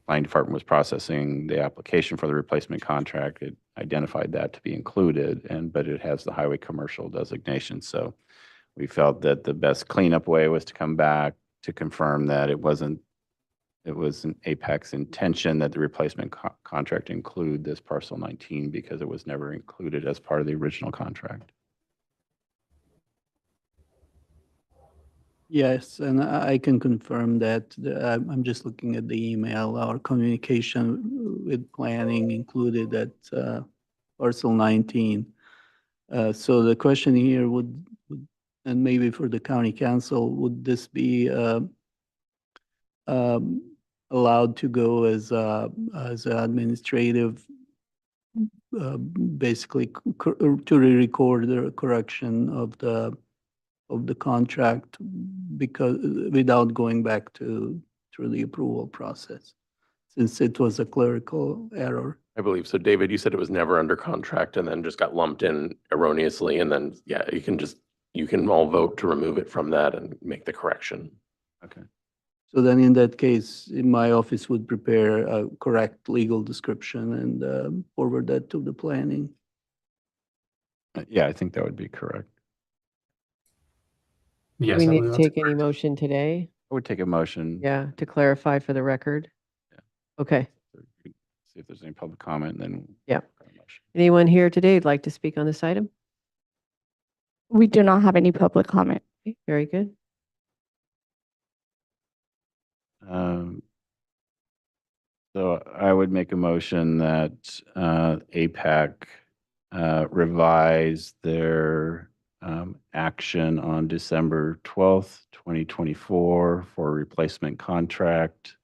planning department was processing the application for the replacement contract, it identified that to be included, but it has the highway commercial designation. So we felt that the best cleanup way was to come back to confirm that it wasn't it was an APAC's intention that the replacement contract include this parcel 19 because it was never included as part of the original contract. Yes, and I can confirm that. I'm just looking at the email. Our communication with planning included that parcel 19. So the question here would, and maybe for the county council, would this be allowed to go as an administrative, basically to re-record the correction of the contract because without going back through the approval process, since it was a clerical error. I believe so. David, you said it was never under contract and then just got lumped in erroneously. And then, yeah, you can all vote to remove it from that and make the correction. Okay. So then in that case, my office would prepare a correct legal description and forward that to the planning. Yeah, I think that would be correct. Do Yes, we I need believe to that's take any motion today? I would take a motion. Yeah, to clarify for the record? Yeah. Okay. See if there's any public comment, then. Yeah. Anyone here today who'd like to speak on this item? We do not have any public comment. Okay, very good. So I would make a motion that APAC revise their action on December 12th, 2024 for a replacement contract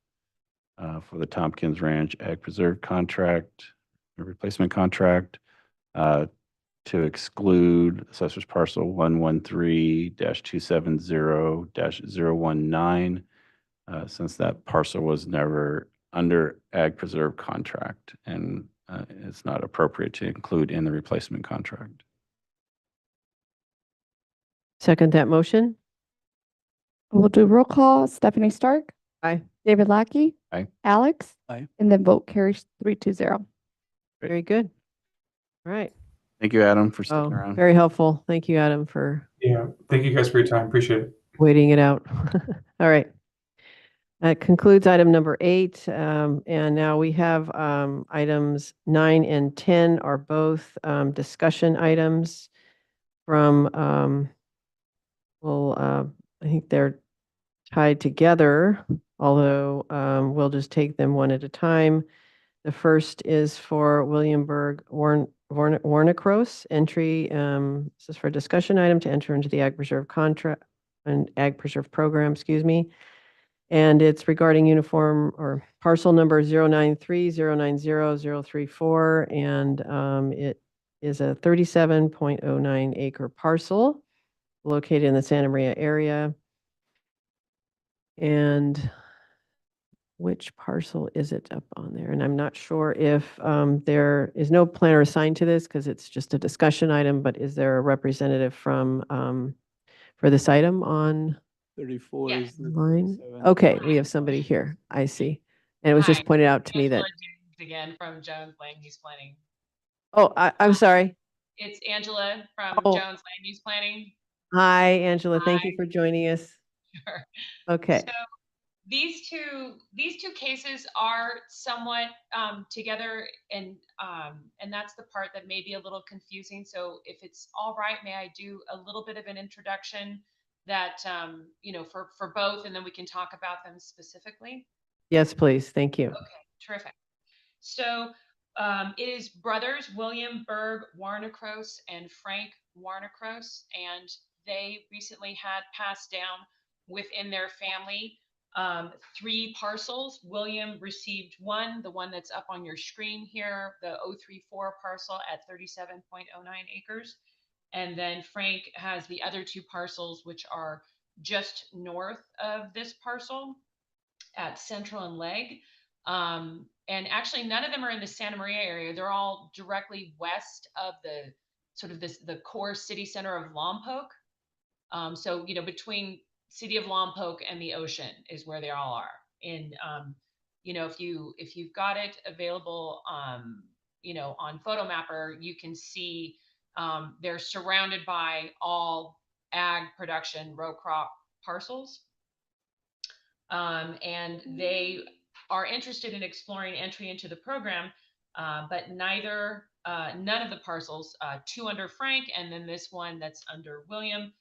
for the Tompkins Ranch Ag Preserve contract, a replacement contract to exclude assessors parcel 113-270-019 since that parcel was never under Ag Preserve contract and it's not appropriate to include in the replacement contract. Second that motion? We'll do roll call. Stephanie Stark, Aye. David Lackey, Aye. Alex, Aye. and then vote carries 3-0. Very good. All right. Thank you, Adam, for sticking Oh, around. very helpful. Thank you, Adam, for Yeah, thank you guys for your time. Appreciate it. waiting it out. All right. That concludes item number 8. And now we have items 9 and 10 are both discussion items from, I think they're tied together, although we'll just take them one at a time. The first is for William Berg Warnicros entry. This is for a discussion item to enter into the Ag Preserve contract and Ag Preserve program, excuse me. And it's regarding uniform or parcel number 093-090-034. And it is a 37.09 acre parcel located in the Santa Maria area. And which parcel is it up on there? And I'm not sure if there is no planner assigned to this because it's just a discussion item, but is there a representative from for this item on 34 Yes. is the line? 37. Okay, we have somebody here. I see. And it was just Hi, pointed out to me that, Angela James again from Jones Land Use Planning. oh, I'm sorry. It's Angela from Oh. Jones Land Use Planning. Hi, Angela. Thank you Hi. for joining us. Sure. Okay. So these two cases are somewhat together, and that's the part that may be a little confusing. So if it's all right, may I do a little bit of an introduction that for both, and then we can talk about them specifically. Yes, please. Thank you. Okay, terrific. So it is brothers William Berg Warnicros and Frank Warnicros, and they recently had passed down within their family 3 parcels. William received one, the one that's up on your screen here, the 034 parcel at 37.09 acres. And then Frank has the other 2 parcels, which are just north of this parcel at Central and Leg. And actually none of them are in the Santa Maria area. They're all directly west of the sort of the core city center of Lompoc. So, between city of Lompoc and the ocean is where they all are. And, if you've got it available, on PhotoMapper, you can see they're surrounded by all ag production row crop parcels. And they are interested in exploring entry into the program, but none of the parcels, 2 under Frank and then this one that's under William,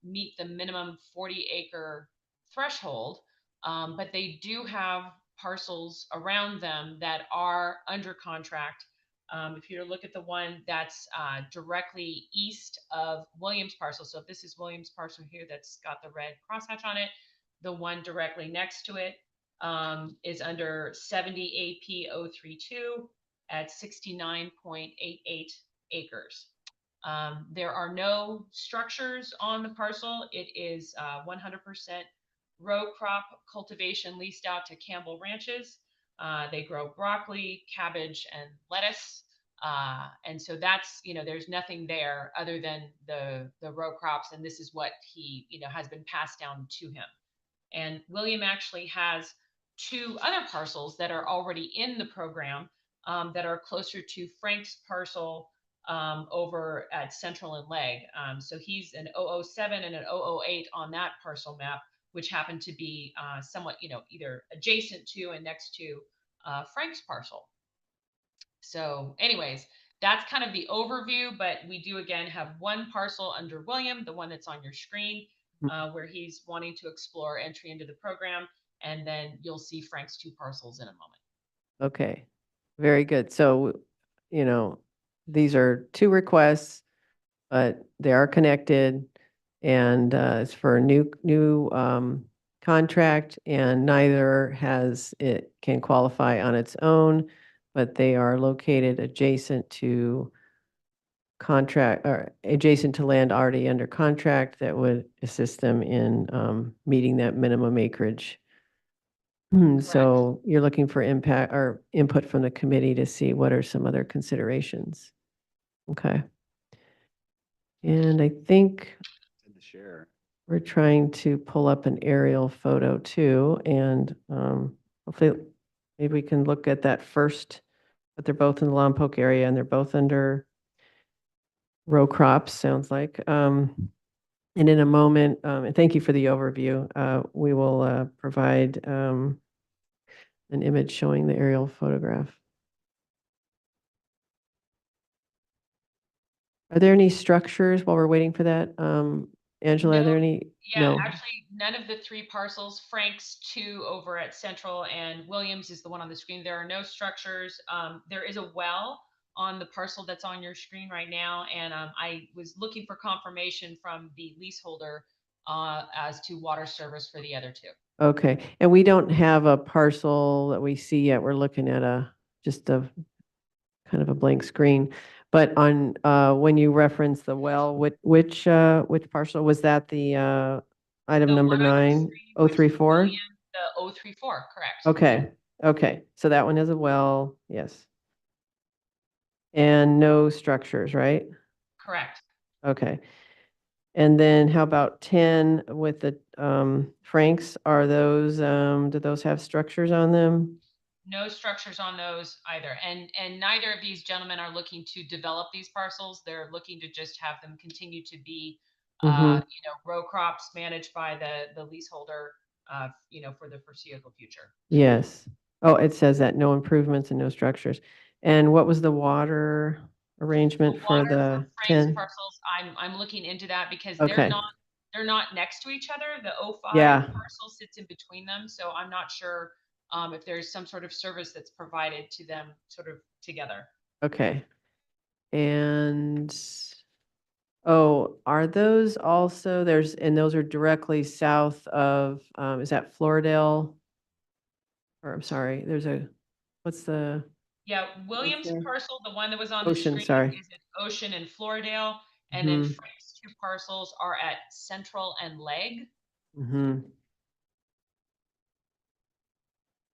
meet the minimum 40-acre threshold. But they do have parcels around them that are under contract. If you look at the one that's directly east of Williams parcel, so if this is Williams parcel here that's got the red crosshatch on it, the one directly next to it is under 70 AP 032 at 69.88 acres. There are no structures on the parcel. It is 100% row crop cultivation leased out to Campbell Ranches. They grow broccoli, cabbage, and lettuce. And so that's, there's nothing there other than the row crops. And this is what he, has been passed down to him. And William actually has 2 other parcels that are already in the program that are closer to Frank's parcel over at Central and Leg. So he's an 007 and an 008 on that parcel map, which happen to be somewhat, either adjacent to and next to Frank's parcel. So anyways, that's kind of the overview, but we do again have 1 parcel under William, the one that's on your screen, where he's wanting to explore entry into the program. And then you'll see Frank's 2 parcels in a moment. Okay, very good. So, these are 2 requests, but they are connected, and it's for a new contract, and neither can qualify on its own, but they are located adjacent to land already under contract that would assist them in meeting that minimum acreage. So you're looking for impact or input from the committee to see what are some other considerations. Okay. And I think we're trying to pull up an aerial photo too, and hopefully maybe we can look at that first, but they're both in the Lompoc area and they're both under row crops, sounds like. And in a moment, and thank you for the overview, we will provide an image showing the aerial photograph. Are there any structures while we're waiting for that? Angela, are there any? Yeah, No. actually, none of the 3 parcels. Frank's 2 over at Central and Williams is the one on the screen. There are no structures. There is a well on the parcel that's on your screen right now. And I was looking for confirmation from the leaseholder as to water service for the other 2. Okay, and we don't have a parcel that we see yet. We're looking at just a kind of a blank screen. But on when you reference the well, which parcel was that? The item number 9034? The 034, correct. Okay. So that one has a well, yes. And no structures, right? Correct. Okay. And then how about 10 with the Franks? Are those, do those have structures on them? No structures on those either. And neither of these gentlemen are looking to develop these parcels. They're looking to just have them continue to be, row crops managed by the leaseholder, for the foreseeable future. Yes. Oh, it says that no improvements and no structures. And what was the water arrangement for the 10 parcels? I'm looking into that because Okay. they're not next to each other. The 05 Yeah. parcel sits in between them. So I'm not sure if there's some sort of service that's provided to them sort of together. Okay. And are those also and those are directly south of is that Floridale? Or I'm sorry, what's the Yeah, Williams there? parcel, the one that was on the Ocean, screen sorry. is at Ocean and Floridale, and then Mhm. Frank's 2 parcels are at Central and Leg. Mm-hmm.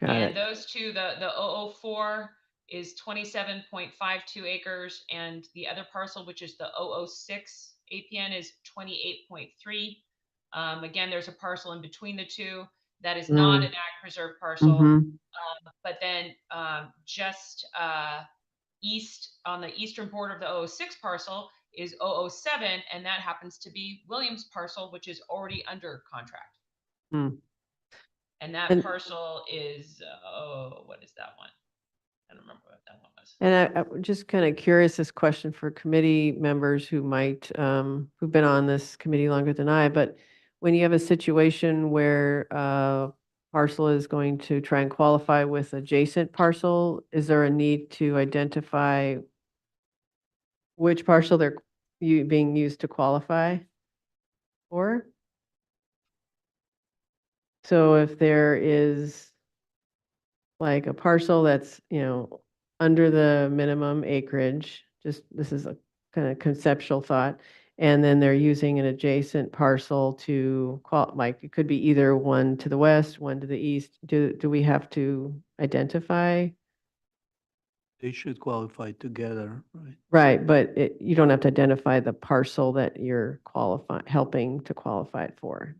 Got And it. those 2, the 004 is 27.52 acres, and the other parcel, which is the 006 APN, is 28.3. Again, there's a parcel in between the 2 that is not an ag preserve parcel, but then just east on the eastern border of the 006 parcel is 007, and that happens to be Williams parcel, which is already under contract. And that And- parcel is, what is that one? I don't remember what that one was. And I'm just kind of curious, this question for committee members who might, who've been on this committee longer than I, but when you have a situation where parcel is going to try and qualify with adjacent parcel, is there a need to identify which parcel they're being used to qualify for? So if there is like a parcel that's, under the minimum acreage, just, this is a kind of conceptual thought, and then they're using an adjacent parcel to like, it could be either one to the west, one to the east. Do we have to identify? They should qualify together, right? Right, but you don't have to identify the parcel that you're helping to qualify it for.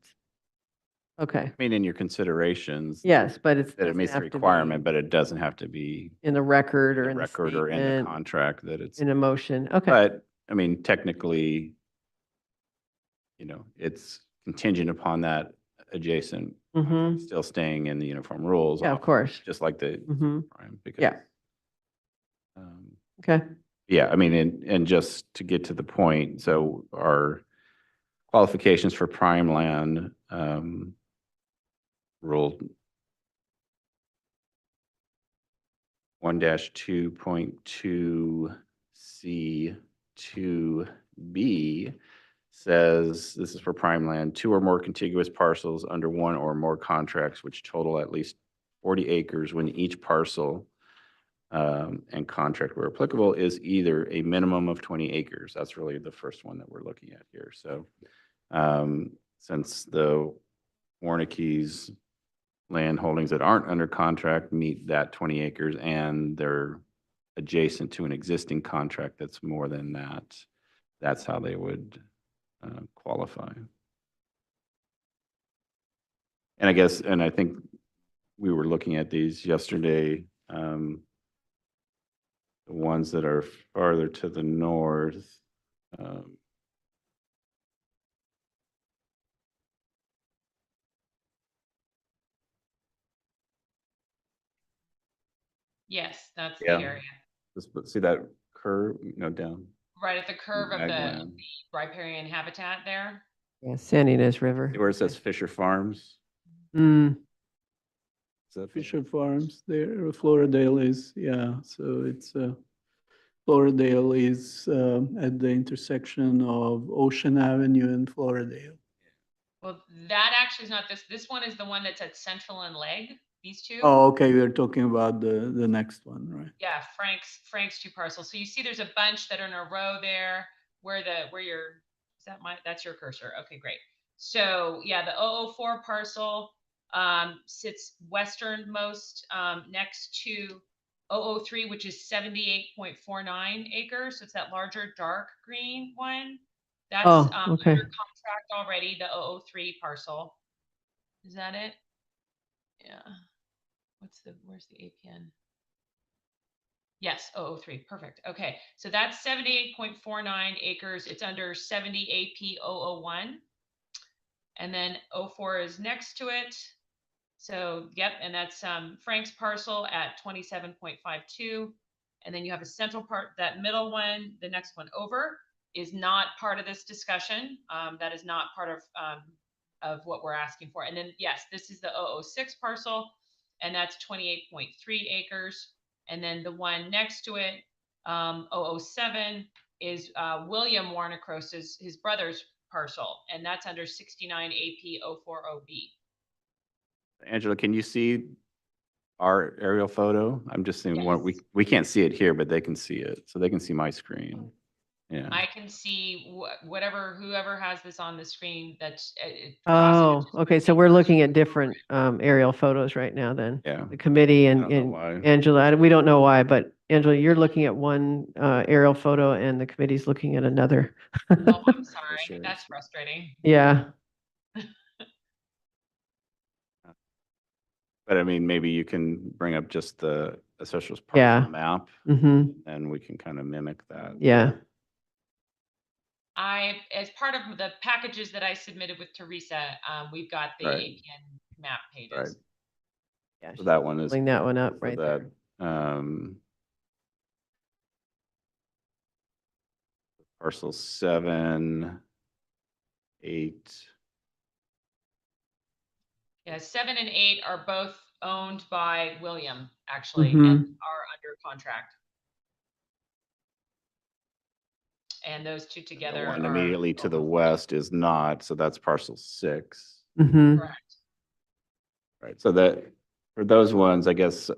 Okay, I mean, in your considerations. yes, but it's. That it doesn't meets the have to be requirement, but it doesn't have to be in the record in or the in the record or in the statement, contract that it's. in a motion. Okay, But, I mean, technically, it's contingent upon that adjacent mm-hmm, still staying in the uniform rules. yeah, of course. Just like the Mm-hmm, prime, because. yeah, um, okay. Yeah, I mean, and just to get to the point, so our qualifications for prime land, rule 1-2.2C2B says, this is for prime land, 2 or more contiguous parcels under 1 or more contracts which total at least 40 acres when each parcel and contract where applicable is either a minimum of 20 acres. That's really the first one that we're looking at here. So since the Warnicki's land holdings that aren't under contract meet that 20 acres and they're adjacent to an existing contract that's more than that, that's how they would qualify. And I think we were looking at these yesterday, the ones that are farther to the north. Yes, that's the Yeah. area. See that curve, down. Right at the curve of the Magland. riparian habitat there. Yeah, Sandy Nez River. See where it says Fisher Farms? Mm, Is that Fisher Farms there, Floridale is, yeah, so it's, Floridale is at the intersection of Ocean Avenue and Floridale. Well, that actually is not this. This one is the one that's at Central and Leg. These two. Oh, okay, we're talking about the next one, right? Yeah, Frank's 2 parcels. So you see there's a bunch that are in a row there where that's your cursor. Okay, great. So yeah, the 004 parcel sits westernmost next to 003, which is 78.49 acres. So it's that larger dark green one. That's okay. under contract already, the 003 parcel. Is that it? Yeah. Where's the APN? Yes, 003, perfect. Okay, so that's 78.49 acres. It's under 70 AP 001. And then 04 is next to it. So, yep, and that's Frank's parcel at 27.52. And then you have a central part, that middle one, the next one over, is not part of this discussion. That is not part of what we're asking for. And then, yes, this is the 006 parcel, and that's 28.3 acres. And then the one next to it, 007, is William Warnicrose's, his brother's parcel, and that's under 69 AP 040B. Angela, can you see our aerial photo? I'm just seeing one, Yes. we can't see it here, but they can see it. So they can see my screen. Yeah. I can see whoever has this on the screen. That's Oh, okay, so we're looking at different aerial photos right now then. Yeah. The committee I and don't know why. Angela, we don't know why, but Angela, you're looking at one aerial photo and the committee's looking at another. Oh, I'm sorry. Sure. That's frustrating. Yeah, But I mean, maybe you can bring up just the assessor's Yeah. parcel map mm-hmm, and we can kind of mimic that. yeah, As part of the packages that I submitted with Teresa, we've got the Right. APN map pages. Right. Yeah, So she's that one is. pulling that one up so right that, there. Parcel 7, 8. Yeah, 7 and 8 are both owned by William, actually, Mhm. and are under contract. And those two The together one are immediately to the west is not, so that's parcel 6. Mhm. correct. Right, so that, for those ones, I guess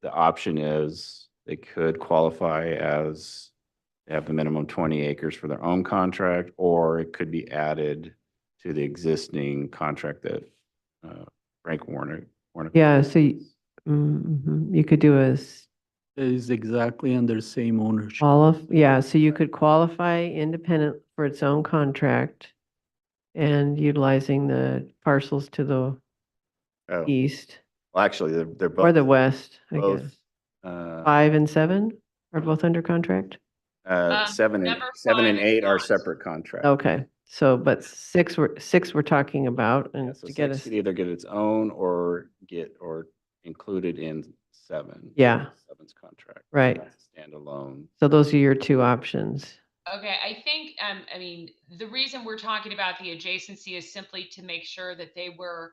the option is they could qualify as they have the minimum 20 acres for their own contract, or it could be added to the existing contract that Frank Warner. Yeah, so you could do a It is exactly under same ownership. yeah, so you could qualify independent for its own contract and utilizing the parcels to the Oh, east well, actually, they're both. or the west, I both, guess. uh, 5 and 7 are both under contract? 7 and number 7 and 5 is 8 are not. separate contracts. Okay, so, but 6 we're talking about, Yeah, and so to get 6 us, could either get its own or included in 7. Yeah. 7's contract. Right. That's standalone. so those are your two options. Okay, I think, I mean, the reason we're talking about the adjacency is simply to make sure that they were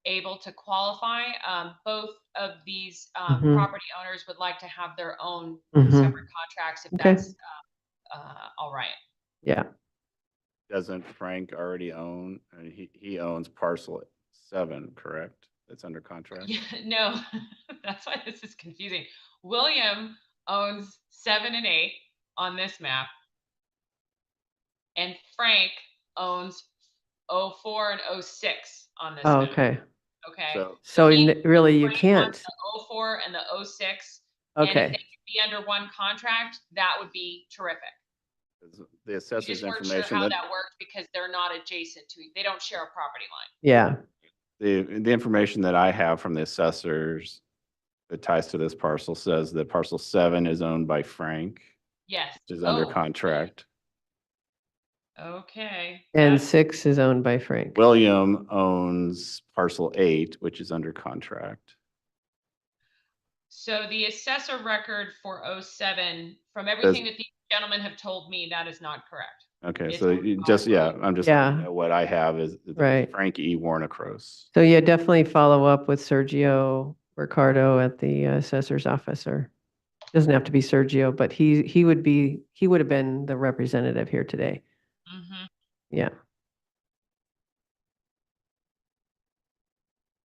able to qualify. Both of these Mhm. property owners would like to have their own Mhm. separate contracts, if Okay. that's all right. Yeah, Doesn't Frank already own, he owns parcel 7, correct? That's under contract? Yeah, no, that's why this is confusing. William owns 7 and 8 on this map, and Frank owns 04 and 06 on this oh, map. okay. Okay. So he- really you Frank can't, wants the 04 and the 06. And if okay, they could be under one contract, that would be terrific. The We assessor's just weren't sure information how that, that worked because they're not adjacent to, they don't share a property line. yeah, the information that I have from the assessors that ties to this parcel says that parcel 7 is owned by Frank, Yes. which is under Oh, contract. okay. and That's- 6 is owned by Frank. William owns parcel 8, which is under contract. So the assessor record for 07, from everything that these gentlemen have told me, that is not correct. Okay, It's so you just, yeah, I'm just, Yeah. what I have is Right. Frank E. Warnacros. So yeah, definitely follow up with Sergio Ricardo at the assessor's office, or doesn't have to be Sergio, but he would have been the representative here today. Mhm. Yeah.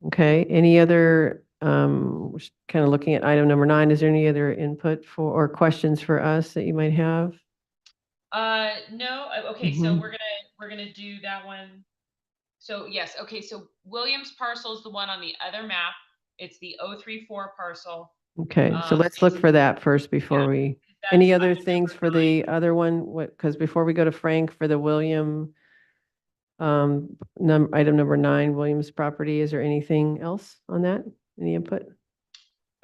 Okay, any other, kind of looking at item number 9, is there any other input for, or questions for us that you might have? No, okay, so Mhm. we're gonna do that one. So yes, okay, so Williams parcel is the one on the other map. It's the 034 parcel. Okay, so let's look for that first before we, any that's other item things number for the other one? What, because before we go to Frank for the William, item number 9, Williams property, is there anything else on that? Any input?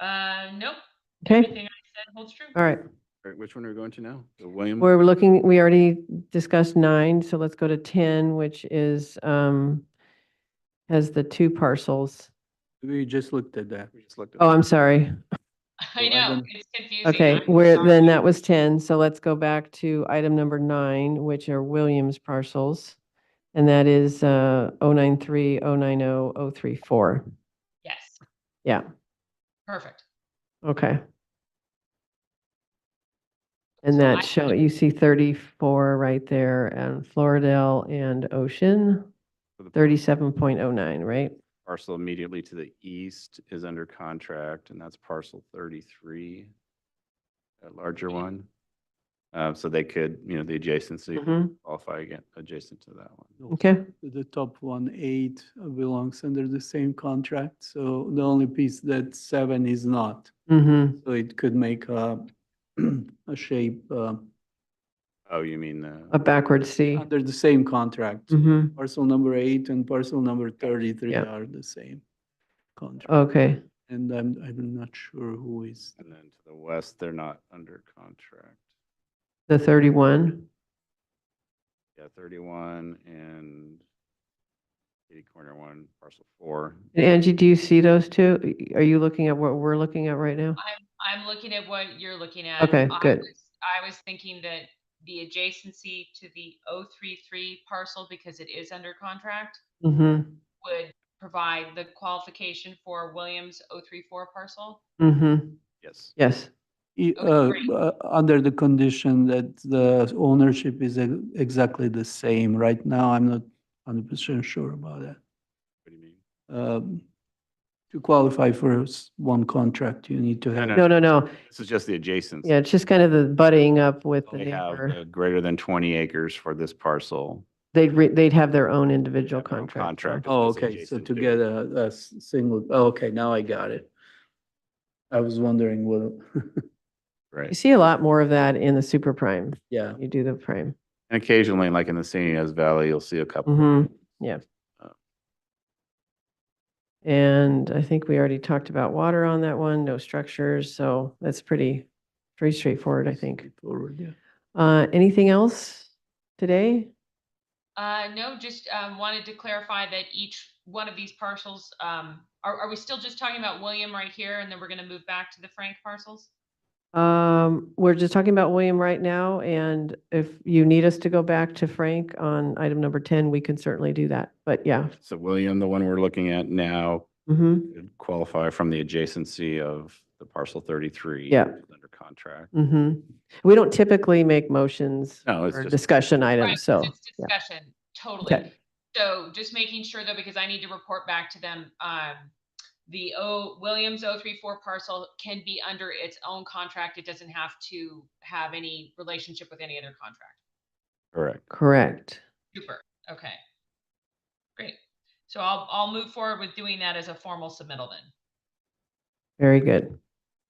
Nope. Okay. Everything I said holds true. All right. All right, which one are we going to now? The William? We already discussed 9, so let's go to 10, which is, has the 2 parcels. We just looked at that. We just looked at Oh, I'm sorry. I know, it's confusing. Okay, I'm then sorry. that was 10, so let's go back to item number 9, which are Williams parcels. And that is 093, 090, 034. Yes, Yeah, perfect. okay. And So that I- show, you see 34 right there, and Floridale and Ocean, So the 37.09, right? parcel immediately to the east is under contract, and that's parcel 33, that larger one. So they could, the adjacency Mhm. qualify again, adjacent to that one. Okay, The top one, 8, belongs under the same contract, so the only piece that 7 is not. mm-hmm, So it could make a shape Oh, you mean a the, backward C. under the same contract. Mm-hmm, Parcel number 8 and parcel number 33 Yeah. are the same contract. okay, And I'm not sure who is. and then to the west, they're not under contract. the 31, Yeah, 31 and Kitty Corner 1, parcel 4. And Angie, do you see those two? Are you looking at what we're looking at right now? I'm looking at what you're looking at. Okay, good. I was thinking that the adjacency to the 033 parcel, because it is under contract, Mm-hmm, would provide the qualification for Williams 034 parcel. mm-hmm. Yes. Yes. Under the condition that the ownership is exactly the same. Right now, I'm not 100% sure about that. What do you mean? To qualify for one contract, you need to have. No. This is just the adjacent. Yeah, it's just kind of the buddying up with the They have neighbor. greater than 20 acres for this parcel. They'd have their own individual Their own contract. contract. Oh, that's okay, so adjacent to get a single, oh, okay, now I got it. I was wondering what, You Right. see a lot more of that in the super prime. yeah. You do the prime. And occasionally, like in the San Ynez Valley, you'll see a couple. Mm-hmm, yeah. Uh, And I think we already talked about water on that one, no structures, so that's pretty straightforward, I think. Forward, yeah. Anything else today? No, just wanted to clarify that each one of these parcels, are we still just talking about William right here, and then we're going to move back to the Frank parcels? We're just talking about William right now, and if you need us to go back to Frank on item number 10, we can certainly do that, but yeah. So William, the one we're looking at now, Mm-hmm, would qualify from the adjacency of the parcel 33. Yeah. which is under contract. mm-hmm. We don't typically make motions No, it's or just- discussion Right, items, so. it's yeah. discussion, totally. Okay. So just making sure though, because I need to report back to them, the Williams 034 parcel can be under its own contract. It doesn't have to have any relationship with any other contract. Correct. Correct. Super. Okay. Great. So I'll move forward with doing that as a formal submittal then. Very good.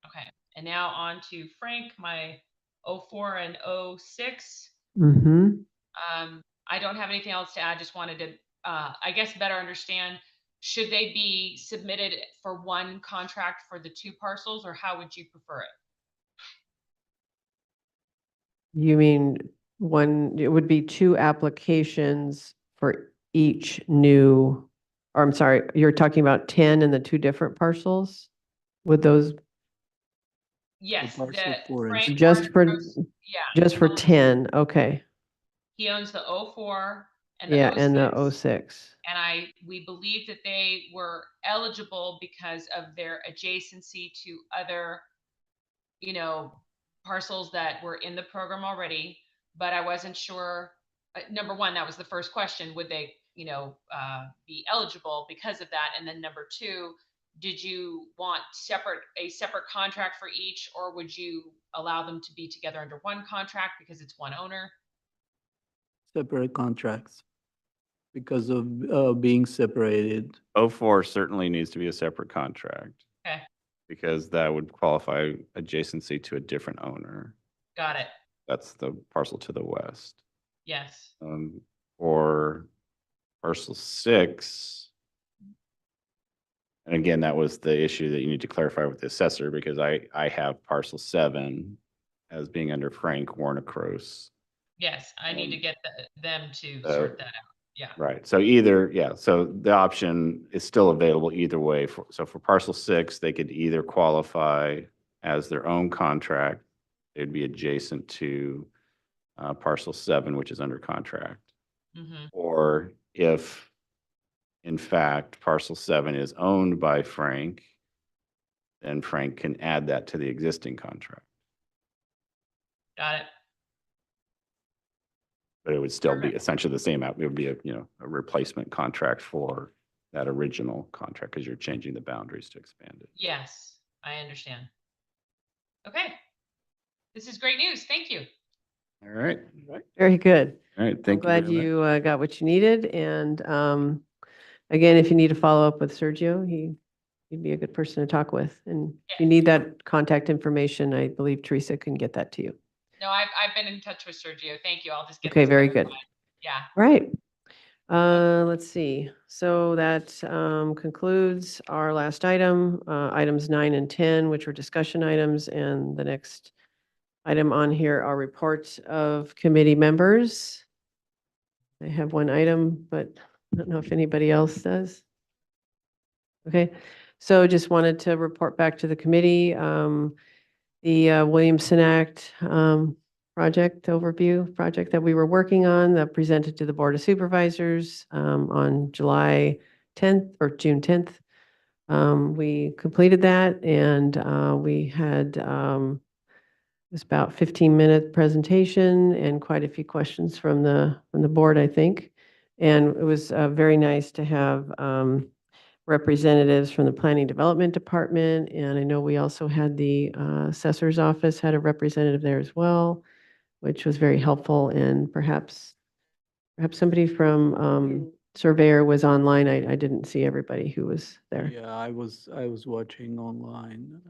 Okay. And now on to Frank, my 04 and 06. Mm-hmm. I don't have anything else to add. Just wanted to, I guess, better understand, should they be submitted for one contract for the two parcels, or how would you prefer it? You mean it would be two applications for each new, or I'm sorry, you're talking about 10 and the two different parcels? Would those, Yes, parcel the four is- Frank just for, Warner- yeah, just for owns- 10, okay. He owns the 04 and the Yeah, 06. and the 06. And we believe that they were eligible because of their adjacency to other, parcels that were in the program already. But I wasn't sure, number one, that was the first question, would they, be eligible because of that? And then number two, did you want a separate contract for each, or would you allow them to be together under one contract because it's one owner? Separate contracts because of being separated. 04 certainly needs to be a separate contract Okay, because that would qualify adjacency to a different owner. got it. That's the parcel to the west. Yes. For parcel 6, and again, that was the issue that you need to clarify with the assessor, because I have parcel 7 as being under Frank Warnacros. Yes, I need to get them to so- sort that out. Yeah. Right. So so the option is still available either way. So for parcel 6, they could either qualify as their own contract. It'd be adjacent to parcel 7, which is under contract. Mm-hmm. Or if, in fact, parcel 7 is owned by Frank, then Frank can add that to the existing contract. Got it. But it would still be Perfect. essentially the same. It would be a replacement contract for that original contract because you're changing the boundaries to expand it. Yes, I understand. Okay. This is great news. Thank you. All right. Very good. All right. I'm Thank you. glad very much. you got what you needed. And again, if you need to follow up with Sergio, he'd be a good person to talk with. And if you need that contact information, I believe Teresa can get that to you. No, I've been in touch with Sergio. Thank you. I'll just get Okay, this very good. clarified. Yeah. Right. Let's see. So that concludes our last item, items 9 and 10, which were discussion items. And the next item on here are reports of committee members. I have one item, but I don't know if anybody else does. Okay, so just wanted to report back to the committee, the Williamson Act project project that we were working on that presented to the Board of Supervisors on July 10th or June 10th. We completed that and we had it was about 15-minute presentation and quite a few questions from the board, I think. And it was very nice to have representatives from the Planning Development Department. And I know we also had the assessor's office had a representative there as well, which was very helpful. And perhaps somebody from Surveyor was online. I didn't see everybody who was there. Yeah, I was watching online,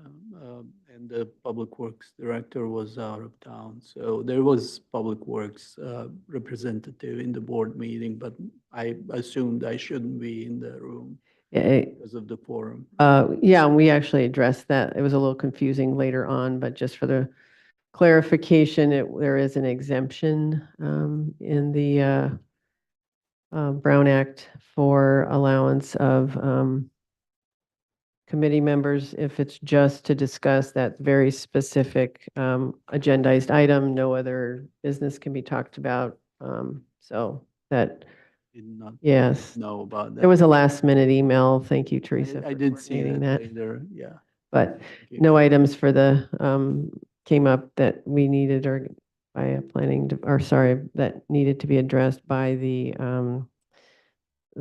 and the Public Works Director was out of town. So there was Public Works representative in the board meeting, but I assumed I shouldn't be in the room Yeah, because of the forum. yeah, and we actually addressed that. It was a little confusing later on, but just for the clarification, there is an exemption in the Brown Act for allowance of committee members if it's just to discuss that very specific agendized item. No other business can be talked about. So that, Did not yes, know about that. there was a last minute email. Thank you, Teresa. I for did see coordinating that later, yeah. But Thank you. no items for the, came up that we needed or by a that needed to be addressed by the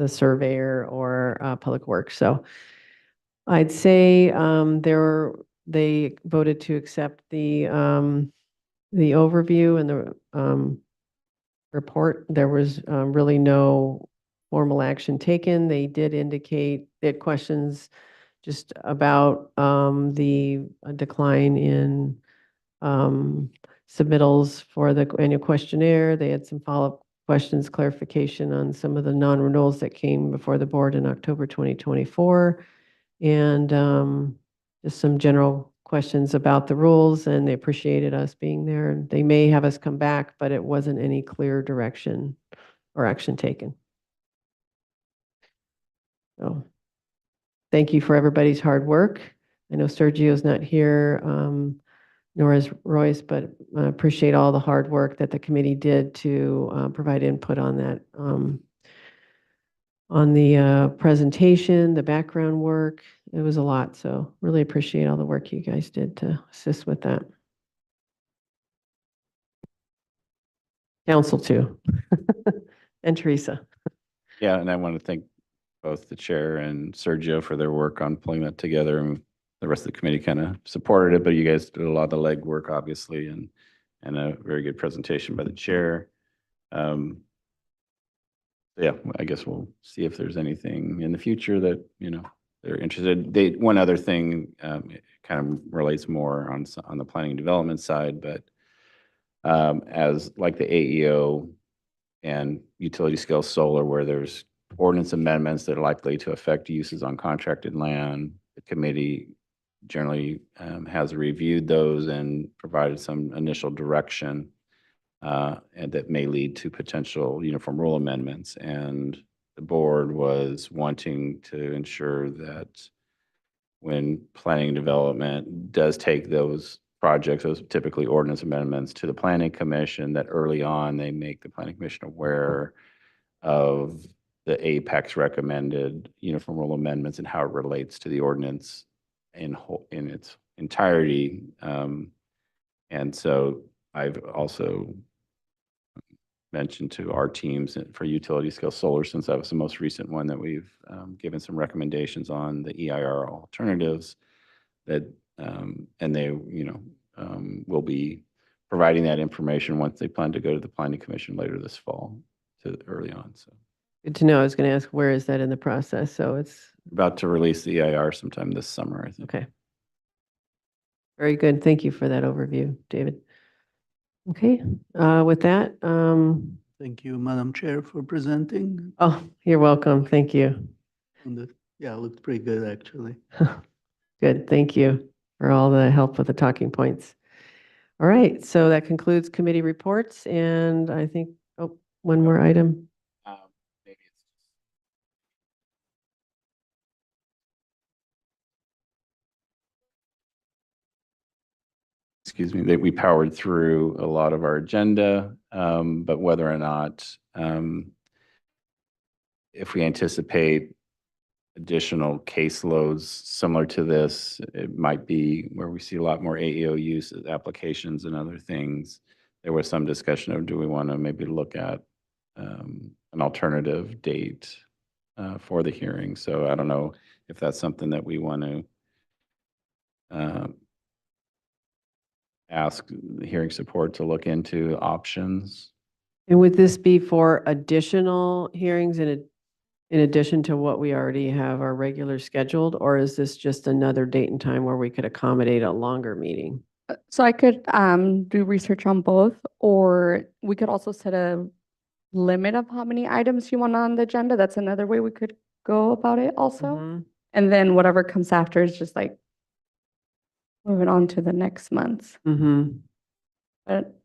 surveyor or Public Works. So I'd say they voted to accept the overview and the report. There was really no formal action taken. They did indicate they had questions just about the decline in submittals for the annual questionnaire. They had some follow-up questions, clarification on some of the non-renewals that came before the board in October 2024, and just some general questions about the rules, and they appreciated us being there. They may have us come back, but it wasn't any clear direction or action taken. So thank you for everybody's hard work. I know Sergio's not here, nor is Royce, but I appreciate all the hard work that the committee did to provide input on that, on the presentation, the background work. It was a lot, so really appreciate all the work you guys did to assist with that. Council too, and Teresa. Yeah, and I want to thank both the chair and Sergio for their work on pulling that together. And the rest of the committee kind of supported it, but you guys did a lot of the legwork, obviously, and a very good presentation by the chair. Yeah, I guess we'll see if there's anything in the future that, they're interested. One other thing, it kind of relates more on the planning and development side, but as like the AEO and utility scale solar, where there's ordinance amendments that are likely to affect uses on contracted land, the committee generally has reviewed those and provided some initial direction, and that may lead to potential uniform rule amendments. And the board was wanting to ensure that when planning and development does take those projects, those typically ordinance amendments, to the planning commission, that early on they make the planning commission aware of the Apex recommended uniform rule amendments and how it relates to the ordinance in its entirety. And so I've also mentioned to our teams for utility scale solar, since that was the most recent one that we've given some recommendations on the EIR alternatives, that and they will be providing that information once they plan to go to the planning commission later this fall, to early on. So Good to know. I was going to ask, where is that in the process? So it's about to release the EIR sometime this summer, I think. okay. Very good. Thank you for that overview, David. Okay, with that, Thank you, Madam Chair, for presenting. oh, you're welcome. Thank you. Yeah, it looked pretty good, actually. Good. Thank you for all the help with the talking points. All right, so that concludes committee reports, and I think, one more item. excuse me, that we powered through a lot of our agenda, but whether or not, if we anticipate additional caseloads similar to this, it might be where we see a lot more AEO use applications and other things. There was some discussion of, do we want to maybe look at an alternative date for the hearing? So I don't know if that's something that we want to ask the hearing support to look into options. And would this be for additional hearings in addition to what we already have our regular scheduled? Or is this just another date and time where we could accommodate a longer meeting? So I could do research on both, or we could also set a limit of how many items you want on the agenda. That's another way we could go about it also. Mhm. And then whatever comes after is just like moving on to the next month. Mm-hmm. But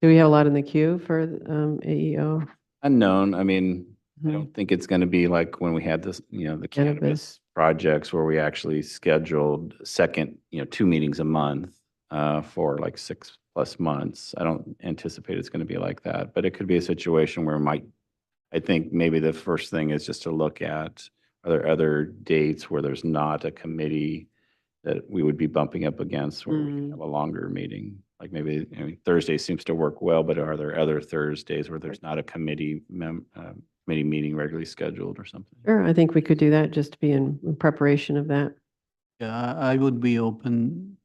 Do we have a lot in the queue for AEO? Unknown, I mean, I Mhm. don't think it's going to be like when we had this, the Cannabis. cannabis projects where we actually scheduled second, 2 meetings a month for like 6+ months. I don't anticipate it's going to be like that, but it could be a situation where I think maybe the first thing is just to look at, are there other dates where there's not a committee that we would be bumping up against where we can have a longer meeting? Like maybe, Thursday seems to work well, but are there other Thursdays where there's not a committee meeting regularly scheduled or something? Sure, I think we could do that just to be in preparation of that. Yeah, I would be open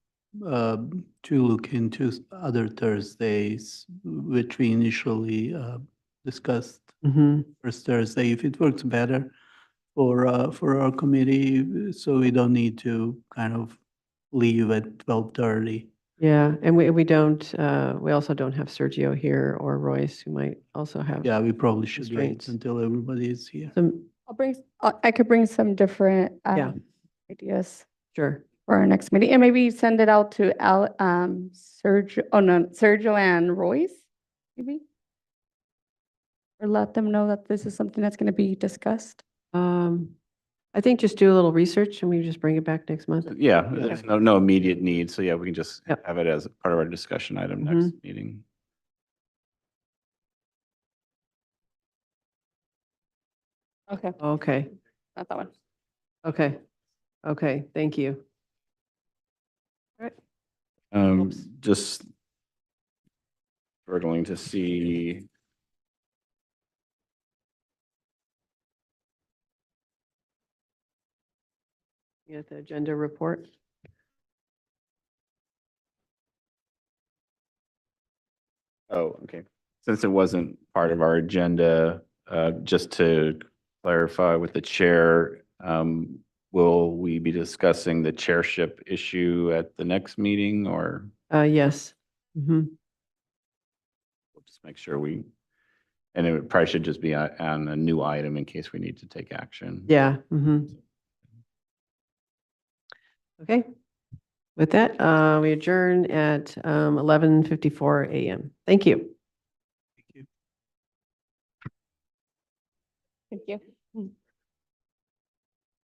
to look into other Thursdays, which we initially discussed. Mm-hmm. First Thursday, if it works better for our committee, so we don't need to kind of leave at 12:30. Yeah, and we also don't have Sergio here or Royce, who might also have. Yeah, we probably should wait Constraints. until everybody is here. some. I could bring some different Yeah. ideas Sure. for our next meeting, and maybe send it out to Sergio and Royce, maybe? Or let them know that this is something that's going to be discussed. I think just do a little research and we just bring it back next month. Yeah, there's no immediate need, so yeah, we can just Yep. have it as part of our discussion item next meeting. Okay, Okay, not that one. okay, thank you. Just struggling to see. You got the agenda report? Oh, okay. Since it wasn't part of our agenda, just to clarify with the chair, will we be discussing the chairship issue at the next meeting, or Yes. Mm-hmm. we'll just make sure and it probably should just be on a new item in case we need to take action. Yeah. Mm-hmm. Okay. With that, we adjourn at 11:54 a.m. Thank you. Thank you.